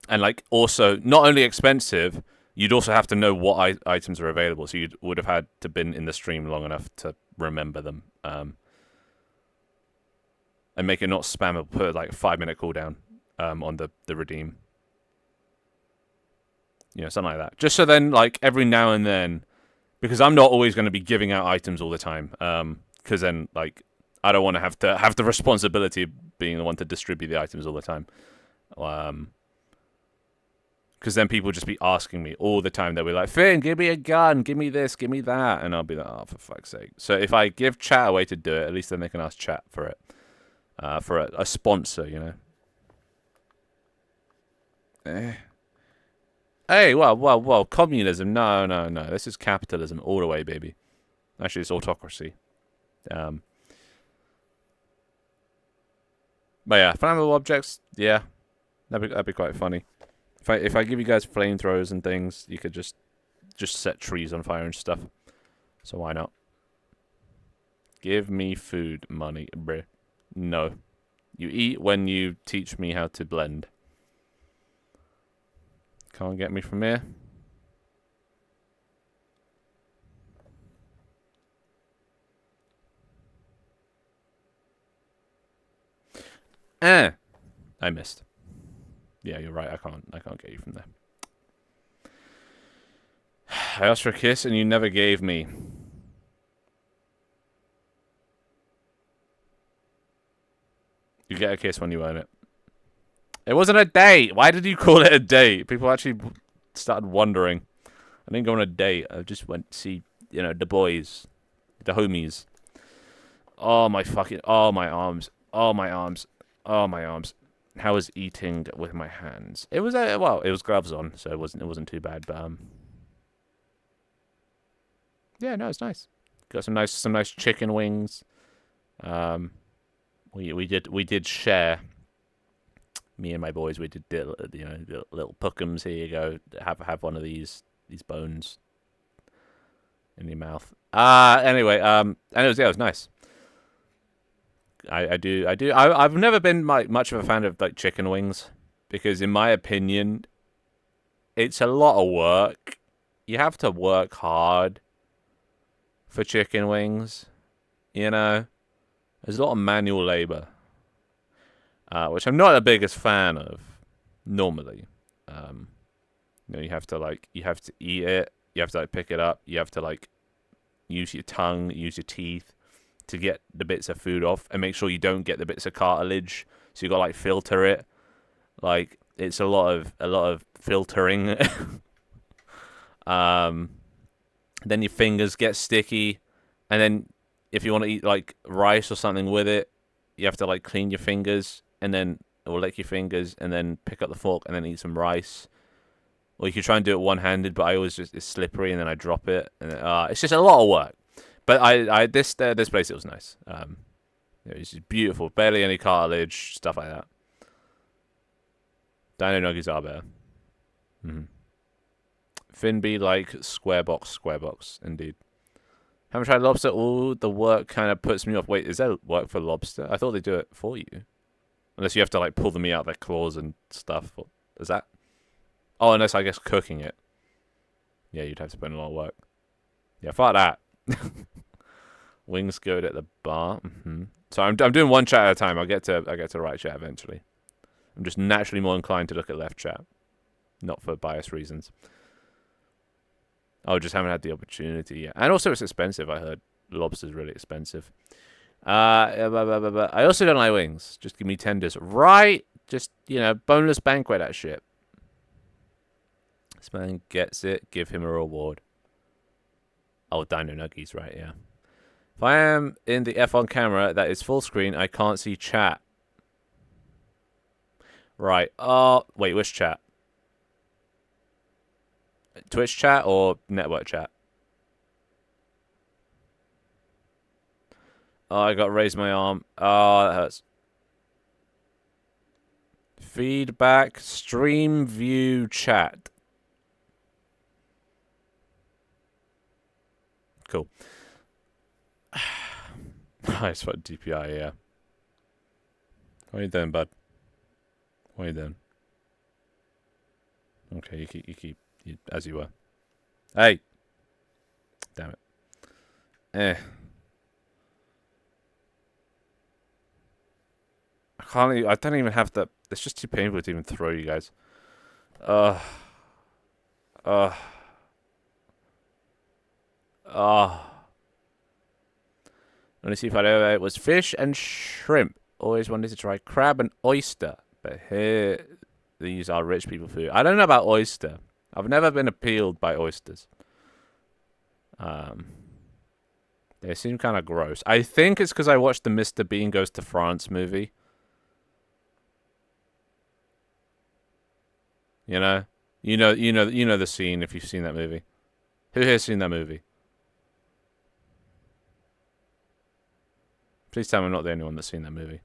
like also not only expensive, you'd also have to know what items are available. So you would have had to been in the stream long enough to remember them. And make it not spammable. Put like a 5-minute cooldown on the redeem. You know, something like that. Just so then, like every now and then, because I'm not always going to be giving out items all the time. Because then, like, I don't want to have the responsibility of being the one to distribute the items all the time. Because then people just be asking me all the time. They'll be like, Finn, give me a gun, give me this, give me that. And I'll be like, oh, for fuck's sake. So if I give chat a way to do it, at least then they can ask chat for it. For a sponsor, you know. Hey, well, communism. No. This is capitalism all the way, baby. Actually, it's autocracy. But yeah, flammable objects, yeah. That'd be quite funny. If I give you guys flamethrowers and things, you could just set trees on fire and stuff. So why not? Give me food money, bruh. No. You eat when you teach me how to blend. Can't get me from here. I missed. Yeah, you're right. I can't get you from there. I asked for a kiss and you never gave me. You get a kiss when you earn it. It wasn't a date. Why did you call it a date? People actually started wondering. I didn't go on a date. I just went to see, you know, the boys. The homies. Oh, my fucking... Oh, my arms. Oh, my arms. Oh, my arms. How was eating with my hands? It was, well, it was gloves on, so it wasn't too bad, but, yeah, no, it's nice. Got some nice chicken wings. We did share. Me and my boys, we did, you know, little puckums. Here you go. Have one of these bones in your mouth. Anyway, and it was nice. I've never been much of a fan of like chicken wings because, in my opinion, it's a lot of work. You have to work hard for chicken wings. You know, there's a lot of manual labor. Which I'm not the biggest fan of normally. You know, you have to eat it, you have to like pick it up, you have to like use your tongue, use your teeth to get the bits of food off and make sure you don't get the bits of cartilage. So you got to like filter it. Like it's a lot of filtering. Then your fingers get sticky, and then if you want to eat like rice or something with it, you have to like clean your fingers. And then it will lick your fingers, and then pick up the fork, and then eat some rice. Or you could try and do it one-handed, but I always it's slippery, and then I drop it, and it's just a lot of work. But this place, it was nice. It was just beautiful, barely any cartilage, stuff like that. Dino nuggies are better. Finby like square box, indeed. Haven't tried lobster. All the work kind of puts me off. Wait, is there work for lobster? I thought they do it for you. Unless you have to, like, pull them out of their claws and stuff. Is that? Oh, unless, I guess, cooking it. Yeah, you'd have to put in a lot of work. Yeah, fuck that. Wings good at the bar. So I'm doing one chat at a time. I'll get to right chat eventually. I'm just naturally more inclined to look at left chat. Not for biased reasons. Oh, just haven't had the opportunity yet. And also it's expensive, I heard. Lobster's really expensive. I also don't like wings. Just give me tenders. Right? Just, you know, boneless banquet, that shit. This man gets it. Give him a reward. Oh, Dino Nuggies, right, yeah. If I am in the F1 camera that is full screen, I can't see chat. Right. Wait, which chat? Twitch chat or network chat? Oh, I got to raise my arm. Oh, that hurts. Feedback, stream view chat. Cool. Nice, what DPI, yeah. What are you doing, bud? What are you doing? Okay, you keep as you were. Hey! Damn it. I don't even have the... It's just too painful to even throw you guys. Uh... Let me see if I know it was fish and shrimp. Always wanted to try crab and oyster. But here, these are rich people food. I don't know about oyster. I've never been appealed by oysters. They seem kind of gross. I think it's because I watched the Mr. Bean Goes to France movie. You know? You know the scene if you've seen that movie. Who here's seen that movie? Please tell me I'm not the only one that's seen that movie.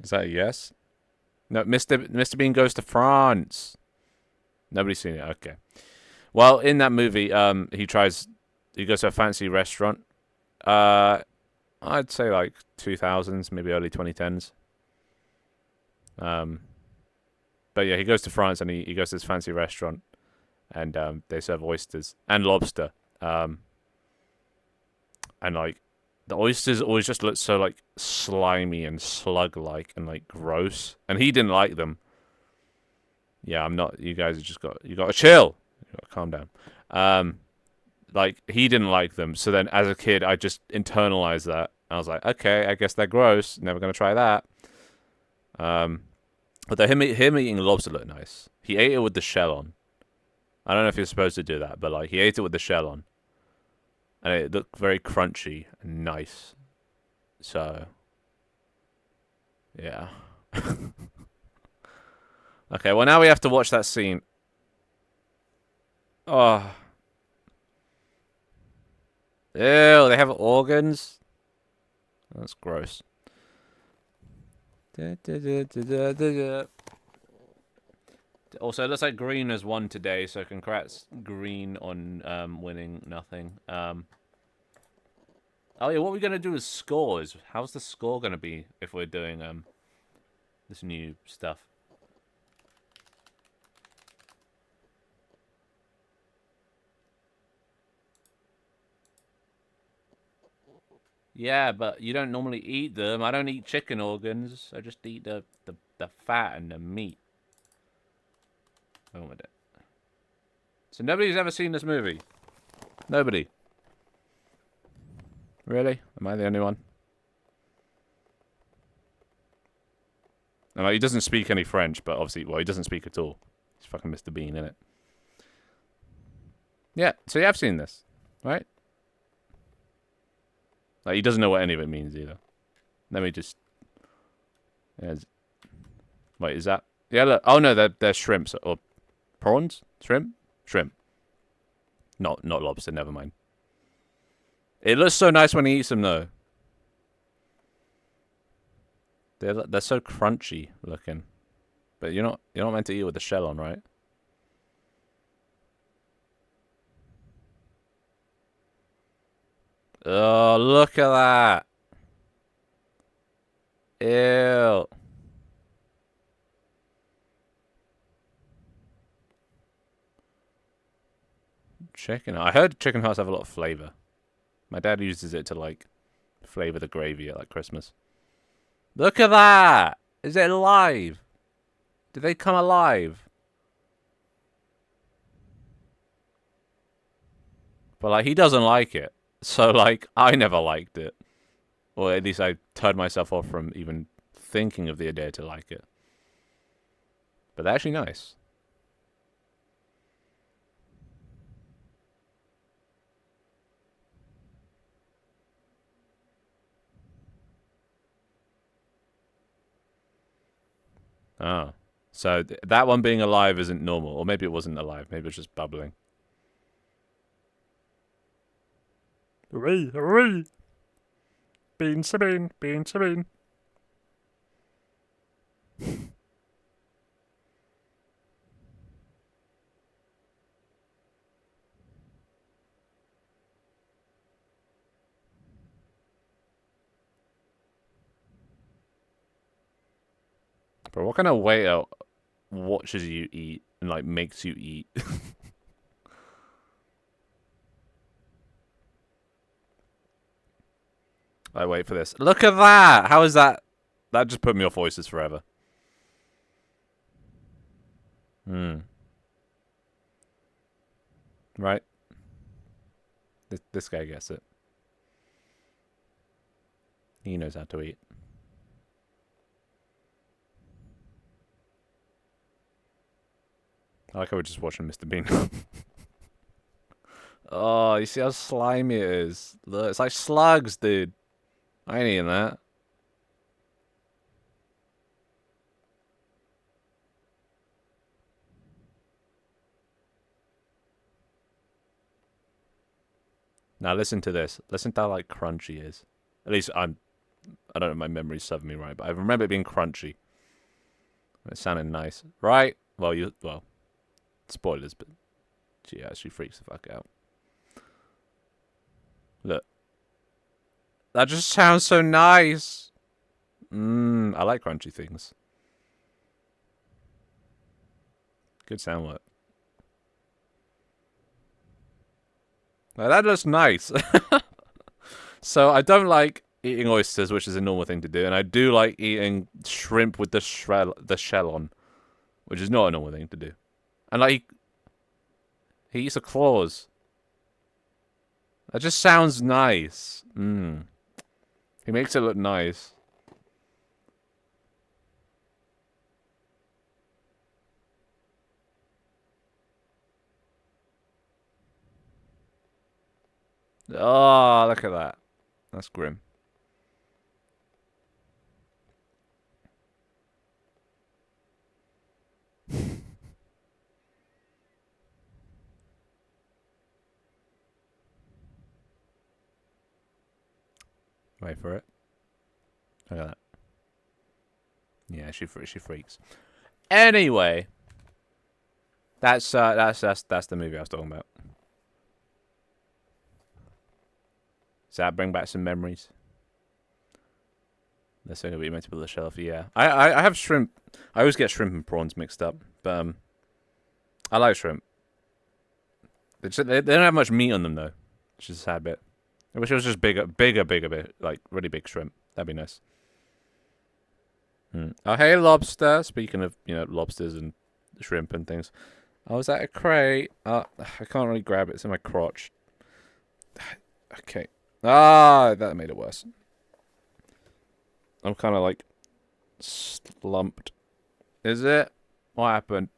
Is that a yes? No, Mr. Bean Goes to France. Nobody's seen it. Okay. Well, in that movie, he goes to a fancy restaurant. I'd say like 2000s, maybe early 2010s. But yeah, he goes to France and he goes to this fancy restaurant, and they serve oysters and lobster. And like the oysters always just look so like slimy and slug-like and like gross, and he didn't like them. Yeah, I'm not. You guys have just got to chill. You got to calm down. Like he didn't like them, so then as a kid, I just internalized that. I was like, okay, I guess they're gross. Never gonna try that. Although him eating lobster looked nice. He ate it with the shell on. I don't know if you're supposed to do that, but like he ate it with the shell on, and it looked very crunchy and nice. So, yeah. Okay, well now we have to watch that scene. Oh. Ew, they have organs? That's gross. Also, it looks like Green has won today, so congrats Green on winning nothing. Oh yeah, what we're gonna do is scores. How's the score gonna be if we're doing this new stuff? Yeah, but you don't normally eat them. I don't eat chicken organs. I just eat the fat and the meat. Oh my god. So nobody's ever seen this movie? Nobody. Really? Am I the only one? And like, he doesn't speak any French, but obviously, well, he doesn't speak at all. He's fucking Mr. Bean, innit? Yeah, so you have seen this, right? Like, he doesn't know what any of it means either. Let me just... Yeah, wait, is that... Yeah, look. Oh, no, they're shrimps. Or prawns? Shrimp? Shrimp. Not lobster, never mind. It looks so nice when he eats them, though. They're so crunchy looking. But you're not meant to eat with the shell on, right? Oh, look at that. Ew. Chicken. I heard chicken hearts have a lot of flavor. My dad uses it to, like, flavor the gravy at, like, Christmas. Look at that! Is it alive? Did they come alive? But, like, he doesn't like it. So, like, I never liked it. Or at least I turned myself off from even thinking of the idea to like it. But they're actually nice. Oh. So that one being alive isn't normal. Or maybe it wasn't alive. Maybe it's just bubbling. Hooray, hooray! Bean, Sabine, bean, Sabine. Bro, what kind of waiter watches you eat and like makes you eat? I wait for this. Look at that! How is that? That just put me off voices forever. Hmm. Right? This guy gets it. He knows how to eat. I like how we're just watching Mr. Bean. Oh, you see how slimy it is? Look, it's like slugs, dude. I ain't eating that. Now listen to this. Listen to how like crunchy it is. At least I don't know if my memory's serving me right, but I remember it being crunchy. It sounded nice. Right? Well, spoilers, but she actually freaks the fuck out. Look. That just sounds so nice. I like crunchy things. Good sound work. Now that looks nice. So I don't like eating oysters, which is a normal thing to do, and I do like eating shrimp with the shell on, which is not a normal thing to do. And like he eats the claws. That just sounds nice. He makes it look nice. Oh, look at that. That's grim. Wait for it. Look at that. Yeah, she freaks. Anyway, that's the movie I was talking about. Does that bring back some memories? That's only what you meant to build the shelf. Yeah, I have shrimp. I always get shrimp and prawns mixed up, but I like shrimp. They don't have much meat on them though, which is a sad bit. I wish it was just bigger bit, like really big shrimp. That'd be nice. Oh, hey, lobster. Speaking of, lobsters and shrimp and things. Oh, is that a crate? I can't really grab it. It's in my crotch. Okay. Ah, that made it worse. I'm kind of like slumped. Is it? What happened?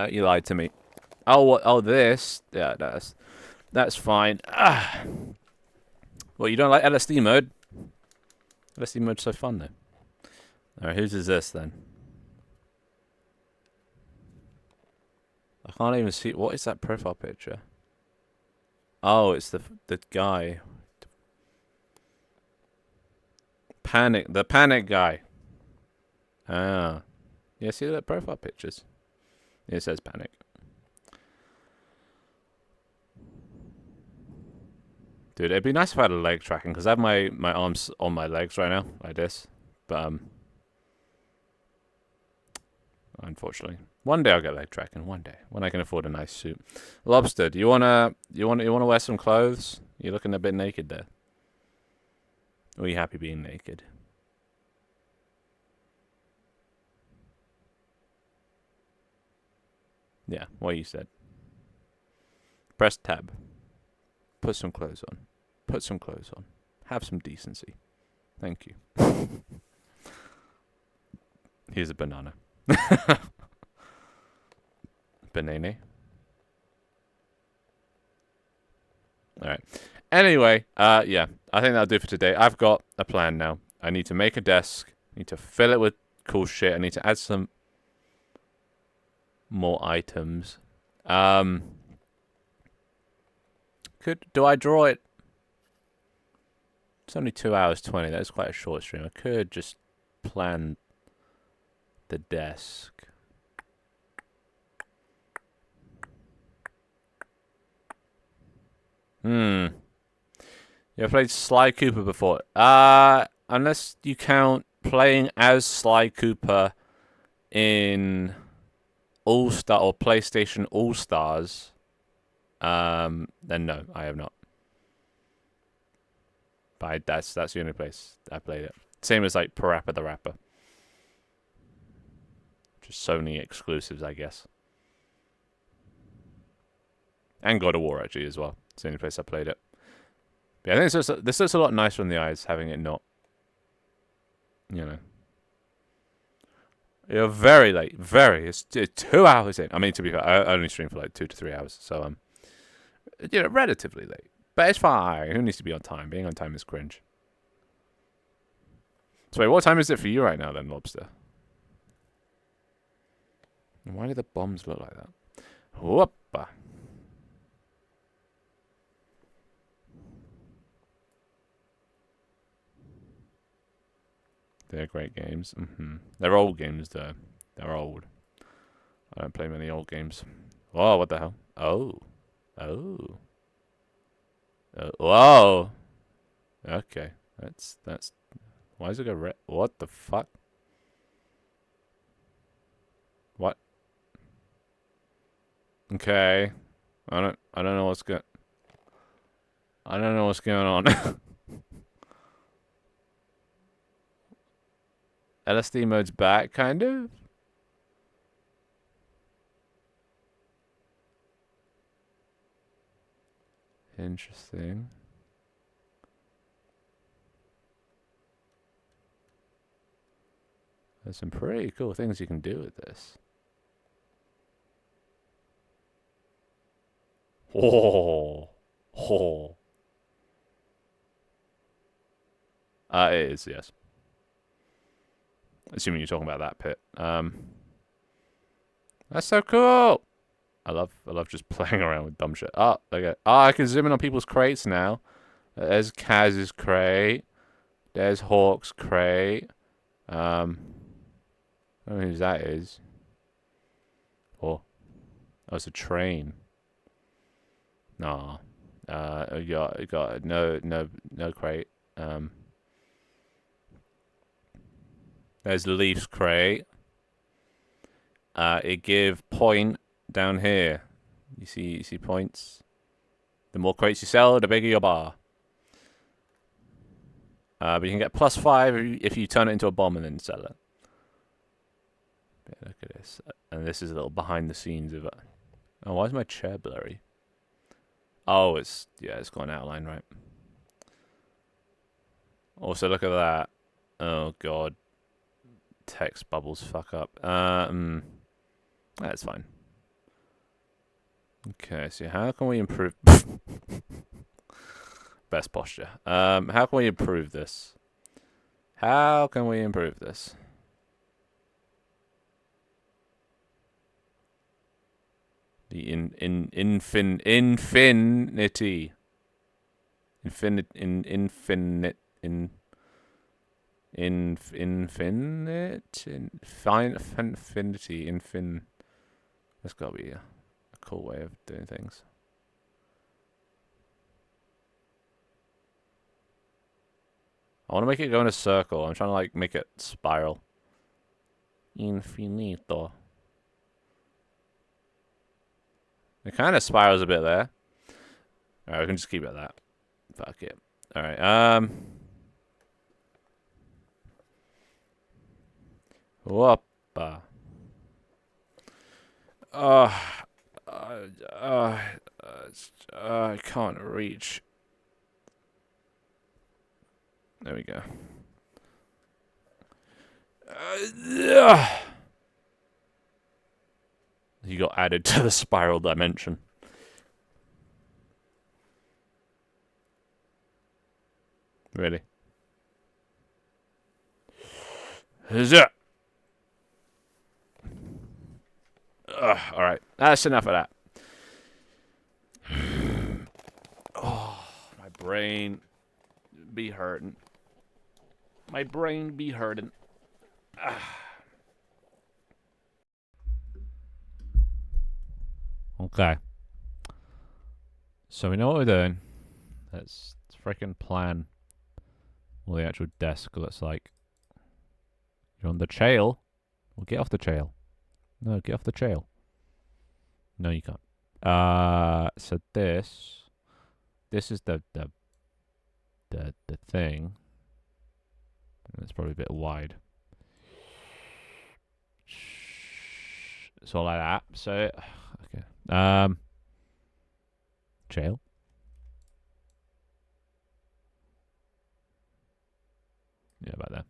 You lied to me. Oh, what? Oh, this? Yeah, that's fine. Well, you don't like LSD mode? LSD mode's so fun, though. Alright, whose is this, then? I can't even see. What is that profile picture? Oh, it's the guy. The panic guy. Ah. Yeah, see that profile pictures? It says panic. Dude, it'd be nice if I had a leg tracking, because I have my arms on my legs right now, like this. But, unfortunately. One day I'll get leg tracking, one day, when I can afford a nice suit. Lobster, do you wanna wear some clothes? You're looking a bit naked there. Or are you happy being naked? Yeah, what you said. Press tab. Put some clothes on. Put some clothes on. Have some decency. Thank you. Here's a banana. Banana. Alright. Anyway, yeah. I think that'll do for today. I've got a plan now. I need to make a desk. I need to fill it with cool shit. I need to add some more items. Do I draw it? It's only 2 hours 20. That is quite a short stream. I could just plan the desk. You ever played Sly Cooper before? Unless you count playing as Sly Cooper in All-Star or PlayStation All-Stars, then no, I have not. But that's the only place I played it. Same as like Parappa the Rapper. Just Sony exclusives, I guess. And God of War, actually, as well. It's the only place I played it. But I think this looks a lot nicer on the eyes, having it not. You know. You're very late. Very. It's 2 hours in. I mean, to be fair, I only stream for like 2 to 3 hours. So, relatively late. But it's fine. Who needs to be on time? Being on time is cringe. So wait, what time is it for you right now then, Lobster? Why do the bombs look like that? Whoopa. They're great games. They're old games, though. They're old. I don't play many old games. Whoa, what the hell? Oh. Whoa. Okay. That's. Why does it go red? What the fuck? What? Okay. I don't know what's going. I don't know what's going on. LSD mode's back, kind of. Interesting. There's some pretty cool things you can do with this. Oh. It is, yes. Assuming you're talking about that pit. That's so cool. I love just playing around with dumb shit. Oh, okay. Oh, I can zoom in on people's crates now. There's Kaz's crate. There's Hawk's crate. I don't know whose that is. Oh, it's a train. Nah. You got no crate. There's Leaf's crate. It give point down here. You see points. The more crates you sell, the bigger your bar. But you can get +5 if you turn it into a bomb and then sell it. Yeah, look at this. And this is a little behind the scenes of it. Oh, why is my chair blurry? Oh, it's got an outline, right? Also, look at that. Oh god. Text bubbles fuck up. That's fine. Okay, so how can we improve? Best posture. How can we improve this? How can we improve this? The infinity. Infinity. That's gotta be a cool way of doing things. I want to make it go in a circle. I'm trying to like make it spiral. Infinito. It kind of spirals a bit there. Alright, we can just keep it at that. Fuck it. Alright, Whoppa. I can't reach. There we go. You got added to the spiral dimension. Really? All right, that's enough of that. Oh, my brain be hurting. My brain be hurting. Okay. So we know what we're doing. Let's freaking plan what the actual desk looks like. You're on the trail. Well, get off the trail. No, get off the trail. No, you can't. So this is the thing. It's probably a bit wide. So like that. So okay. Trail. Yeah, about there.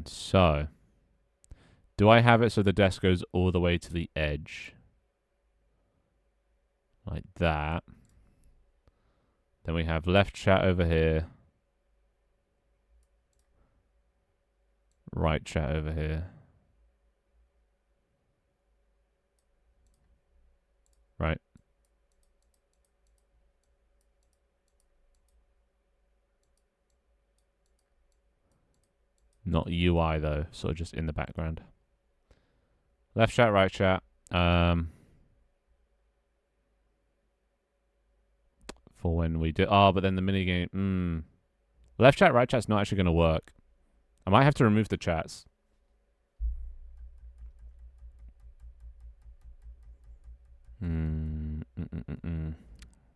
So, do I have it so the desk goes all the way to the edge? Like that. Then we have left chat over here. Right chat over here. Right. Not UI though, sort of just in the background. Left chat, right chat. For when we do. Oh, but then the minigame. Left chat, right chat's not actually going to work. I might have to remove the chats.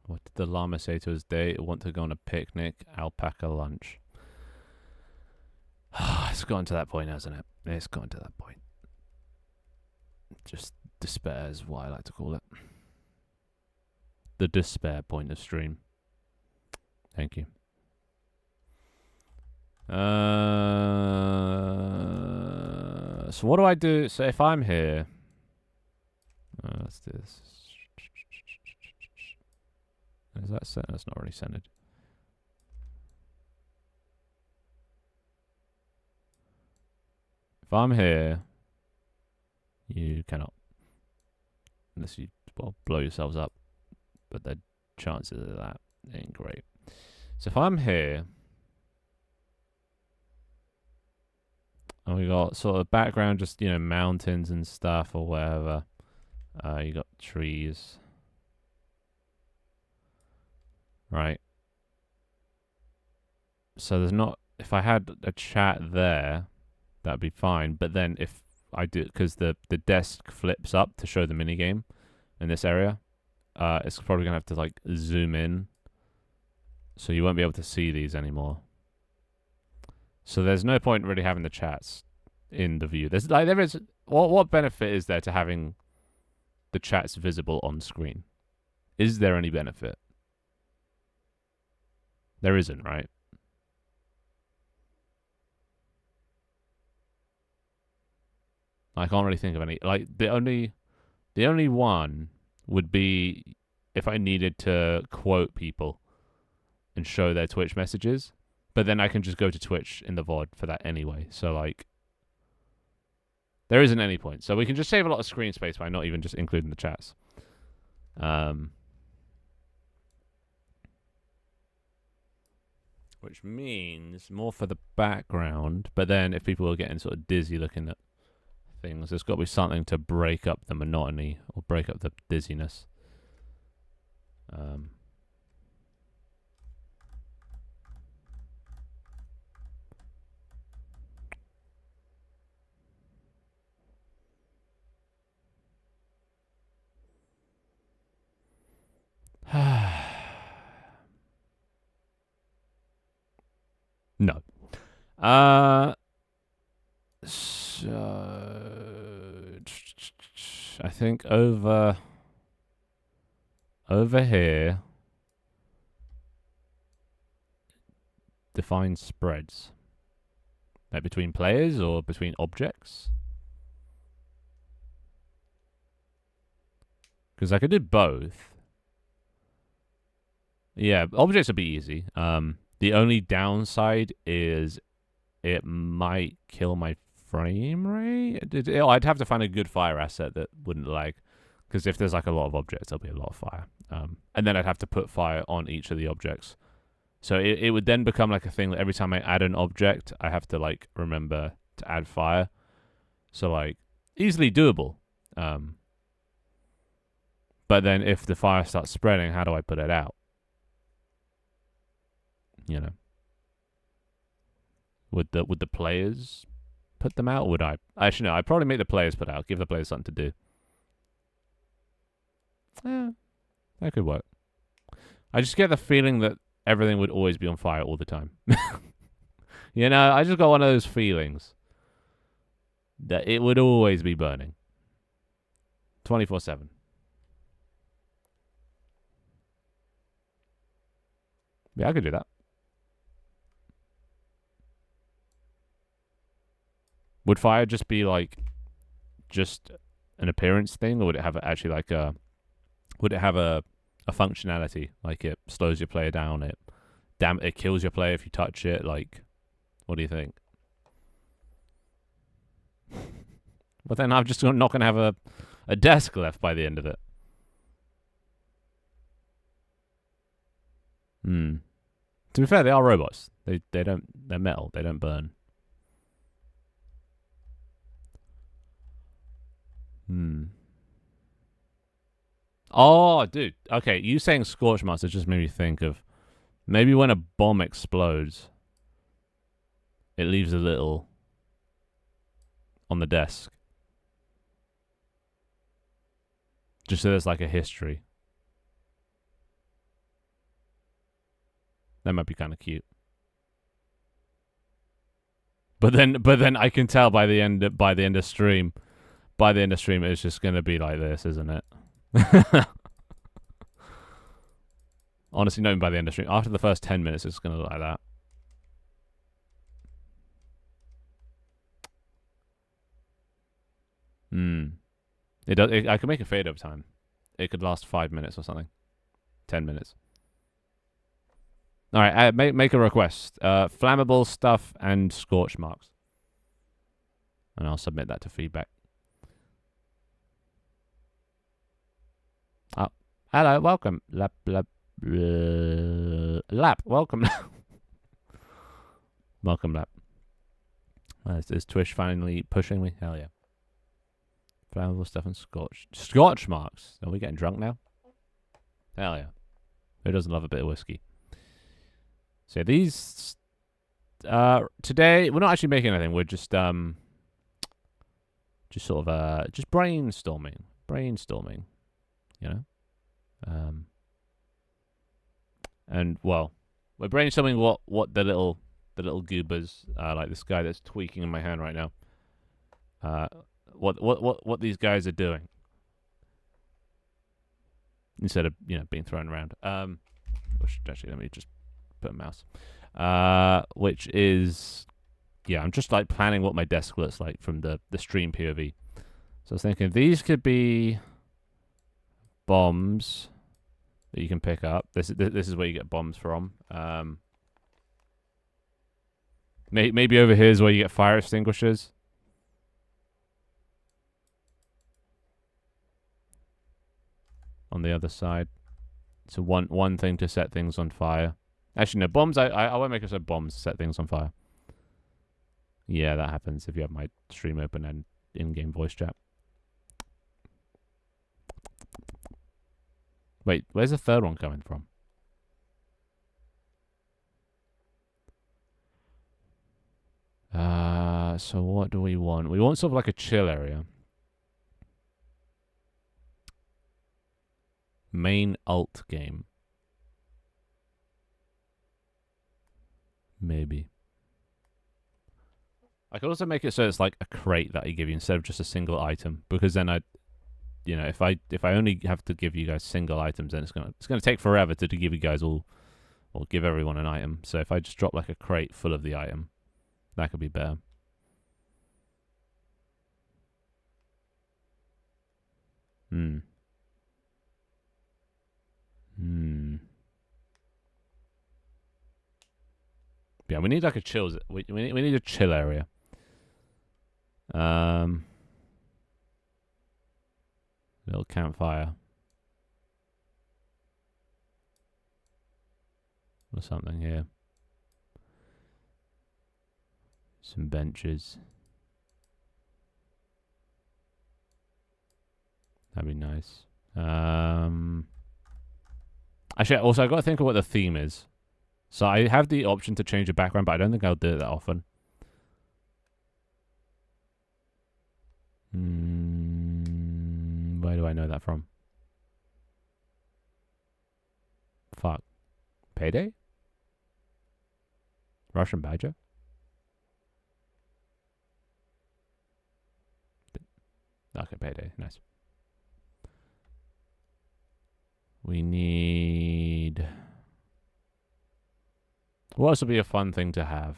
What did the llama say to his date? Want to go on a picnic, alpaca lunch. It's gotten to that point, hasn't it? It's gotten to that point. Just despair is what I like to call it. The despair point of stream. Thank you. So what do I do? So if I'm here, let's do this. Is that set? That's not really centered. If I'm here, you cannot. Unless you blow yourselves up. But the chances of that ain't great. So if I'm here, and we got sort of background, just, mountains and stuff or whatever. You got trees. Right. So there's not, if I had a chat there, that'd be fine. But then if I do, because the desk flips up to show the minigame in this area, it's probably going to have to like zoom in. So you won't be able to see these anymore. So there's no point really having the chats in the view. There is, what benefit is there to having the chats visible on screen? Is there any benefit? There isn't, right? I can't really think of any. Like the only one would be if I needed to quote people and show their Twitch messages, but then I can just go to Twitch in the VOD for that anyway. So like, there isn't any point. So we can just save a lot of screen space by not even just including the chats. Which means more for the background, but then if people are getting sort of dizzy looking at things, there's got to be something to break up the monotony or break up the dizziness. No. So I think over here, define spreads. Like between players or between objects? Because I could do both. Yeah, objects would be easy. The only downside is it might kill my frame rate. I'd have to find a good fire asset that wouldn't lag, because if there's like a lot of objects, there'll be a lot of fire. And then I'd have to put fire on each of the objects. So it would then become like a thing that every time I add an object, I have to like remember to add fire. So like easily doable. But then if the fire starts spreading, how do I put it out? You know. Would the players put them out? Or would I? Actually, no. I'd probably make the players put out. Give the players something to do. Yeah, that could work. I just get the feeling that everything would always be on fire all the time. You know, I just got one of those feelings that it would always be burning. 24/7. Yeah, I could do that. Would fire just be like just an appearance thing, or would it have actually like a functionality, like it slows your player down, it kills your player if you touch it? Like, what do you think? But then I'm just not going to have a desk left by the end of it. To be fair, they are robots. They're metal. They don't burn. Oh, dude. Okay, you saying scorch marks just made me think of maybe when a bomb explodes, it leaves a little on the desk. Just so there's like a history. That might be kind of cute. But then I can tell by the end of stream, it's just gonna be like this, isn't it? Honestly, not even by the end of stream. After the first 10 minutes, it's gonna look like that. It does. I could make a fade over time. It could last 5 minutes or something. 10 minutes. All right, make a request. Flammable stuff and scorch marks, and I'll submit that to feedback. Oh, hello, welcome, Lap, welcome, welcome, Lap. Is Twitch finally pushing me? Hell yeah. Flammable stuff and scorch marks. Are we getting drunk now? Hell yeah. Who doesn't love a bit of whiskey? So these today we're not actually making anything. We're just sort of just brainstorming, you know. And well, we're brainstorming what the little goobers, like this guy that's tweaking in my hand right now. What these guys are doing instead of being thrown around. Actually, let me just put a mouse. Which is, yeah, I'm just like planning what my desk looks like from the stream POV. So I was thinking these could be bombs that you can pick up. This is where you get bombs from. Maybe over here is where you get fire extinguishers. On the other side, so one thing to set things on fire. Actually, no, bombs. I won't make it so bombs set things on fire. Yeah, that happens if you have my stream open and in-game voice chat. Wait, where's the third one coming from? So what do we want? We want sort of like a chill area. Main alt game. Maybe. I could also make it so it's like a crate that I give you instead of just a single item, because then if I only have to give you guys single items, then it's gonna take forever to give you guys all, or give everyone an item. So if I just drop like a crate full of the item, that could be better. Yeah, we need like a chill. We need a chill area. Little campfire or something here. Some benches. That'd be nice. Actually, also I've got to think of what the theme is. So I have the option to change the background, but I don't think I'll do it that often. Where do I know that from? Fuck. Payday? Russian Badger? Okay, Payday. Nice. We need... What else would be a fun thing to have?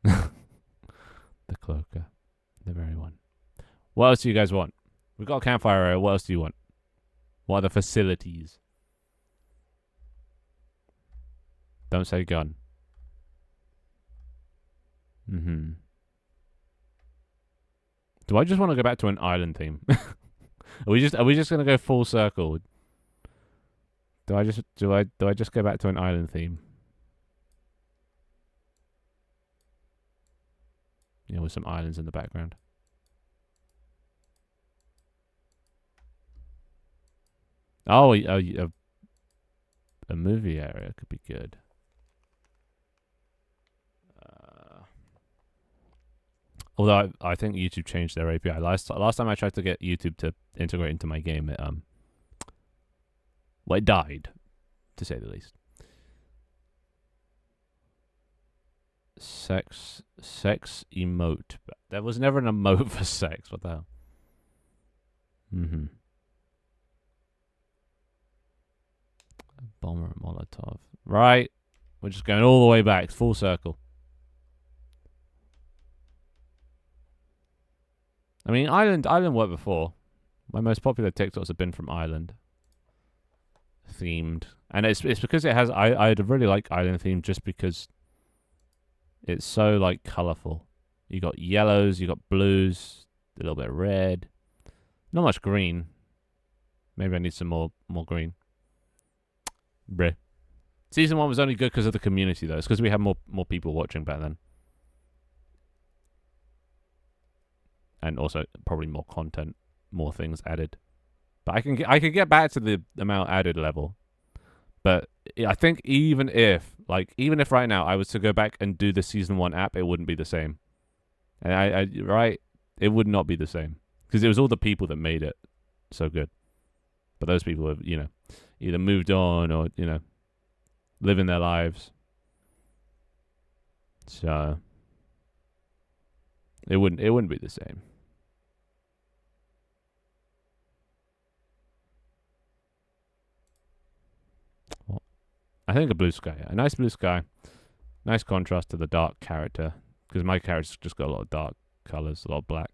The cloaker. The very one. What else do you guys want? We've got a campfire area. What else do you want? What are the facilities? Don't say gun. Mm-hmm. Do I just want to go back to an island theme? Are we just gonna go full circle? Do I just go back to an island theme? Yeah, with some islands in the background. Oh, a movie area could be good. Although I think YouTube changed their API. Last time I tried to get YouTube to integrate into my game, it died, to say the least. Sex emote. There was never an emote for sex. What the hell? Bomber Molotov. Right. We're just going all the way back, full circle. I mean, Ireland worked before. My most popular TikToks have been from Ireland. Themed. And it's because it has... I'd really like Ireland themed just because it's so, like, colourful. You got yellows, you got blues, a little bit of red. Not much green. Maybe I need some more green. Bruh. Season 1 was only good because of the community, though. It's because we had more people watching back then. And also probably more content, more things added. But I can get back to the amount added level. But I think even if right now I was to go back and do the season 1 app, it wouldn't be the same. And it would not be the same because it was all the people that made it so good. But those people have, either moved on or, living their lives. So it wouldn't be the same. Well, I think a blue sky. A nice blue sky. Nice contrast to the dark character. Because my character's just got a lot of dark colours. A lot of black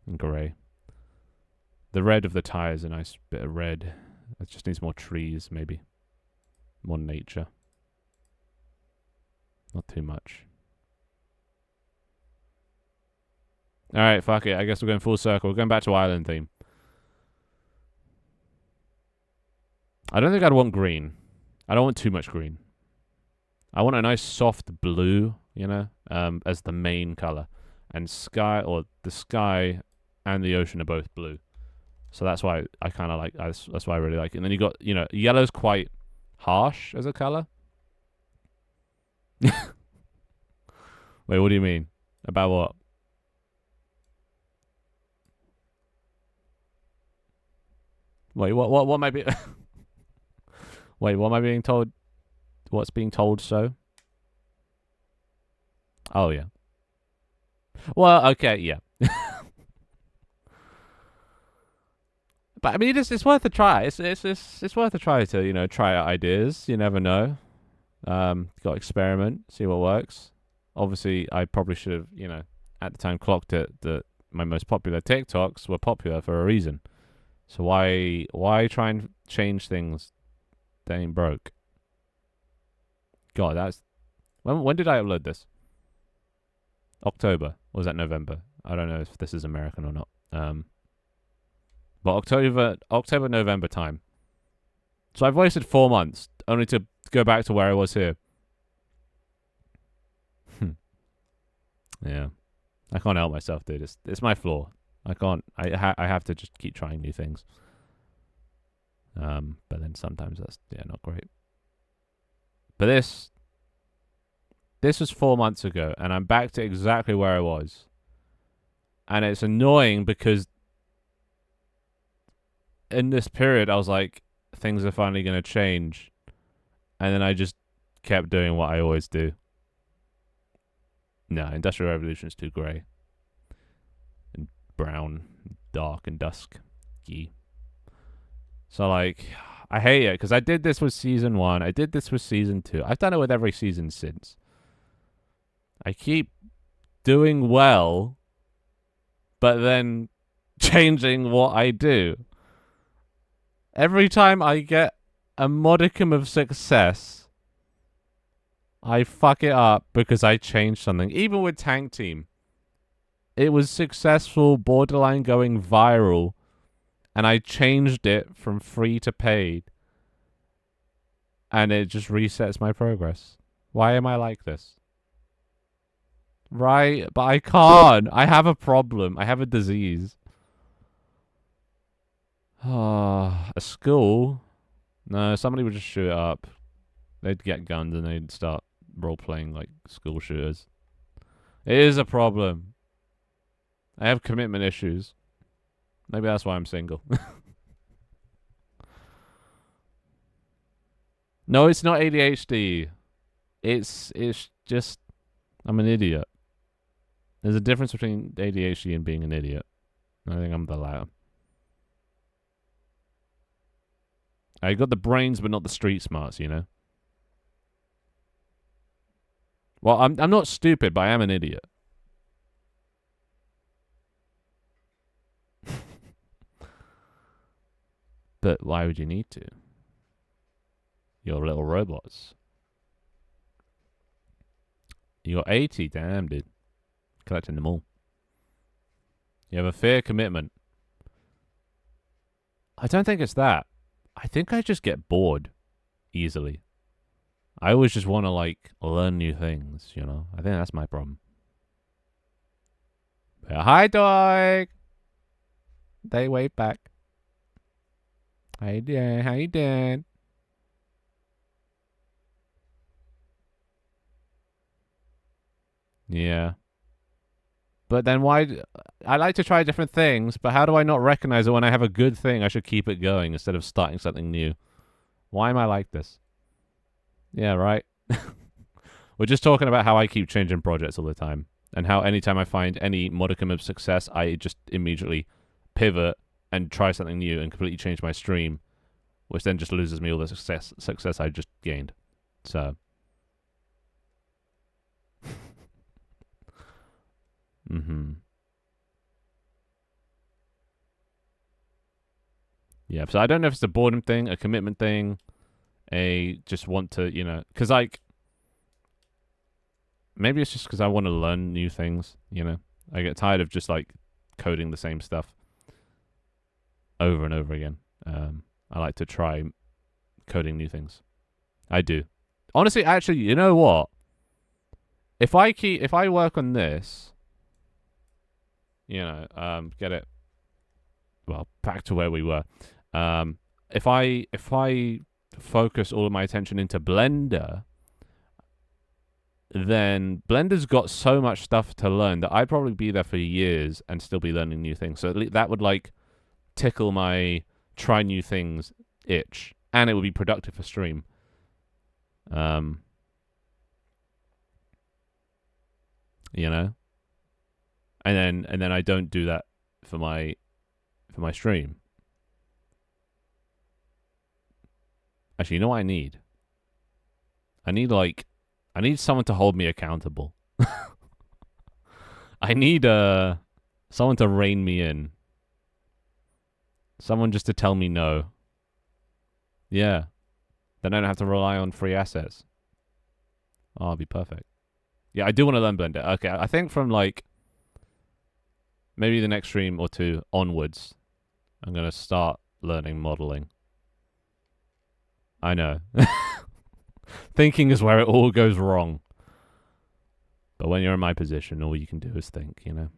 and grey. The red of the tie is a nice bit of red. It just needs more trees, maybe. More nature. Not too much. Alright, fuck it. I guess we're going full circle. We're going back to Island theme. I don't think I'd want green. I don't want too much green. I want a nice soft blue, as the main colour. And the sky and the ocean are both blue. So that's why I kind of like, that's why I really like it. And then you got, yellow's quite harsh as a colour. Wait, what do you mean? About what? Wait, what am I being... Wait, what am I being told? What's being told so? Oh, yeah. Well, okay, yeah. But I mean, it's worth a try. It's worth a try to try out ideas. You never know. Got to experiment, see what works. Obviously, I probably should have at the time clocked it that my most popular TikToks were popular for a reason. So why try and change things that ain't broke? God, that's when did I upload this? October. Or was that November? I don't know if this is American or not. But October, November time. So I've wasted 4 months only to go back to where I was here. Yeah, I can't help myself, dude. It's my flaw. I can't. I have to just keep trying new things. But then sometimes that's not great. But this was 4 months ago, and I'm back to exactly where I was. And it's annoying because in this period, I was like, things are finally going to change. And then I just kept doing what I always do. No, Industrial Revolution is too grey. And brown, dark, and dusky. So, like, I hate it because I did this with Season 1. I did this with Season 2. I've done it with every season since. I keep doing well, but then changing what I do. Every time I get a modicum of success, I fuck it up because I changed something. Even with Tank Team, it was successful, borderline going viral, and I changed it from free to paid, and it just resets my progress. Why am I like this? Right, but I can't. I have a problem. I have a disease. A school? No, somebody would just shoot it up. They'd get guns and they'd start role-playing like school shooters. It is a problem. I have commitment issues. Maybe that's why I'm single. No, it's not ADHD. It's just I'm an idiot. There's a difference between ADHD and being an idiot. I think I'm the latter. I got the brains, but not the street smarts, you know? Well, I'm not stupid, but I am an idiot. But why would you need to? You're little robots. You got 80, damn, dude. Collecting them all. You have a fair commitment. I don't think it's that. I think I just get bored easily. I always just want to, like, learn new things, you know? I think that's my problem. But, hi, dog! They wave back. How doing? How you doing? Yeah. But then why... I like to try different things, but how do I not recognize that when I have a good thing, I should keep it going instead of starting something new? Why am I like this? Yeah, right? We're just talking about how I keep changing projects all the time. And how anytime I find any modicum of success, I just immediately pivot and try something new and completely change my stream, which then just loses me all the success I just gained. So... mm-hmm. Yeah, so I don't know if it's a boredom thing, a commitment thing, a just want to, you know, because like, maybe it's just because I want to learn new things, you know. I get tired of just like coding the same stuff over and over again. I like to try coding new things. I do. Honestly, actually, you know what? If I work on this, you know, get it. Well, back to where we were. If I focus all of my attention into Blender, then Blender's got so much stuff to learn that I'd probably be there for years and still be learning new things. So that would like tickle my try new things itch, and it would be productive for stream. You know, and then I don't do that for my stream. Actually, you know what I need? I need someone to hold me accountable. I need someone to rein me in. Someone just to tell me no. Yeah. Then I don't have to rely on free assets. Oh, it'll be perfect. Yeah, I do want to learn Blender. Okay, I think from like maybe the next stream or two onwards, I'm gonna start learning modeling. I know. Thinking is where it all goes wrong. But when you're in my position, all you can do is think, you know?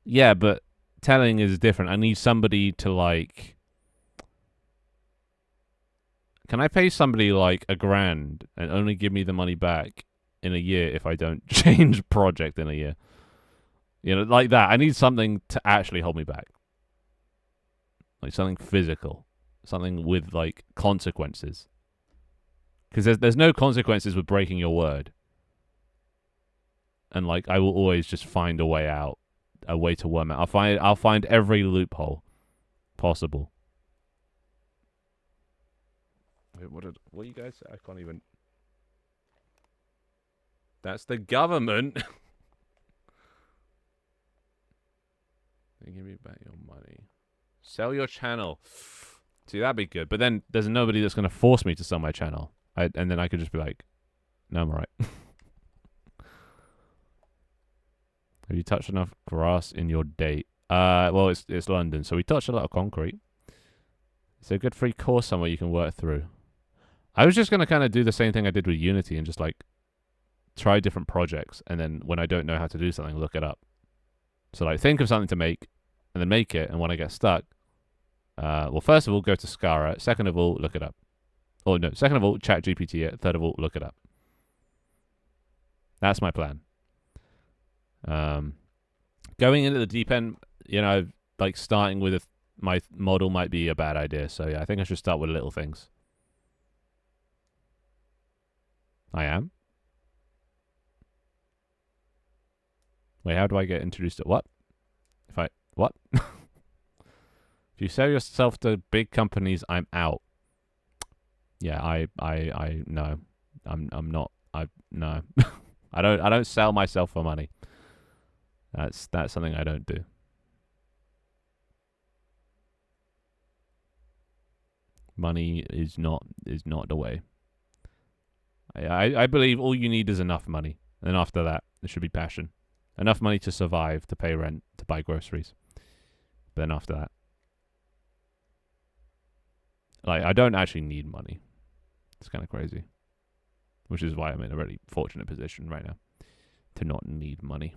Yeah, but telling is different. I need somebody to like. Can I pay somebody like $1,000 and only give me the money back in a year if I don't change project in a year? You know, like that. I need something to actually hold me back. Like something physical. Something with like consequences. Because there's no consequences with breaking your word. And like I will always just find a way out, a way to worm it. I'll find every loophole possible. Wait, what you guys say? I can't even. That's the government. They give me back your money. Sell your channel. See, that'd be good. But then there's nobody that's going to force me to sell my channel. And then I could just be like, no, I'm alright. Have you touched enough grass in your date? Well, it's London, so we touched a lot of concrete. It's a good free course somewhere you can work through. I was just going to kind of do the same thing I did with Unity and just like try different projects. And then when I don't know how to do something, look it up. So like think of something to make and then make it. And when I get stuck, well, first of all, go to Scala. Second of all, look it up. Oh, no. Second of all, chat GPT it. Third of all, look it up. That's my plan. Going into the deep end, you know, like starting with my model might be a bad idea. So yeah, I think I should start with little things. I am. Wait, how do I get introduced to what? What? If you sell yourself to big companies, I'm out. Yeah, I no. I'm not. No. I don't sell myself for money. That's something I don't do. Money is not the way. I believe all you need is enough money. And after that, there should be passion. Enough money to survive, to pay rent, to buy groceries. But then after that, like, I don't actually need money. It's kind of crazy. Which is why I'm in a really fortunate position right now. To not need money.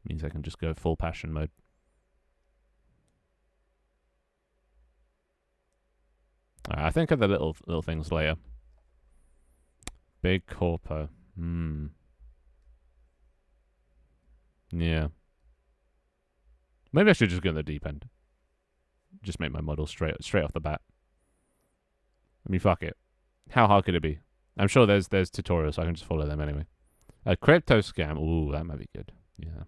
Means I can just go full passion mode. Alright, I think of the little things later. Big corpo. Yeah. Maybe I should just go in the deep end. Just make my model straight off the bat. I mean, fuck it. How hard could it be? I'm sure there's tutorials, so I can just follow them anyway. A crypto scam. Ooh, that might be good. Yeah.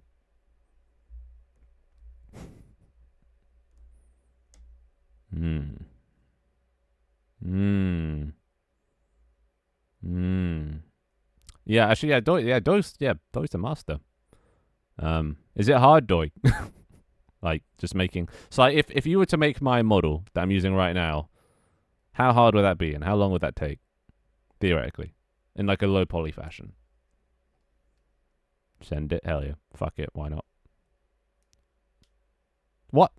Yeah, actually, Doy's the master. Is it hard, Doy? Like, just making... So, like, if you were to make my model that I'm using right now, how hard would that be, and how long would that take? Theoretically. In, like, a low poly fashion. Send it. Hell yeah. Fuck it. Why not? What?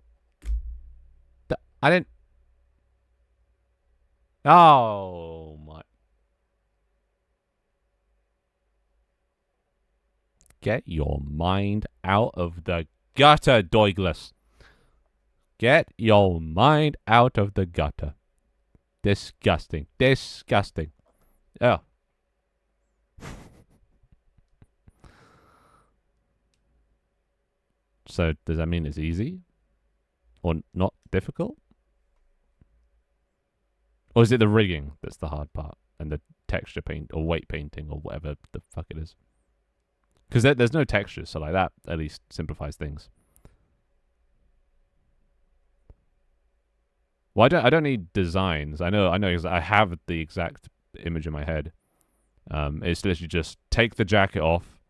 I didn't... Oh, my... Get your mind out of the gutter, Douglas. Get your mind out of the gutter. Disgusting. Disgusting. Oh. So, does that mean it's easy? Or not difficult? Or is it the rigging that's the hard part? And the texture paint, or weight painting, or whatever the fuck it is? Because there's no textures, so like that at least simplifies things. Well, I don't need designs. I know I have the exact image in my head. It's literally just take the jacket off,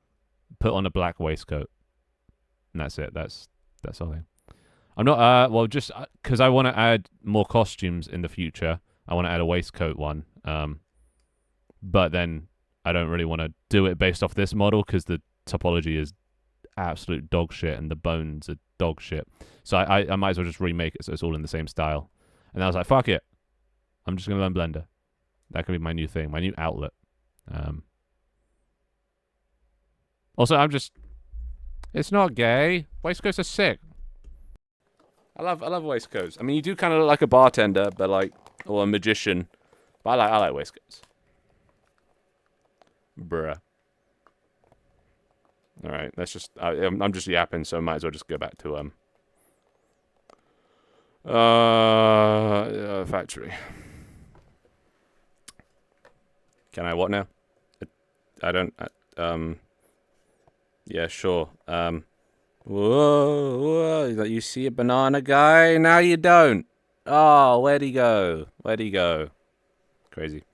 put on a black waistcoat, and that's it. That's all thing. I'm not well, just because I want to add more costumes in the future. I want to add a waistcoat one. but then I don't really want to do it based off this model because the topology is absolute dog shit and the bones are dog shit. So I might as well just remake it so it's all in the same style. And I was like, fuck it. I'm just going to learn Blender. That could be my new thing, my new outlet. Also, it's not gay. Waistcoats are sick. I love waistcoats. I mean, you do kind of look like a bartender, but like, or a magician. But I like waistcoats. Bruh. All right, let's just. I'm just yapping, so I might as well just go back to factory. Can I what now? I don't. Yeah, sure. Whoa, you see a banana guy? Now you don't. Oh, where'd he go? Where'd he go? Crazy.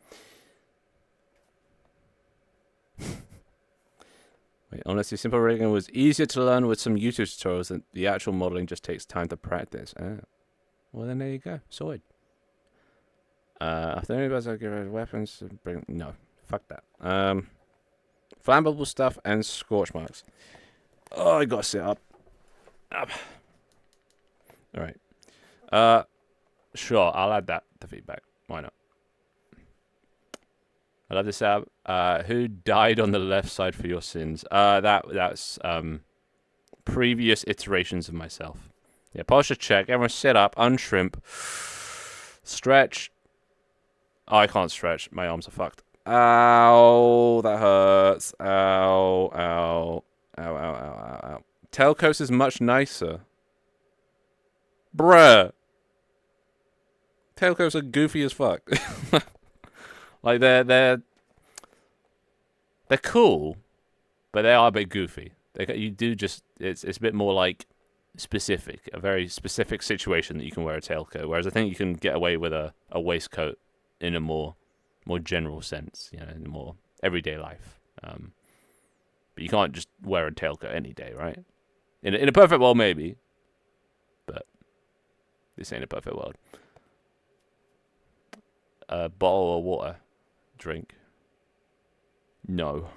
Wait, honestly, simple rigging was easier to learn with some YouTube tutorials than the actual modeling just takes time to practice. Oh. Well, then there you go. Sorted. After any I give rid weapons, bring no. Fuck that. Flammable stuff and scorch marks. Oh, I gotta sit up. Alright. Sure, I'll add that to feedback. Why not? I love this app. Who died on the left side for your sins? That's previous iterations of myself. Yeah, posture check. Everyone sit up, unshrimp. Stretch. Oh, I can't stretch. My arms are fucked. Ow, that hurts. Ow, ow. Ow, ow, ow, ow, ow. Tailcoats is much nicer. Bruh. Tailcoats are goofy as fuck. Like, they're cool, but they are a bit goofy. You do just, it's a bit more like specific, a very specific situation that you can wear a tailcoat. Whereas I think you can get away with a waistcoat in a more general sense, you know, in more everyday life. But you can't just wear a tailcoat any day, right? In a perfect world, maybe. But this ain't a perfect world. A bottle of water. Drink. No.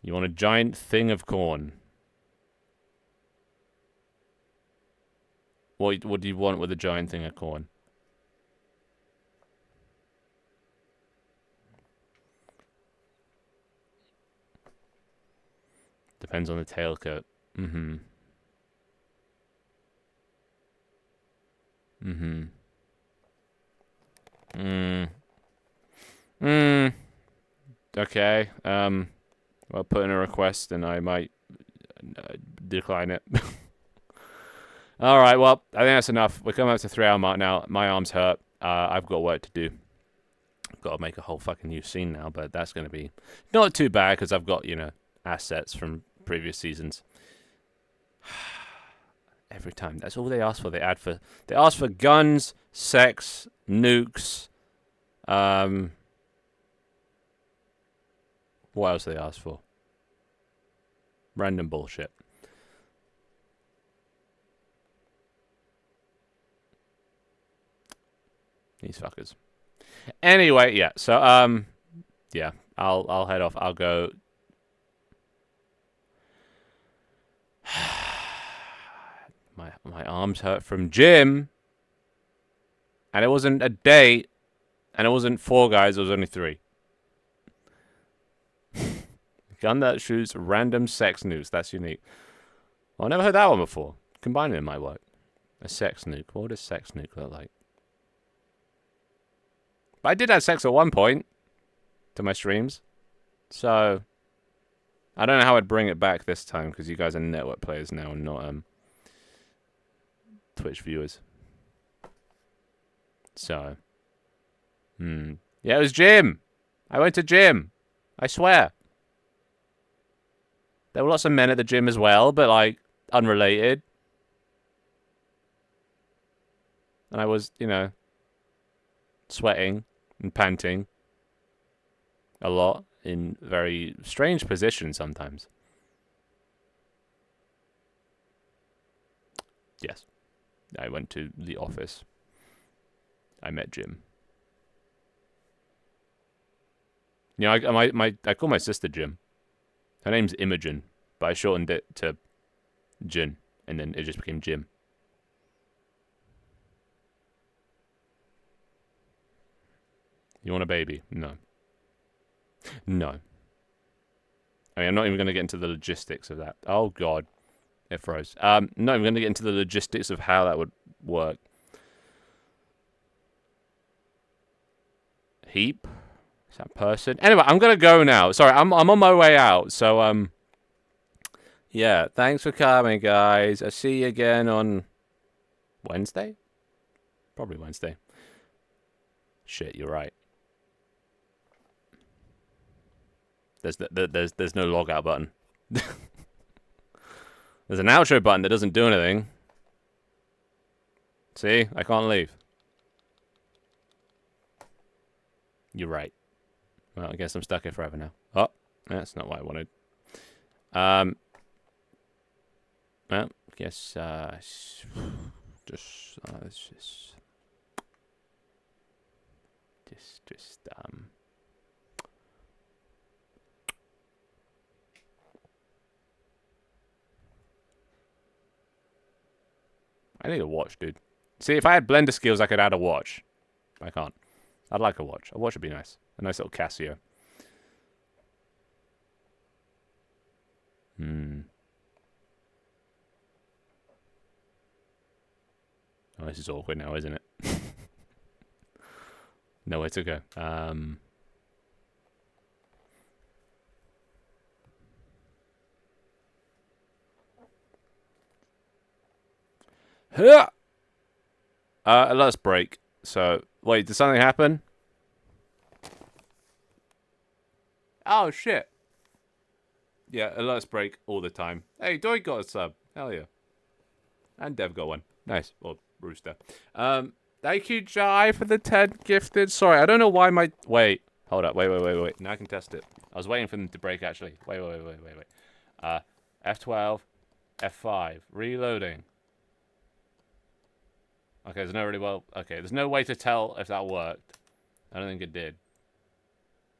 You want a giant thing of corn. What do you want with a giant thing of corn? Depends on the tailcoat. Mm-hmm. Mm-hmm. Okay. Well, put in a request and I might decline it. All right. Well, I think that's enough. We're coming up to 3 hour mark now. My arms hurt. I've got work to do. I've got to make a whole fucking new scene now, but that's going to be not too bad because I've got, you know, assets from previous seasons. Every time. That's all they ask for. They ask for guns, sex, nukes. What else do they ask for? Random bullshit. These fuckers. Anyway, yeah. So yeah. I'll head off. I'll go. My arms hurt from gym. And it wasn't a date. And it wasn't 4 guys, it was only 3. Gun that shoots random sex nukes. That's unique. Well, I never heard that one before. Combining it might work. A sex nuke. What does sex nuke look like? But I did have sex at one point to my streams. So I don't know how I'd bring it back this time because you guys are network players now and not Twitch viewers. So yeah, it was gym. I went to gym. I swear. There were lots of men at the gym as well, but like unrelated. And I was, you know, sweating and panting a lot in very strange positions sometimes. Yes. I went to the office. I met Jim. You know, I call my sister Jim. Her name's Imogen, but I shortened it to Jin, and then it just became Jim. You want a baby? No. No. I mean, I'm not even going to get into the logistics of that. Oh, God. It froze. Not even going to get into the logistics of how that would work. Heap? Is that person? Anyway, I'm going to go now. Sorry, I'm on my way out. So, yeah. Thanks for coming, guys. I'll see you again on Wednesday? Probably Wednesday. Shit, you're right. There's no log out button. There's an outro button that doesn't do anything. See? I can't leave. You're right. Well, I guess I'm stuck here forever now. Oh, that's not what I wanted. Well, guess, just I need a watch, dude. See, if I had blender skills, I could add a watch. I can't. I'd like a watch. A watch would be nice. A nice little Casio. Oh, this is awkward now, isn't it? Nowhere to go. Let's break. So, wait, did something happen? Oh, shit. Yeah, let's break all the time. Hey, Doig got a sub. Hell yeah. And Dev got one. Nice. Or Rooster. Thank you, Jai, for the 10 gifted. Sorry, I don't know why my... Wait. Hold up. Wait. Now I can test it. I was waiting for them to break, actually. Wait. F12. F5. Reloading. Okay, there's no really well... Okay, there's no way to tell if that worked. I don't think it did.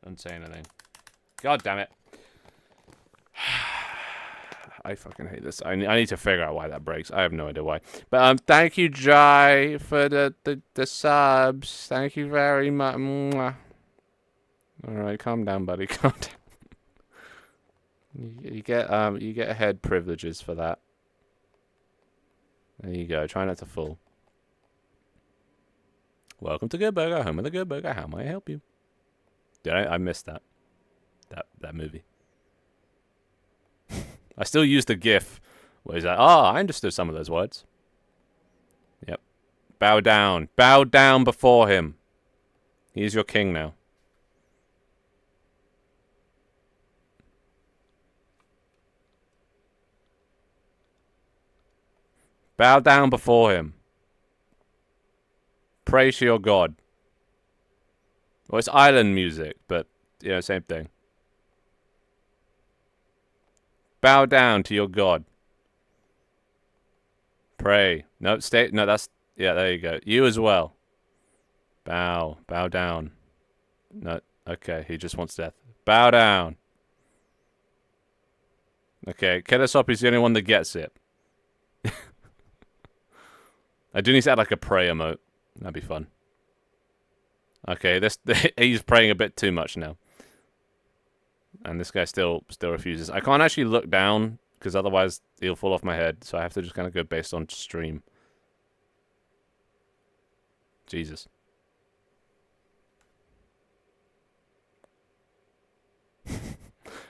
Don't say anything. God damn it. I fucking hate this. I need to figure out why that breaks. I have no idea why. But thank you, Jai, for the subs. Thank you very much. Mwah. All right, calm down, buddy. Calm down. You get head privileges for that. There you go. Try not to fall. Welcome to Good Burger, home of the Good Burger. How may I help you? Dude, I missed that movie. I still use the GIF where he's like, I understood some of those words. Yep. Bow down. Bow down before him. He is your king now. Bow down before him. Pray to your god. Well, it's island music, but, same thing. Bow down to your god. Pray. No, stay. No, that's... Yeah, there you go. You as well. Bow. Bow down. No, okay, he just wants death. Bow down. Okay, Ketasop is the only one that gets it. I do need to add like a pray emote. That'd be fun. Okay, he's praying a bit too much now. And this guy still refuses. I can't actually look down, because otherwise he'll fall off my head. So I have to just kind of go based on stream. Jesus.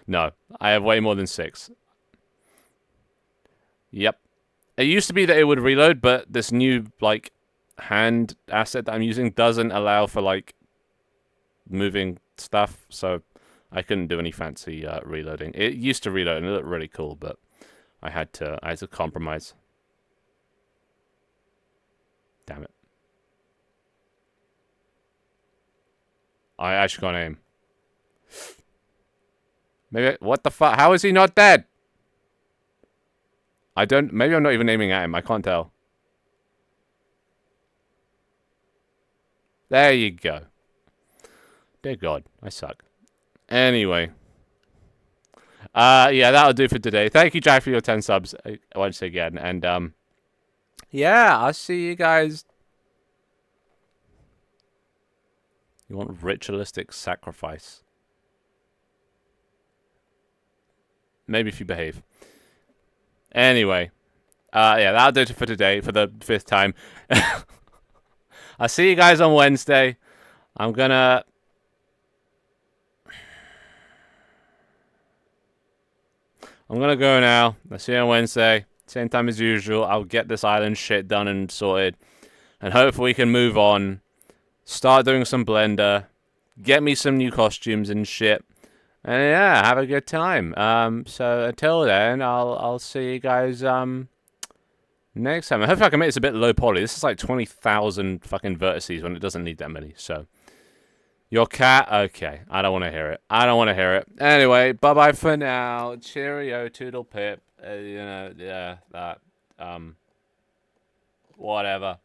No, I have way more than 6. Yep. It used to be that it would reload, but this new, like, hand asset that I'm using doesn't allow for, like, moving stuff, so I couldn't do any fancy reloading. It used to reload and it looked really cool, but I had to compromise. Damn it. I actually can't aim. Maybe, what the fuck? How is he not dead? Maybe I'm not even aiming at him. I can't tell. There you go. Dear God, I suck. Anyway. Yeah, that'll do for today. Thank you, Jack, for your 10 subs once again. And, yeah, I'll see you guys. You want ritualistic sacrifice? Maybe if you behave. Anyway. Yeah, that'll do it for today, for the 5th time. I'll see you guys on Wednesday. I'm gonna go now. I'll see you on Wednesday. Same time as usual. I'll get this island shit done and sorted. And hopefully we can move on. Start doing some Blender. Get me some new costumes and shit. And yeah, have a good time. So until then, I'll see you guys next time. I hope I can make this a bit low poly. This is like 20,000 fucking vertices when it doesn't need that many. So your cat? Okay. I don't want to hear it. I don't want to hear it. Anyway, bye-bye for now. Cheerio, toodle pip. You know, yeah, that. Whatever.